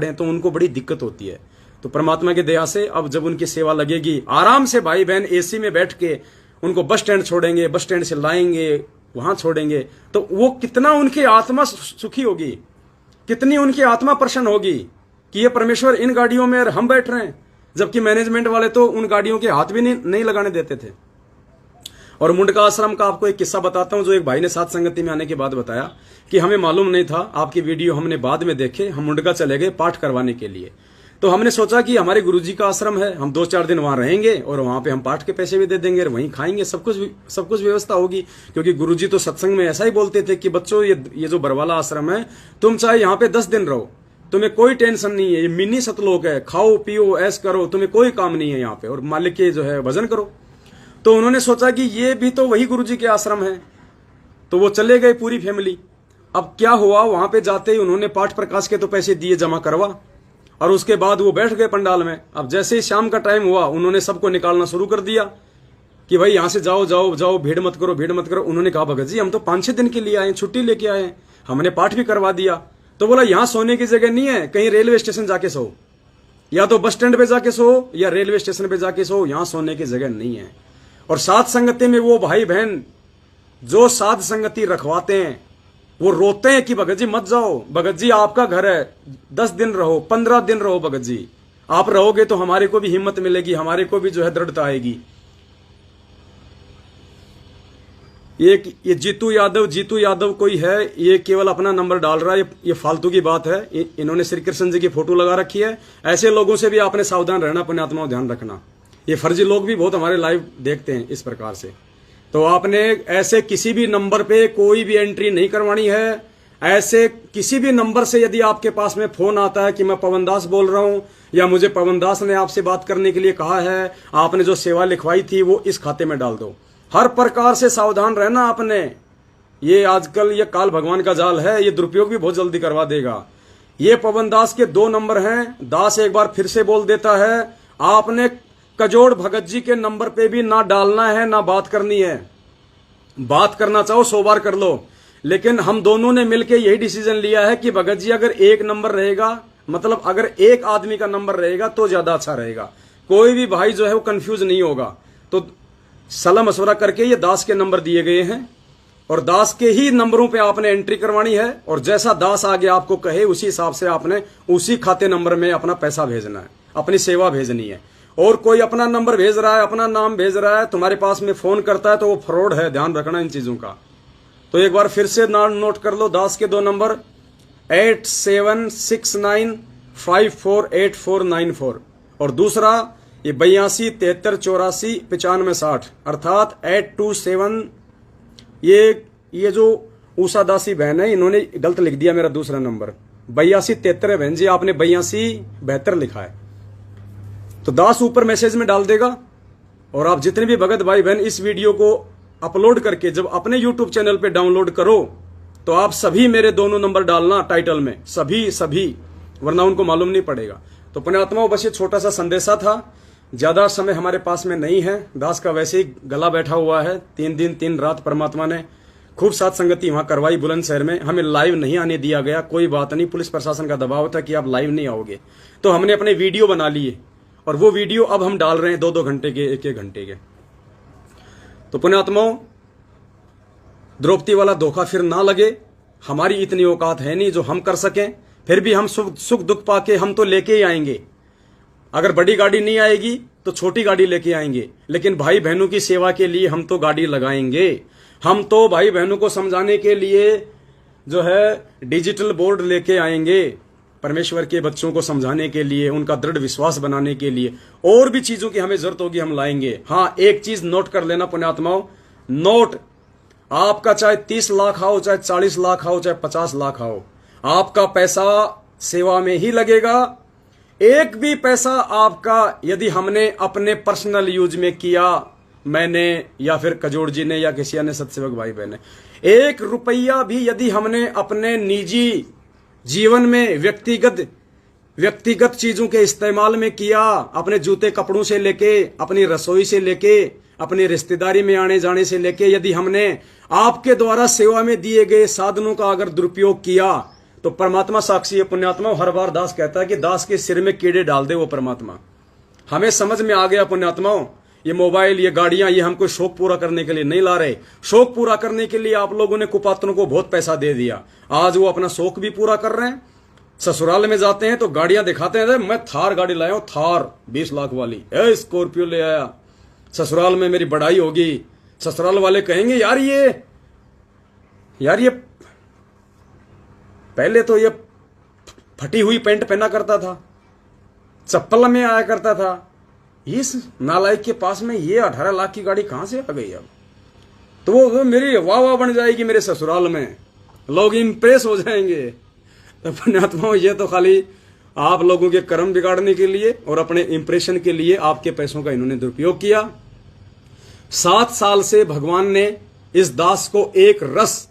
हैं, तो उनको बड़ी दिक्कत होती है। तो परमात्मा की दया से अब जब उनकी सेवा लगेगी, आराम से भाई बहन एसी में बैठ के उनको बस स्टैंड छोड़ेंगे, बस स्टैंड से लाएंगे, वहां छोड़ेंगे, तो वो कितना उनकी आत्मा सुखी होगी, कितनी उनकी आत्मा प्रसन्न होगी कि ये परमेश्वर इन गाड़ियों में हम बैठ रहे हैं। जबकि मैनेजमेंट वाले तो उन गाड़ियों के हाथ भी नहीं लगाने देते थे। और मुंडका आश्रम का आपको एक किस्सा बताता हूं, जो एक भाई ने साथ संगति में आने के बाद बताया कि हमें मालूम नहीं था, आपकी वीडियो हमने बाद में देखे, हम मुंडका चले गए पाठ करवाने के लिए। तो हमने सोचा कि हमारे गुरुजी का आश्रम है, हम 2-4 दिन वहां रहेंगे और वहां पे हम पाठ के पैसे भी दे देंगे और वहीं खाएंगे, सब कुछ व्यवस्था होगी। क्योंकि गुरुजी तो सत्संग में ऐसा ही बोलते थे कि बच्चों ये जो बरवाला आश्रम है, तुम चाहे यहाँ पे 10 दिन रहो, तुम्हें कोई टेंशन नहीं है, ये मिनी सतलोक है, खाओ पियो ऐश करो, तुम्हें कोई काम नहीं है यहाँ पे, और मालिक के जो है भजन करो। तो उन्होंने सोचा कि ये भी तो वही गुरुजी के आश्रम है, तो वो चले गए पूरी फैमिली। अब क्या हुआ, वहां पे जाते ही उन्होंने पाठ प्रकाश के तो पैसे दिए जमा करवा, और उसके बाद वो बैठ गए पंडाल में। अब जैसे ही शाम का टाइम हुआ, उन्होंने सबको निकालना शुरू कर दिया कि भाई यहां से जाओ जाओ जाओ, भीड़ मत करो। उन्होंने कहा भगत जी हम तो 5-6 दिन के लिए आए, छुट्टी लेके आए, हमने पाठ भी करवा दिया। तो बोला यहां सोने की जगह नहीं है, कहीं रेलवे स्टेशन जाके सो, या तो बस स्टैंड पे जाके सो या रेलवे स्टेशन पे जाके सो, यहां सोने की जगह नहीं है। और साथ संगति में वो भाई बहन जो साध संगति रखवाते हैं, वो रोते हैं कि भगत जी मत जाओ, भगत जी आपका घर है, 10 दिन रहो, 15 दिन रहो, भगत जी आप रहोगे तो हमारे को भी हिम्मत मिलेगी, हमारे को भी जो है दृढ़ता आएगी। ये जीतू यादव कोई है, ये केवल अपना नंबर डाल रहा है, ये फालतू की बात है। इन्होंने श्री कृष्ण जी की फोटो लगा रखी है। ऐसे लोगों से भी आपने सावधान रहना, अपने आत्माओं ध्यान रखना। ये फर्जी लोग भी बहुत हमारे लाइव देखते हैं इस प्रकार से। तो आपने ऐसे किसी भी नंबर पे कोई भी एंट्री नहीं करवानी है। ऐसे किसी भी नंबर से यदि आपके पास में फोन आता है कि मैं पवन दास बोल रहा हूं, या मुझे पवन दास ने आपसे बात करने के लिए कहा है, आपने जो सेवा लिखवाई थी वो इस खाते में डाल दो। हर प्रकार से सावधान रहना आपने। ये आजकल ये काल भगवान का जाल है, ये दुरुपयोग भी बहुत जल्दी करवा देगा। ये पवन दास के 2 नंबर हैं। दास एक बार फिर से बोल देता है, आपने कजोड़ भगत जी के नंबर पे भी ना डालना है ना बात करनी है। बात करना चाहो 100 बार कर लो, लेकिन हम दोनों ने मिलकर यही डिसीजन लिया है कि भगत जी अगर एक नंबर रहेगा, मतलब अगर एक आदमी का नंबर रहेगा तो ज्यादा अच्छा रहेगा, कोई भी भाई जो है वो कंफ्यूज नहीं होगा। तो सलाह मशवरा करके ये दास के नंबर दिए गए हैं और दास के ही नंबरों पे आपने एंट्री करवानी है और जैसा दास आगे आपको कहे उसी हिसाब से आपने उसी खाते नंबर में अपना पैसा भेजना है, अपनी सेवा भेजनी है। और कोई अपना नंबर भेज रहा है, अपना नाम भेज रहा है, तुम्हारे पास में फोन करता है तो वो फ्रॉड है, ध्यान रखना इन चीजों का। तो एक बार फिर से नोट कर लो, दास के 2 नंबर 8769548494 और दूसरा ये 82 73 84 95 60 अर्थात 827। ये जो उषा दासी बहन है इन्होंने गलत लिख दिया मेरा दूसरा नंबर 82 73 है बहन जी, आपने 82 72 लिखा है। तो दास ऊपर मैसेज में डाल देगा और आप जितने भी भगत भाई बहन इस वीडियो को अपलोड करके जब अपने YouTube चैनल पे डाउनलोड करो तो आप सभी मेरे दोनों नंबर डालना टाइटल में, सभी, वरना उनको मालूम नहीं पड़ेगा। तो पुण्यात्माओं, बस ये छोटा सा संदेशा था, ज्यादा समय हमारे पास में नहीं है। दास का वैसे ही गला बैठा हुआ है, 3 दिन 3 रात परमात्मा ने खूब साथ संगति वहां करवाई बुलंदशहर में। हमें लाइव नहीं आने दिया गया, कोई बात नहीं, पुलिस प्रशासन का दबाव था कि आप लाइव नहीं आओगे, तो हमने अपने वीडियो बना लिए और वो वीडियो अब हम डाल रहे हैं 2-2 घंटे के, 1-1 घंटे के। तो पुण्यात्माओं, द्रौपदी वाला धोखा फिर ना लगे, हमारी इतनी औकात है नहीं जो हम कर सकें, फिर भी हम सुख दुख पाके हम तो लेके ही आएंगे। अगर बड़ी गाड़ी नहीं आएगी तो छोटी गाड़ी लेके आएंगे, लेकिन भाई बहनों की सेवा के लिए हम तो गाड़ी लगाएंगे। हम तो भाई बहनों को समझाने के लिए जो है डिजिटल बोर्ड लेके आएंगे, परमेश्वर के बच्चों को समझाने के लिए, उनका दृढ़ विश्वास बनाने के लिए, और भी चीजों की हमें जरूरत होगी हम लाएंगे। हाँ, एक चीज नोट कर लेना पुण्यात्माओं, नोट आपका चाहे 30 लाख आओ, चाहे 40 लाख आओ, चाहे 50 लाख आओ, आपका पैसा सेवा में ही लगेगा। एक भी पैसा आपका यदि हमने अपने पर्सनल यूज में किया, मैंने या फिर कजोड़ जी ने या किसी अन्य सत्सेवक भाई बहन ने, 1 रुपया भी यदि हमने अपने निजी जीवन में व्यक्तिगत चीजों के इस्तेमाल में किया, अपने जूते कपड़ों से लेके, अपनी रसोई से लेके, अपनी रिश्तेदारी में आने जाने से लेके, यदि हमने आपके द्वारा सेवा में दिए गए साधनों का अगर दुरुपयोग किया तो परमात्मा साक्षी है पुण्यात्मा। हर बार दास कहता है कि दास के सिर में कीड़े डाल दे वो परमात्मा। हमें समझ में आ गया पुण्यात्माओं, ये मोबाइल, ये गाड़ियां, ये हमको शौक पूरा करने के लिए नहीं ला रहे। शौक पूरा करने के लिए आप लोगों ने कुपात्रों को बहुत पैसा दे दिया, आज वो अपना शौक भी पूरा कर रहे हैं। ससुराल में जाते हैं तो गाड़ियां दिखाते हैं, मैं थार गाड़ी लाया हूं, थार 20 लाख वाली, स्कॉर्पियो ले आया, ससुराल में मेरी बढ़ाई होगी। ससुराल वाले कहेंगे यार ये पहले तो ये फटी हुई पैंट पहना करता था, चप्पल में आया करता था, इस नालायक के पास में ये 18 लाख की गाड़ी कहां से आ गई अब? तो वो मेरी वाह बन जाएगी मेरे ससुराल में, लोग इंप्रेस हो जाएंगे। तो पुण्यात्माओं, ये तो खाली आप लोगों के कर्म बिगाड़ने के लिए और अपने इंप्रेशन के लिए आपके पैसों का इन्होंने दुरुपयोग किया। 7 साल से भगवान ने इस दास को एक रस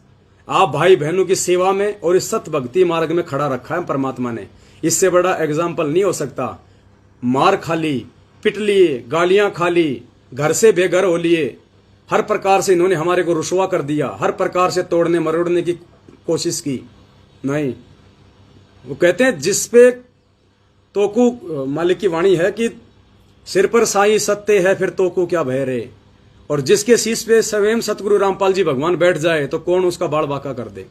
आप भाई बहनों की सेवा में और इस सत भक्ति मार्ग में खड़ा रखा है परमात्मा ने। इससे बड़ा एग्जाम्पल नहीं हो सकता। मार खा ली, पिट लिए, गालियां खा ली, घर से बेघर हो लिए, हर प्रकार से इन्होंने हमारे को रुसवा कर दिया, हर प्रकार से तोड़ने मरोड़ने की कोशिश की। नहीं, वो कहते हैं जिसपे तोकू, मालिक की वाणी है कि सिर पर साईं सत्य है फिर तोकू क्या भय रे, और जिसके शीश पे स्वयं सतगुरु रामपाल जी भगवान बैठ जाए तो कौन उसका बाल बाका कर दे।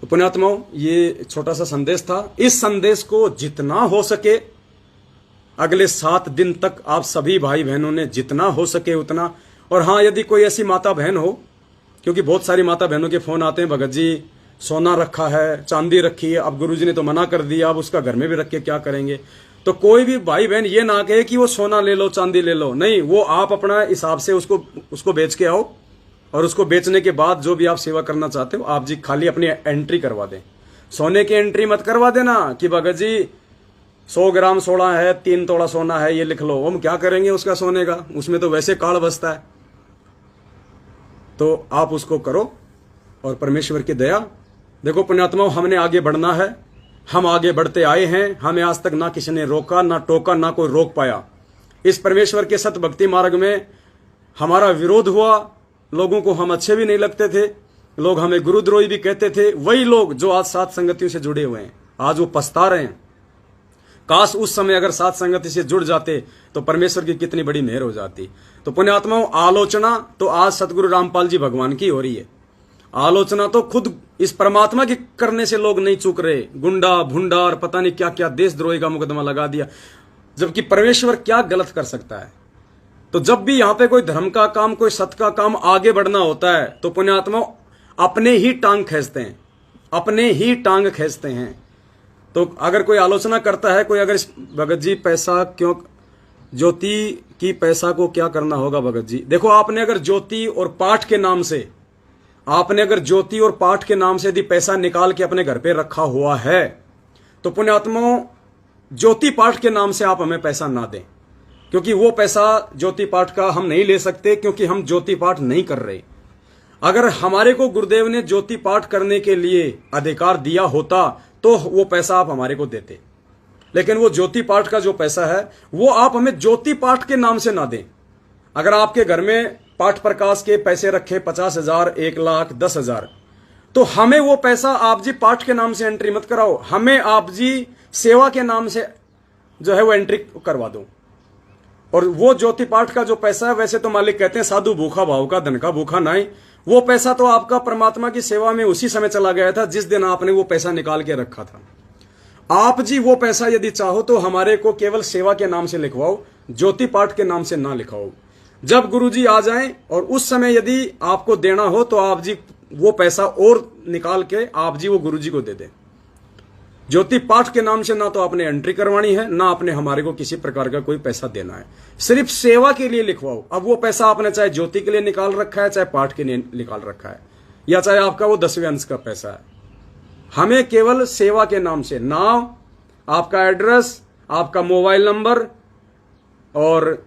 तो पुण्यात्माओं, ये छोटा सा संदेश था। इस संदेश को जितना हो सके अगले 7 दिन तक आप सभी भाई बहनों ने जितना हो सके उतना, और हाँ, यदि कोई ऐसी माता बहन हो, क्योंकि बहुत सारी माता बहनों के फोन आते हैं, भगत जी सोना रखा है, चांदी रखी है, अब गुरुजी ने तो मना कर दिया, अब उसका घर में भी रख के क्या करेंगे। तो कोई भी भाई बहन ये ना कहे कि वो सोना ले लो, चांदी ले लो, नहीं, वो आप अपना हिसाब से उसको बेच के आओ, और उसको बेचने के बाद जो भी आप सेवा करना चाहते हो आप जी खाली अपनी एंट्री करवा दें। सोने की एंट्री मत करवा देना कि भगत जी 100 ग्राम सोना है, 3 तोला सोना है, ये लिख लो। हम क्या करेंगे उसका सोने का, उसमें तो वैसे काल बसता है। तो आप उसको करो और परमेश्वर की दया। देखो पुण्यात्माओं, हमने आगे बढ़ना है, हम आगे बढ़ते आए हैं, हमें आज तक ना किसी ने रोका, ना टोका, ना कोई रोक पाया। इस परमेश्वर के सत भक्ति मार्ग में हमारा विरोध हुआ, लोगों को हम अच्छे भी नहीं लगते थे, लोग हमें गुरुद्रोही भी कहते थे, वही लोग जो आज सात संगतियों से जुड़े हुए हैं आज वो पछता रहे हैं। काश उस समय अगर सात संगति से जुड़ जाते तो परमेश्वर की कितनी बड़ी मेहर हो जाती। तो पुण्यात्माओं, आलोचना तो आज सतगुरु रामपाल जी भगवान की हो रही है। आलोचना तो खुद इस परमात्मा के करने से लोग नहीं चूक रहे। गुंडा भुंडा और पता नहीं क्या क्या देशद्रोही का मुकदमा लगा दिया, जबकि परमेश्वर क्या गलत कर सकता है। तो जब भी यहां पे कोई धर्म का काम, कोई सत्य का काम आगे बढ़ना होता है तो पुण्यात्मा अपने ही टांग खींचते हैं, अपने ही टांग खींचते हैं। तो अगर कोई आलोचना करता है, कोई अगर भगत जी पैसा क्यों, ज्योति की पैसा को क्या करना होगा भगत जी? देखो, आपने अगर ज्योति और पाठ के नाम से, आपने अगर ज्योति और पाठ के नाम से यदि पैसा निकाल के अपने घर पे रखा हुआ है तो पुण्यात्माओं, ज्योति पाठ के नाम से आप हमें पैसा ना दें, क्योंकि वो पैसा ज्योति पाठ का हम नहीं ले सकते, क्योंकि हम ज्योति पाठ नहीं कर रहे। अगर हमारे को गुरुदेव ने ज्योति पाठ करने के लिए अधिकार दिया होता तो वो पैसा आप हमारे को देते, लेकिन वो ज्योति पाठ का जो पैसा है वो आप हमें ज्योति पाठ के नाम से ना दें। अगर आपके घर में पाठ प्रकाश के पैसे रखे 50,000, 1 लाख, 10,000, तो हमें वो पैसा आप जी पाठ के नाम से एंट्री मत कराओ, हमें आप जी सेवा के नाम से जो है वो एंट्री करवा दो। और वो ज्योति पाठ का जो पैसा है, वैसे तो मालिक कहते हैं साधु भूखा भाव का धन का भूखा नहीं, वो पैसा तो आपका परमात्मा की सेवा में उसी समय चला गया था जिस दिन आपने वो पैसा निकाल के रखा था। आप जी वो पैसा यदि चाहो तो हमारे को केवल सेवा के नाम से लिखवाओ, ज्योति पाठ के नाम से ना लिखवाओ। जब गुरुजी आ जाएं और उस समय यदि आपको देना हो तो आप जी वो पैसा और निकाल के आप जी वो गुरुजी को दे दें। ज्योति पाठ के नाम से ना तो आपने एंट्री करवानी है, ना आपने हमारे को किसी प्रकार का कोई पैसा देना है, सिर्फ सेवा के लिए लिखवाओ। अब वो पैसा आपने चाहे ज्योति के लिए निकाल रखा है, चाहे पाठ के लिए निकाल रखा है, या चाहे आपका वो 10वें अंश का पैसा है, हमें केवल सेवा के नाम से नाम, आपका एड्रेस, आपका मोबाइल नंबर और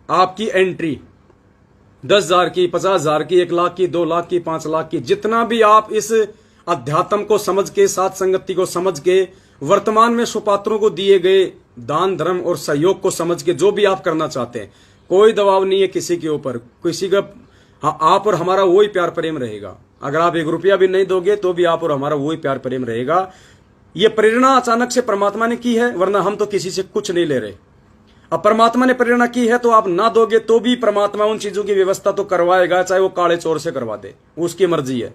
आपकी एंट्री 10,000 की, 50,000 की, 1 लाख की, 2 लाख की, 5 लाख की, जितना भी आप इस अध्यात्म को समझ के, साथ संगति को समझ के, वर्तमान में सुपात्रों को दिए गए दान धर्म और सहयोग को समझ के जो भी आप करना चाहते हैं, कोई दबाव नहीं है किसी के ऊपर, किसी का आप और हमारा वही प्यार प्रेम रहेगा। अगर आप 1 रुपया भी नहीं दोगे तो भी आप और हमारा वही प्यार प्रेम रहेगा। ये प्रेरणा अचानक से परमात्मा ने की है, वरना हम तो किसी से कुछ नहीं ले रहे। अब परमात्मा ने प्रेरणा की है तो आप ना दोगे तो भी परमात्मा उन चीजों की व्यवस्था तो करवाएगा, चाहे वो काले चोर से करवा दे, उसकी मर्जी है।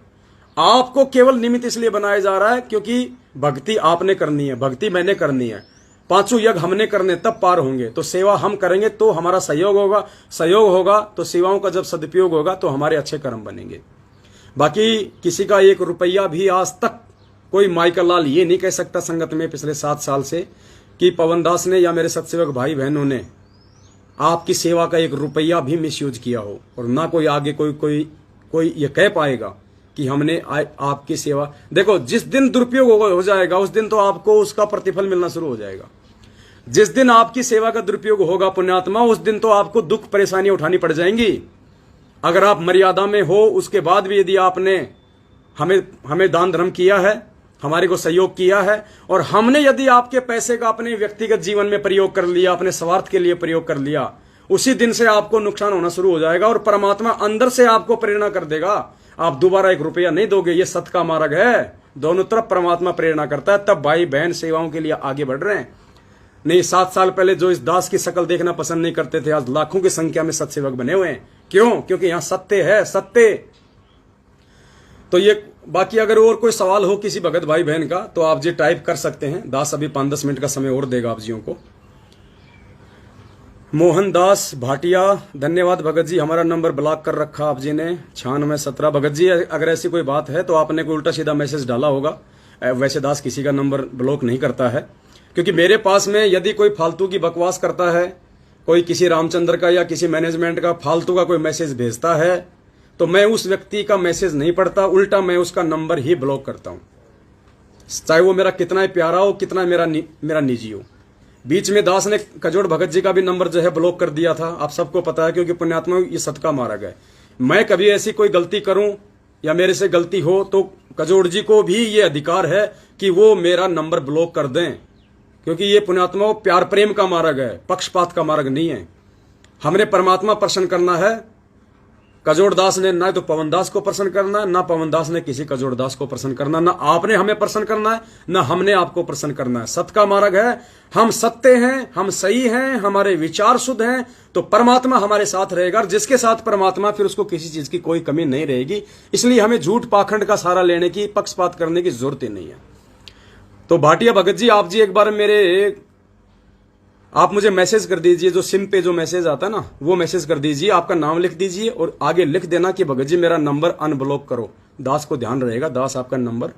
आपको केवल निमित्त इसलिए बनाया जा रहा है क्योंकि भक्ति आपने करनी है, भक्ति मैंने करनी है, 5 यज्ञ हमने करने, तब पार होंगे। तो सेवा हम करेंगे तो हमारा सहयोग होगा, सहयोग होगा तो सेवाओं का जब सदुपयोग होगा तो हमारे अच्छे कर्म बनेंगे। बाकी किसी का 1 रुपया भी आज तक कोई माइकल लाल ये नहीं कह सकता संगत में पिछले 7 साल से कि पवन दास ने या मेरे सत्सेवक भाई बहनों ने आपकी सेवा का 1 रुपया भी मिसयूज किया हो, और ना कोई आगे कोई ये कह पाएगा कि हमने आपकी सेवा। देखो, जिस दिन दुरुपयोग हो जाएगा उस दिन तो आपको उसका प्रतिफल मिलना शुरू हो जाएगा। जिस दिन आपकी सेवा का दुरुपयोग होगा पुण्यात्मा, उस दिन तो आपको दुख परेशानियां उठानी पड़ जाएंगी। अगर आप मर्यादा में हो, उसके बाद भी यदि आपने हमें दान धर्म किया है, हमारे को सहयोग किया है, और हमने यदि आपके पैसे का अपने व्यक्तिगत जीवन में प्रयोग कर लिया, अपने स्वार्थ के लिए प्रयोग कर लिया, उसी दिन से आपको नुकसान होना शुरू हो जाएगा और परमात्मा अंदर से आपको प्रेरणा कर देगा। आप दोबारा 1 रुपया नहीं दोगे। ये सत्य का मार्ग है, दोनों तरफ परमात्मा प्रेरणा करता है, तब भाई बहन सेवाओं के लिए आगे बढ़ रहे हैं। नहीं, 7 साल पहले जो इस दास की शक्ल देखना पसंद नहीं करते थे, आज लाखों की संख्या में सत्सेवक बने हुए हैं। क्यों? क्योंकि यहां सत्य है, सत्य। तो ये बाकी अगर और कोई सवाल हो किसी भगत भाई बहन का तो आप जी टाइप कर सकते हैं। दास अभी 5-10 मिनट का समय और देगा आप जियों को। मोहन दास भाटिया, धन्यवाद भगत जी, हमारा नंबर ब्लॉक कर रखा आप जी ने 9617। भगत जी अगर ऐसी कोई बात है तो आपने कोई उल्टा सीधा मैसेज डाला होगा। वैसे दास किसी का नंबर ब्लॉक नहीं करता है, क्योंकि मेरे पास में यदि कोई फालतू की बकवास करता है, कोई किसी रामचंद्र का या किसी मैनेजमेंट का फालतू का कोई मैसेज भेजता है, तो मैं उस व्यक्ति का मैसेज नहीं पढ़ता, उल्टा मैं उसका नंबर ही ब्लॉक करता हूं, चाहे वो मेरा कितना ही प्यारा हो, कितना मेरा निजी हो। बीच में दास ने कजोड़ भगत जी का भी नंबर जो है ब्लॉक कर दिया था, आप सबको पता है, क्योंकि पुण्यात्मा ये सत्य का मार्ग है। मैं कभी ऐसी कोई गलती करूं या मेरे से गलती हो तो कजोड़ जी को भी ये अधिकार है कि वो मेरा नंबर ब्लॉक कर दें, क्योंकि ये पुण्यात्मा प्यार प्रेम का मार्ग है, पक्षपात का मार्ग नहीं है। हमने परमात्मा प्रसन्न करना है, कजोड़दास ने ना तो पवनदास को प्रसन्न करना है, ना पवनदास ने किसी कजोड़दास को प्रसन्न करना, ना आपने हमें प्रसन्न करना है, ना हमने आपको प्रसन्न करना है। सत्य का मार्ग है, हम सत्य हैं, हम सही हैं, हमारे विचार शुद्ध हैं, तो परमात्मा हमारे साथ रहेगा। और जिसके साथ परमात्मा, फिर उसको किसी चीज की कोई कमी नहीं रहेगी। इसलिए हमें झूठ पाखंड का सहारा लेने की, पक्षपात करने की जरूरत ही नहीं है। तो भाटिया भगत जी, आप जी एक बार आप मुझे मैसेज कर दीजिए, जो सिम पे जो मैसेज आता है ना, वो मैसेज कर दीजिए, आपका नाम लिख दीजिए और आगे लिख देना कि भगत जी मेरा नंबर अनब्लॉक करो। दास को ध्यान रहेगा, दास आपका नंबर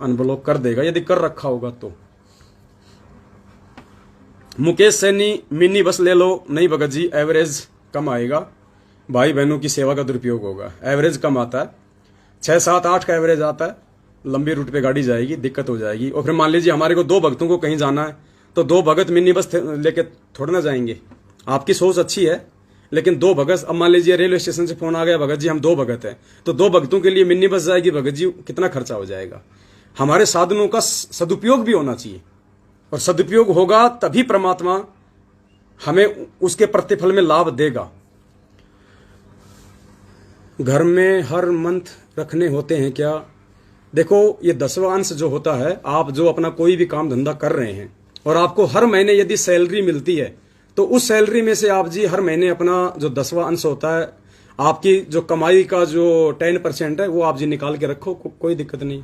अनब्लॉक कर देगा यदि कर रखा होगा तो। मुकेश सैनी, मिनी बस ले लो। नहीं भगत जी, एवरेज कम आएगा, भाई बहनों की सेवा का दुरुपयोग होगा। एवरेज कम आता है, 6, 7, 8 का एवरेज आता है। लंबी रूट पे गाड़ी जाएगी, दिक्कत हो जाएगी। और फिर मान लीजिए हमारे को 2 भक्तों को कहीं जाना है, तो 2 भगत मिनी बस लेके थोड़ा ना जाएंगे। आपकी सोच अच्छी है, लेकिन 2 भगत, अब मान लीजिए रेलवे स्टेशन से फोन आ गया, भगत जी हम 2 भगत हैं, तो 2 भक्तों के लिए मिनी बस जाएगी, भगत जी कितना खर्चा हो जाएगा। हमारे साधनों का सदुपयोग भी होना चाहिए, और सदुपयोग होगा तभी परमात्मा हमें उसके प्रतिफल में लाभ देगा। घर में हर मंथ रखने होते हैं क्या? देखो, ये 10वां अंश जो होता है, आप जो अपना कोई भी काम धंधा कर रहे हैं और आपको हर महीने यदि सैलरी मिलती है, तो उस सैलरी में से आप जी हर महीने अपना जो 10वां अंश होता है, आपकी जो कमाई का जो 10% है, वो आप जी निकाल के रखो, कोई दिक्कत नहीं।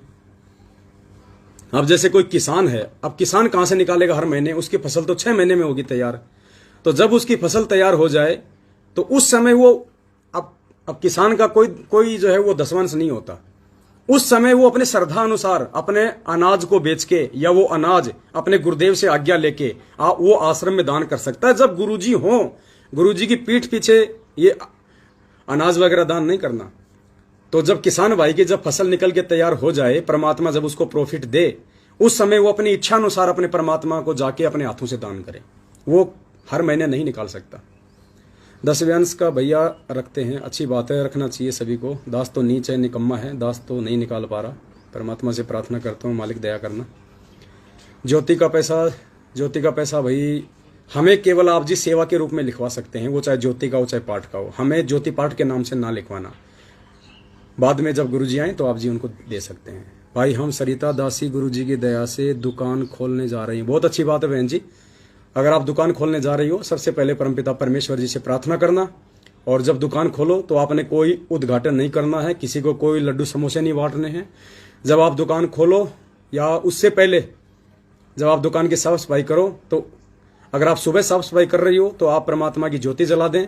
अब जैसे कोई किसान है, अब किसान कहां से निकालेगा हर महीने? उसकी फसल तो 6 महीने में होगी तैयार। तो जब उसकी फसल तैयार हो जाए, तो उस समय वो अब किसान का कोई जो है वो 10वां अंश नहीं होता। उस समय वो अपने श्रद्धा अनुसार अपने अनाज को बेच के, या वो अनाज अपने गुरुदेव से आज्ञा लेके वो आश्रम में दान कर सकता है। जब गुरुजी हो, गुरुजी की पीठ पीछे ये अनाज वगैरह दान नहीं करना। तो जब किसान भाई की जब फसल निकल के तैयार हो जाए, परमात्मा जब उसको प्रॉफिट दे, उस समय वो अपनी इच्छा अनुसार अपने परमात्मा को जाके अपने हाथों से दान करे। वो हर महीने नहीं निकाल सकता। 10वें अंश का भैया रखते हैं, अच्छी बात है, रखना चाहिए सभी को। दास तो नीच है, निकम्मा है, दास तो नहीं निकाल पा रहा। परमात्मा से प्रार्थना करता हूँ, मालिक दया करना। ज्योति का पैसा भाई हमें केवल आप जी सेवा के रूप में लिखवा सकते हैं, वो चाहे ज्योति का हो चाहे पाठ का हो। हमें ज्योति पाठ के नाम से ना लिखवाना। बाद में जब गुरुजी आए तो आप जी उनको दे सकते हैं। भाई हम सरिता दासी गुरुजी की दया से दुकान खोलने जा रही हैं। बहुत अच्छी बात है बहन जी। अगर आप दुकान खोलने जा रही हो, सबसे पहले परमपिता परमेश्वर जी से प्रार्थना करना, और जब दुकान खोलो तो आपने कोई उद्घाटन नहीं करना है, किसी को कोई लड्डू समोसे नहीं बांटने हैं। जब आप दुकान खोलो या उससे पहले जब आप दुकान की साफ सफाई करो, तो अगर आप सुबह साफ सफाई कर रही हो तो आप परमात्मा की ज्योति जला दें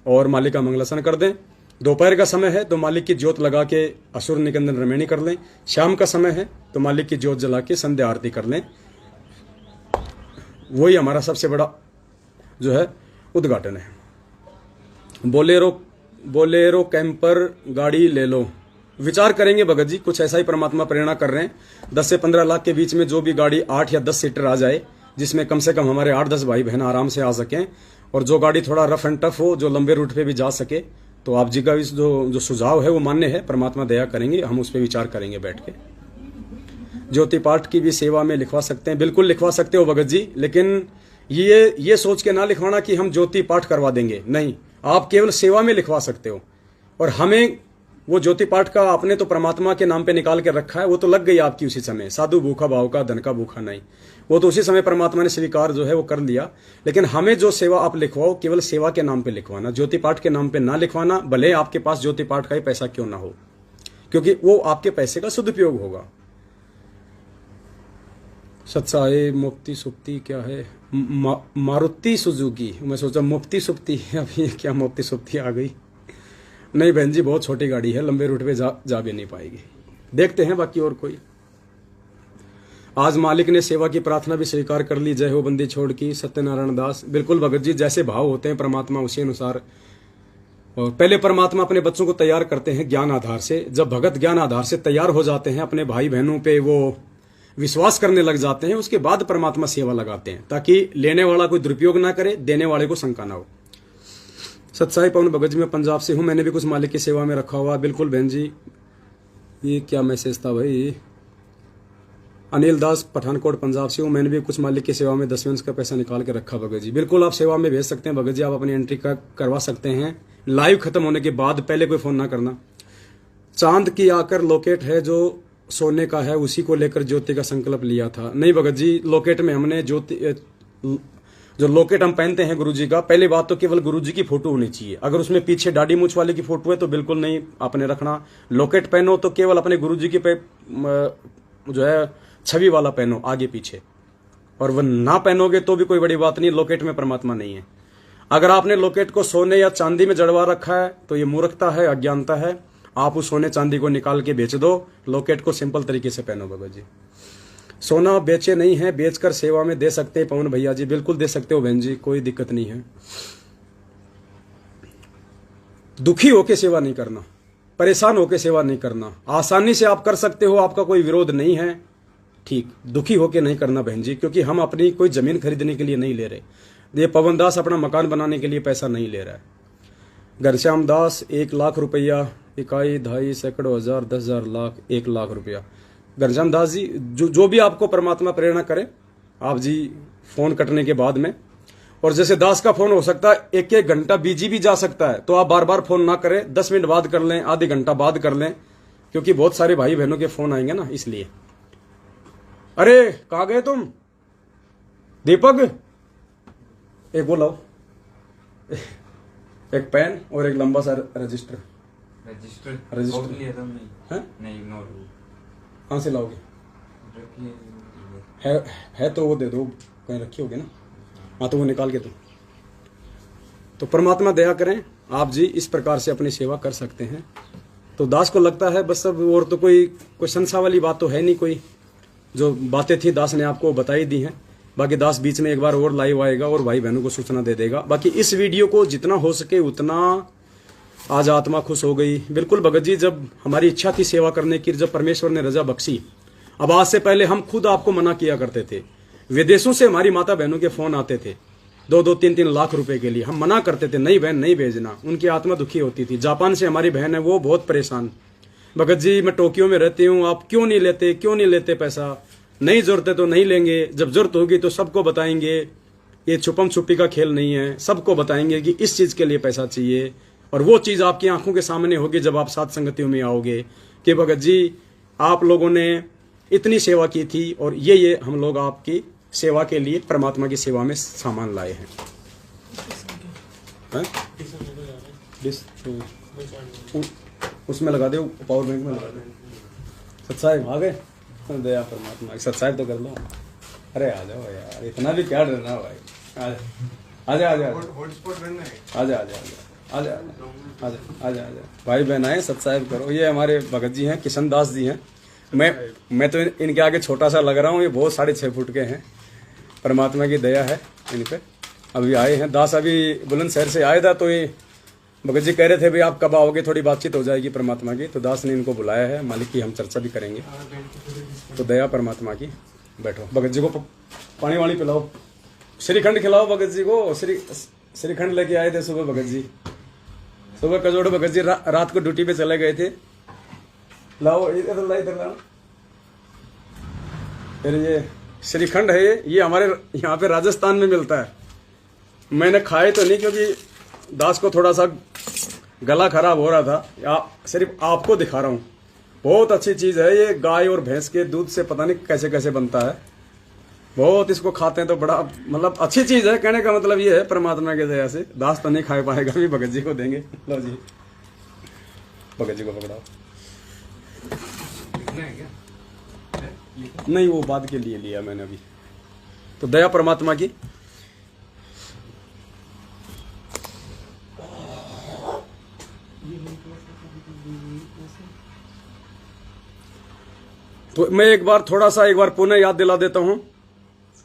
और मालिक का मंगलासन कर दें। दोपहर का समय है तो मालिक की ज्योत लगा के असुर निकंदन रमैनी कर लें। शाम का समय है तो मालिक की ज्योत जला के संध्या आरती कर लें। वही हमारा सबसे बड़ा जो है उद्घाटन है। बोलेरो कैंपर गाड़ी ले लो। विचार करेंगे भगत जी, कुछ ऐसा ही परमात्मा प्रेरणा कर रहे हैं। 10 से 15 लाख के बीच में जो भी गाड़ी 8 या 10 सीटर आ जाए, जिसमें कम से कम हमारे 8-10 भाई बहन आराम से आ सकें, और जो गाड़ी थोड़ा रफ एंड टफ हो, जो लंबे रूट पे भी जा सके, तो आप जी का इस जो सुझाव है वो मान्य है। परमात्मा दया करेंगे, हम उस पर विचार करेंगे बैठ के। ज्योति पाठ की भी सेवा में लिखवा सकते हैं, बिल्कुल लिखवा सकते हो भगत जी, लेकिन ये सोच के ना लिखवाना कि हम ज्योति पाठ करवा देंगे। नहीं, आप केवल सेवा में लिखवा सकते हो। और हमें वो ज्योति पाठ का आपने तो परमात्मा के नाम पे निकाल के रखा है, वो तो लग गई आपकी उसी समय। साधु भूखा भाव का, धन का भूखा नहीं, वो तो उसी समय परमात्मा ने स्वीकार जो है वो कर लिया। लेकिन हमें जो सेवा आप लिखवाओ, केवल सेवा के नाम पे लिखवाना, ज्योति पाठ के नाम पे ना लिखवाना। भले आपके पास ज्योति पाठ का ही पैसा क्यों ना हो, क्योंकि वो आपके पैसे का सदुपयोग होगा। सत्साए मुक्ति सुक्ति क्या है? मारुति सुजुकी। मैं सोचा मुफ्ती सुक्ति, अभी क्या मुफ्ती सुक्ति आ गई। नहीं बहन जी, बहुत छोटी गाड़ी है, लंबे रूट पे जा भी नहीं पाएगी। देखते हैं बाकी और कोई। आज मालिक ने सेवा की प्रार्थना भी स्वीकार कर ली। जय हो बंदी छोड़ की, सत्यनारायण दास। बिल्कुल भगत जी, जैसे भाव होते हैं परमात्मा उसी अनुसार। और पहले परमात्मा अपने बच्चों को तैयार करते हैं ज्ञान आधार से। जब भगत ज्ञान आधार से तैयार हो जाते हैं, अपने भाई बहनों पे वो विश्वास करने लग जाते हैं, उसके बाद परमात्मा सेवा लगाते हैं, ताकि लेने वाला कोई दुरुपयोग ना करे, देने वाले को शंका ना हो। सत्साई पवन भगत जी, मैं पंजाब से हूं, मैंने भी कुछ मालिक की सेवा में रखा हुआ। बिल्कुल बहन जी। ये क्या मैसेज था भाई? अनिल दास पठानकोट पंजाब से हूँ। मैंने भी कुछ मालिक की सेवा में 10वें अंश का पैसा निकाल के रखा भगत जी। बिल्कुल आप सेवा में भेज सकते हैं भगत जी, आप अपनी एंट्री करवा सकते हैं। लाइव खत्म होने के बाद पहले कोई फोन ना करना। चांद की आकर लॉकेट है जो सोने का है, उसी को लेकर ज्योति का संकल्प लिया था। नहीं भगत जी, लॉकेट में हमने ज्योति जो लॉकेट हम पहनते हैं गुरुजी का, पहली बात तो केवल गुरुजी की फोटो होनी चाहिए। अगर उसमें पीछे दाढ़ी मूछ वाले की फोटो है तो बिल्कुल नहीं आपने रखना। लॉकेट पहनो तो केवल अपने गुरुजी की जो है छवि वाला पहनो आगे पीछे, और वह ना पहनोगे तो भी कोई बड़ी बात नहीं, लॉकेट में परमात्मा नहीं है। अगर आपने लॉकेट को सोने या चांदी में जड़वा रखा है तो ये मूर्खता है, अज्ञानता है। आप उस सोने चांदी को निकाल के बेच दो, लॉकेट को सिंपल तरीके से पहनो भगत जी। सोना बेचे नहीं है, बेचकर सेवा में दे सकते हैं पवन भैया जी। बिल्कुल दे सकते हो बहन जी, कोई दिक्कत नहीं है। दुखी होके सेवा नहीं करना, परेशान होके सेवा नहीं करना। आसानी से आप कर सकते हो, आपका कोई विरोध नहीं है, ठीक। दुखी होके नहीं करना बहन जी, क्योंकि हम अपनी कोई जमीन खरीदने के लिए नहीं ले रहे। ये पवन दास अपना मकान बनाने के लिए पैसा नहीं ले रहा है। घनश्याम दास 1 लाख रुपया, इकाई, ढाई, सैकड़ों, हजार, 10,000, लाख, 1 लाख रुपया। घनश्याम दास जी, जो भी आपको परमात्मा प्रेरणा करे आप जी फोन कटने के बाद में, और जैसे दास का फोन हो सकता है 1-1 घंटा बिजी भी जा सकता है, तो आप बार बार फोन ना करें, 10 मिनट बाद कर लें, आधे घंटा बाद कर लें, क्योंकि बहुत सारे भाई बहनों के फोन आएंगे ना, इसलिए। अरे कहाँ गए तुम दीपक? एक वो लाओ, एक पेन और एक लंबा सा रजिस्टर
नहीं इग्नोर।
कहाँ से लाओगे? है तो वो दे दो, कहीं रखी होगी ना। हाँ तो वो निकाल के दो। तो परमात्मा दया करें, आप जी इस प्रकार से अपनी सेवा कर सकते हैं। तो दास को लगता है बस सब, और तो कोई संशय वाली बात तो है नहीं। कोई जो बातें थी दास ने आपको बताई दी हैं। बाकी दास बीच में एक बार और लाइव आएगा और भाई बहनों को सूचना दे देगा। बाकी इस वीडियो को जितना हो सके उतना, आज आत्मा खुश हो गई। बिल्कुल भगत जी, जब हमारी इच्छा थी सेवा करने की, जब परमेश्वर ने रजा बख्शी, अब आज से पहले हम खुद आपको मना किया करते थे। विदेशों से हमारी माता बहनों के फोन आते थे 2-2, 3-3 लाख रुपए के लिए, हम मना करते थे, नहीं बहन नहीं भेजना। उनकी आत्मा दुखी होती थी। जापान से हमारी बहन है, वो बहुत परेशान, भगत जी मैं टोक्यो में रहती हूँ, आप क्यों नहीं लेते पैसा? नहीं जरूरत है तो नहीं लेंगे, जब जरूरत होगी तो सबको बताएंगे। ये छुपम छुपी का खेल नहीं है, सबको बताएंगे कि इस चीज के लिए पैसा चाहिए, और वो चीज आपकी आंखों के सामने होगी जब आप साथ संगतियों में आओगे कि भगत जी आप लोगों ने इतनी सेवा की थी, और ये हम लोग आपकी सेवा के लिए परमात्मा की सेवा में सामान लाए हैं। उसमें लगा दे, पावर बैंक में लगा दे। सत्साहेब आ गए, दया परमात्मा, सत्साहेब तो कर लो। अरे आ जाओ यार, इतना भी क्या डरना भाई। आजा भाई बहन आए, सत्साहेब करो। ये हमारे भगत जी हैं, किशन दास जी हैं। मैं तो इनके आगे छोटा सा लग रहा हूँ, ये बहुत 6.5 फुट के हैं। परमात्मा की दया है इन पे। अभी आए हैं दास, अभी बुलंदशहर से आए था, तो ये भगत जी कह रहे थे भाई आप कब आओगे, थोड़ी बातचीत हो जाएगी परमात्मा की। तो दास ने इनको बुलाया है, मालिक की हम चर्चा भी करेंगे। तो दया परमात्मा की। बैठो, भगत जी को पानी वाणी पिलाओ, श्रीखंड खिलाओ भगत जी को। श्रीखंड लेके आए थे सुबह भगत जी, सुबह कजोड़ भगत जी रात को ड्यूटी पे चले गए थे। लाओ इधर लाओ। फिर ये श्रीखंड है, ये हमारे यहाँ पे राजस्थान में मिलता है। मैंने खाए तो नहीं, क्योंकि दास को थोड़ा सा गला खराब हो रहा था। सिर्फ आपको दिखा रहा हूँ, बहुत अच्छी चीज है ये। गाय और भैंस के दूध से पता नहीं कैसे कैसे बनता है, बहुत इसको खाते हैं तो बड़ा मतलब अच्छी चीज है। कहने का मतलब ये है परमात्मा के दया से दास तो नहीं खा पाएगा, भी भगत जी को देंगे। लो जी, भगत जी को पकड़ाओ। नहीं, वो बाद के लिए लिया मैंने अभी। तो दया परमात्मा की। तो मैं एक बार पुनः याद दिला देता हूं।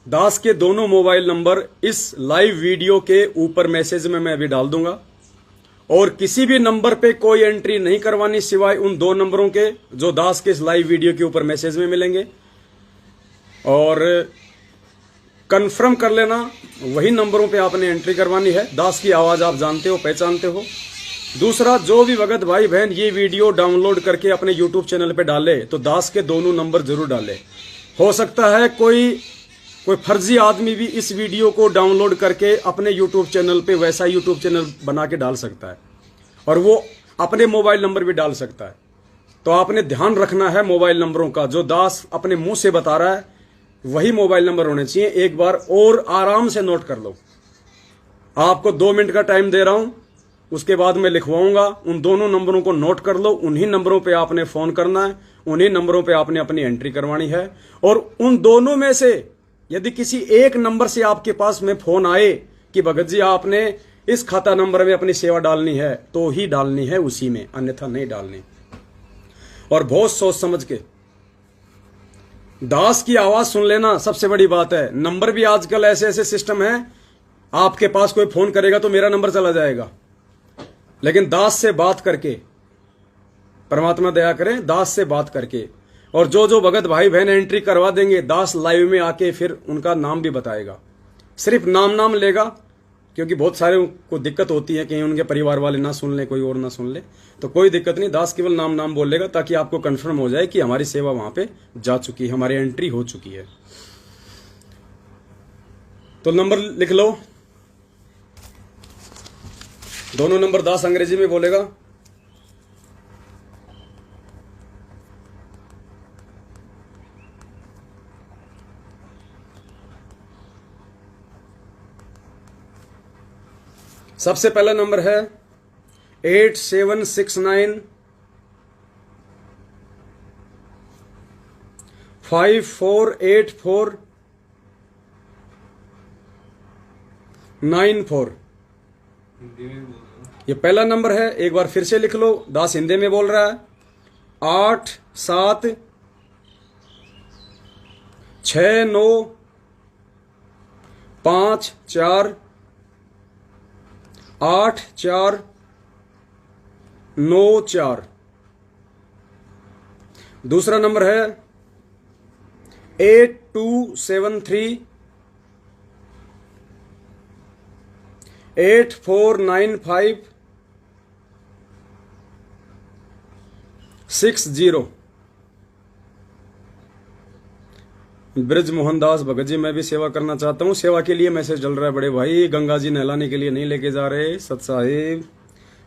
दास के दोनों मोबाइल नंबर इस लाइव वीडियो के ऊपर मैसेज में मैं अभी डाल दूंगा, और किसी भी नंबर पे कोई एंट्री नहीं करवानी सिवाय उन 2 नंबरों के जो दास के इस लाइव वीडियो के ऊपर मैसेज में मिलेंगे। और कंफर्म कर लेना, वही नंबरों पे आपने एंट्री करवानी है। दास की आवाज आप जानते हो, पहचानते हो। दूसरा, जो भी भगत भाई बहन ये वीडियो डाउनलोड करके अपने YouTube चैनल पे डाले तो दास के दोनों नंबर जरूर डाले, हो सकता है कोई फर्जी आदमी भी इस वीडियो को डाउनलोड करके अपने यूट्यूब चैनल पे वैसा यूट्यूब चैनल बना के डाल सकता है और वो अपने मोबाइल नंबर भी डाल सकता है। तो आपने ध्यान रखना है मोबाइल नंबरों का, जो दास अपने मुंह से बता रहा है वही मोबाइल नंबर होने चाहिए। एक बार और आराम से नोट कर लो। आपको 2 मिनट का टाइम दे रहा हूं, उसके बाद मैं लिखवाऊंगा। उन दोनों नंबरों को नोट कर लो। उन्हीं नंबरों पे आपने फोन करना है, उन्हीं नंबरों पे आपने अपनी एंट्री करवानी है। और उन दोनों में से यदि किसी एक नंबर से आपके पास में फोन आए कि भगत जी आपने इस खाता नंबर में अपनी सेवा डालनी है, तो ही डालनी है उसी में, अन्यथा नहीं डालनी। और बहुत सोच समझ के दास की आवाज सुन लेना सबसे बड़ी बात है। नंबर भी आजकल ऐसे ऐसे सिस्टम है, आपके पास कोई फोन करेगा तो मेरा नंबर चला जाएगा, लेकिन दास से बात करके, परमात्मा दया करें, दास से बात करके, और जो भगत भाई बहन एंट्री करवा देंगे, दास लाइव में आके फिर उनका नाम भी बताएगा। सिर्फ नाम लेगा, क्योंकि बहुत सारे को दिक्कत होती है कि उनके परिवार वाले ना सुन ले, कोई और ना सुन ले, तो कोई दिक्कत नहीं। दास केवल नाम बोलेगा ताकि आपको कंफर्म हो जाए कि हमारी सेवा वहां पे जा चुकी है, हमारी एंट्री हो चुकी है। तो नंबर लिख लो, दोनों नंबर दास अंग्रेजी में बोलेगा। सबसे पहला नंबर है 8769 5484 94। ये पहला नंबर है। एक बार फिर से लिख लो, दास हिंदी में बोल रहा है। 8 7 6 9 5 4 8 4 9 4। दूसरा नंबर है 8273 8495 60। ब्रज मोहनदास भगत जी, मैं भी सेवा करना चाहता हूं। सेवा के लिए मैसेज डल रहा है बड़े भाई, गंगा जी नहलाने के लिए नहीं लेके जा रहे सत साहिब।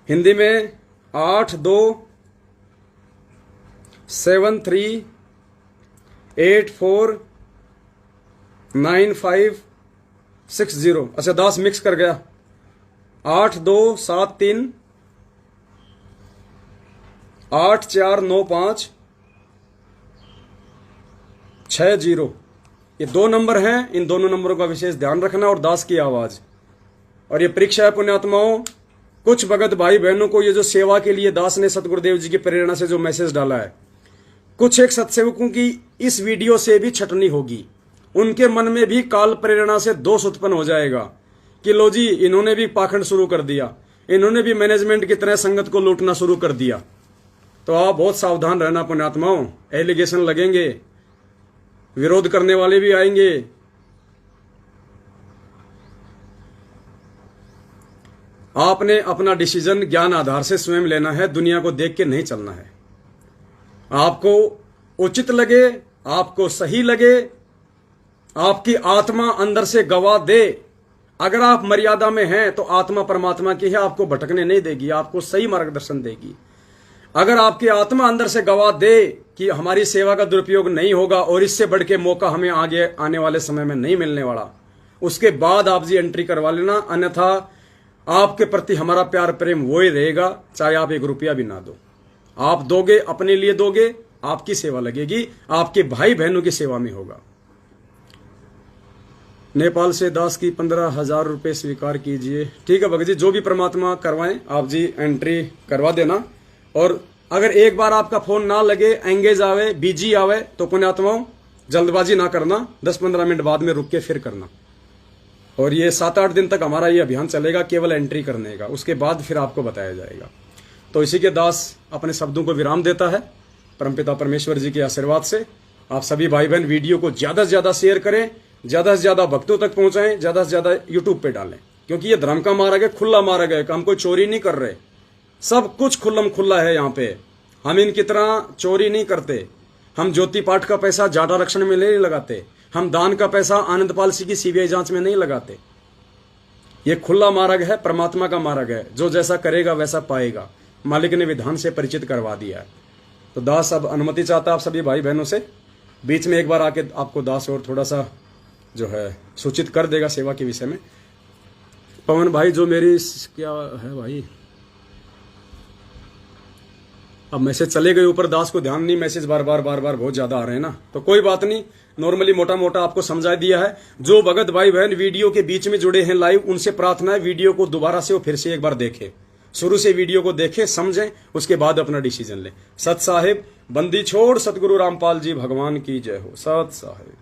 हिंदी में 8273849560। अच्छा, दास मिक्स कर गया। 8273 8495 60। ये 2 नंबर हैं। इन दोनों नंबरों का विशेष ध्यान रखना। और दास की आवाज। और ये परीक्षा है पुण्यात्माओं, कुछ भगत भाई बहनों को ये जो सेवा के लिए दास ने सतगुरुदेव जी की प्रेरणा से जो मैसेज डाला है, कुछ एक सत्सेवकों की इस वीडियो से भी छटनी होगी। उनके मन में भी काल प्रेरणा से दोष उत्पन्न हो जाएगा कि लो जी, इन्होंने भी पाखंड शुरू कर दिया, इन्होंने भी मैनेजमेंट की तरह संगत को लूटना शुरू कर दिया। तो आप बहुत सावधान रहना पुण्यात्माओं। एलिगेशन लगेंगे, विरोध करने वाले भी आएंगे। आपने अपना डिसीजन ज्ञान आधार से स्वयं लेना है, दुनिया को देख के नहीं चलना है। आपको उचित लगे, आपको सही लगे, आपकी आत्मा अंदर से गवाह दे। अगर आप मर्यादा में हैं तो आत्मा परमात्मा की है, आपको भटकने नहीं देगी, आपको सही मार्गदर्शन देगी। अगर आपकी आत्मा अंदर से गवाह दे कि हमारी सेवा का दुरुपयोग नहीं होगा और इससे बढ़ के मौका हमें आगे आने वाले समय में नहीं मिलने वाला, उसके बाद आप जी एंट्री करवा लेना। अन्यथा आपके प्रति हमारा प्यार प्रेम वो ही रहेगा, चाहे आप 1 रुपया भी ना दो। आप दोगे, अपने लिए दोगे, आपकी सेवा लगेगी, आपके भाई बहनों की सेवा में होगा। नेपाल से दास की 15,000 रुपये स्वीकार कीजिए। ठीक है भगत जी, जो भी परमात्मा करवाएं आप जी एंट्री करवा देना। और अगर एक बार आपका फोन ना लगे, एंगेज आवे, बिजी आवे, तो पुण्यात्माओं जल्दबाजी ना करना, 10-15 मिनट बाद में रुक के फिर करना। और ये 7-8 दिन तक हमारा ये अभियान चलेगा केवल एंट्री करने का, उसके बाद फिर आपको बताया जाएगा। तो इसी के दास अपने शब्दों को विराम देता है परमपिता परमेश्वर जी के आशीर्वाद से। आप सभी भाई बहन वीडियो को ज्यादा से ज्यादा शेयर करें, ज्यादा से ज्यादा भक्तों तक पहुंचाएं, ज्यादा से ज्यादा यूट्यूब पे डालें, क्योंकि ये धर्म का मार्ग है, खुला मार्ग है। हम कोई चोरी नहीं कर रहे, सब कुछ खुल्लम खुल्ला है यहाँ पे। हम इनकी तरह चोरी नहीं करते, हम ज्योति पाठ का पैसा जाट आरक्षण में नहीं लगाते, हम दान का पैसा आनंदपाल सिंह की सीबीआई जांच में नहीं लगाते। ये खुला मार्ग है, परमात्मा का मार्ग है, जो जैसा करेगा वैसा पाएगा। मालिक ने विधान से परिचित करवा दिया है। तो दास अब अनुमति चाहता आप सभी भाई बहनों से, बीच में एक बार आके आपको दास और थोड़ा सा जो है सूचित कर देगा सेवा के विषय में। पवन भाई जो मेरी क्या है भाई, अब मैसेज चले गए ऊपर, दास को ध्यान नहीं, मैसेज बार बार बहुत ज्यादा आ रहे हैं ना, तो कोई बात नहीं, नॉर्मली मोटा मोटा आपको समझा दिया है। जो भगत भाई बहन वीडियो के बीच में जुड़े हैं लाइव, उनसे प्रार्थना है वीडियो को दोबारा से और फिर से एक बार देखें, शुरू से वीडियो को देखें, समझें, उसके बाद अपना डिसीजन लें। सत साहिब, बंदी छोड़, सतगुरु रामपाल जी भगवान की जय हो। सत साहिब।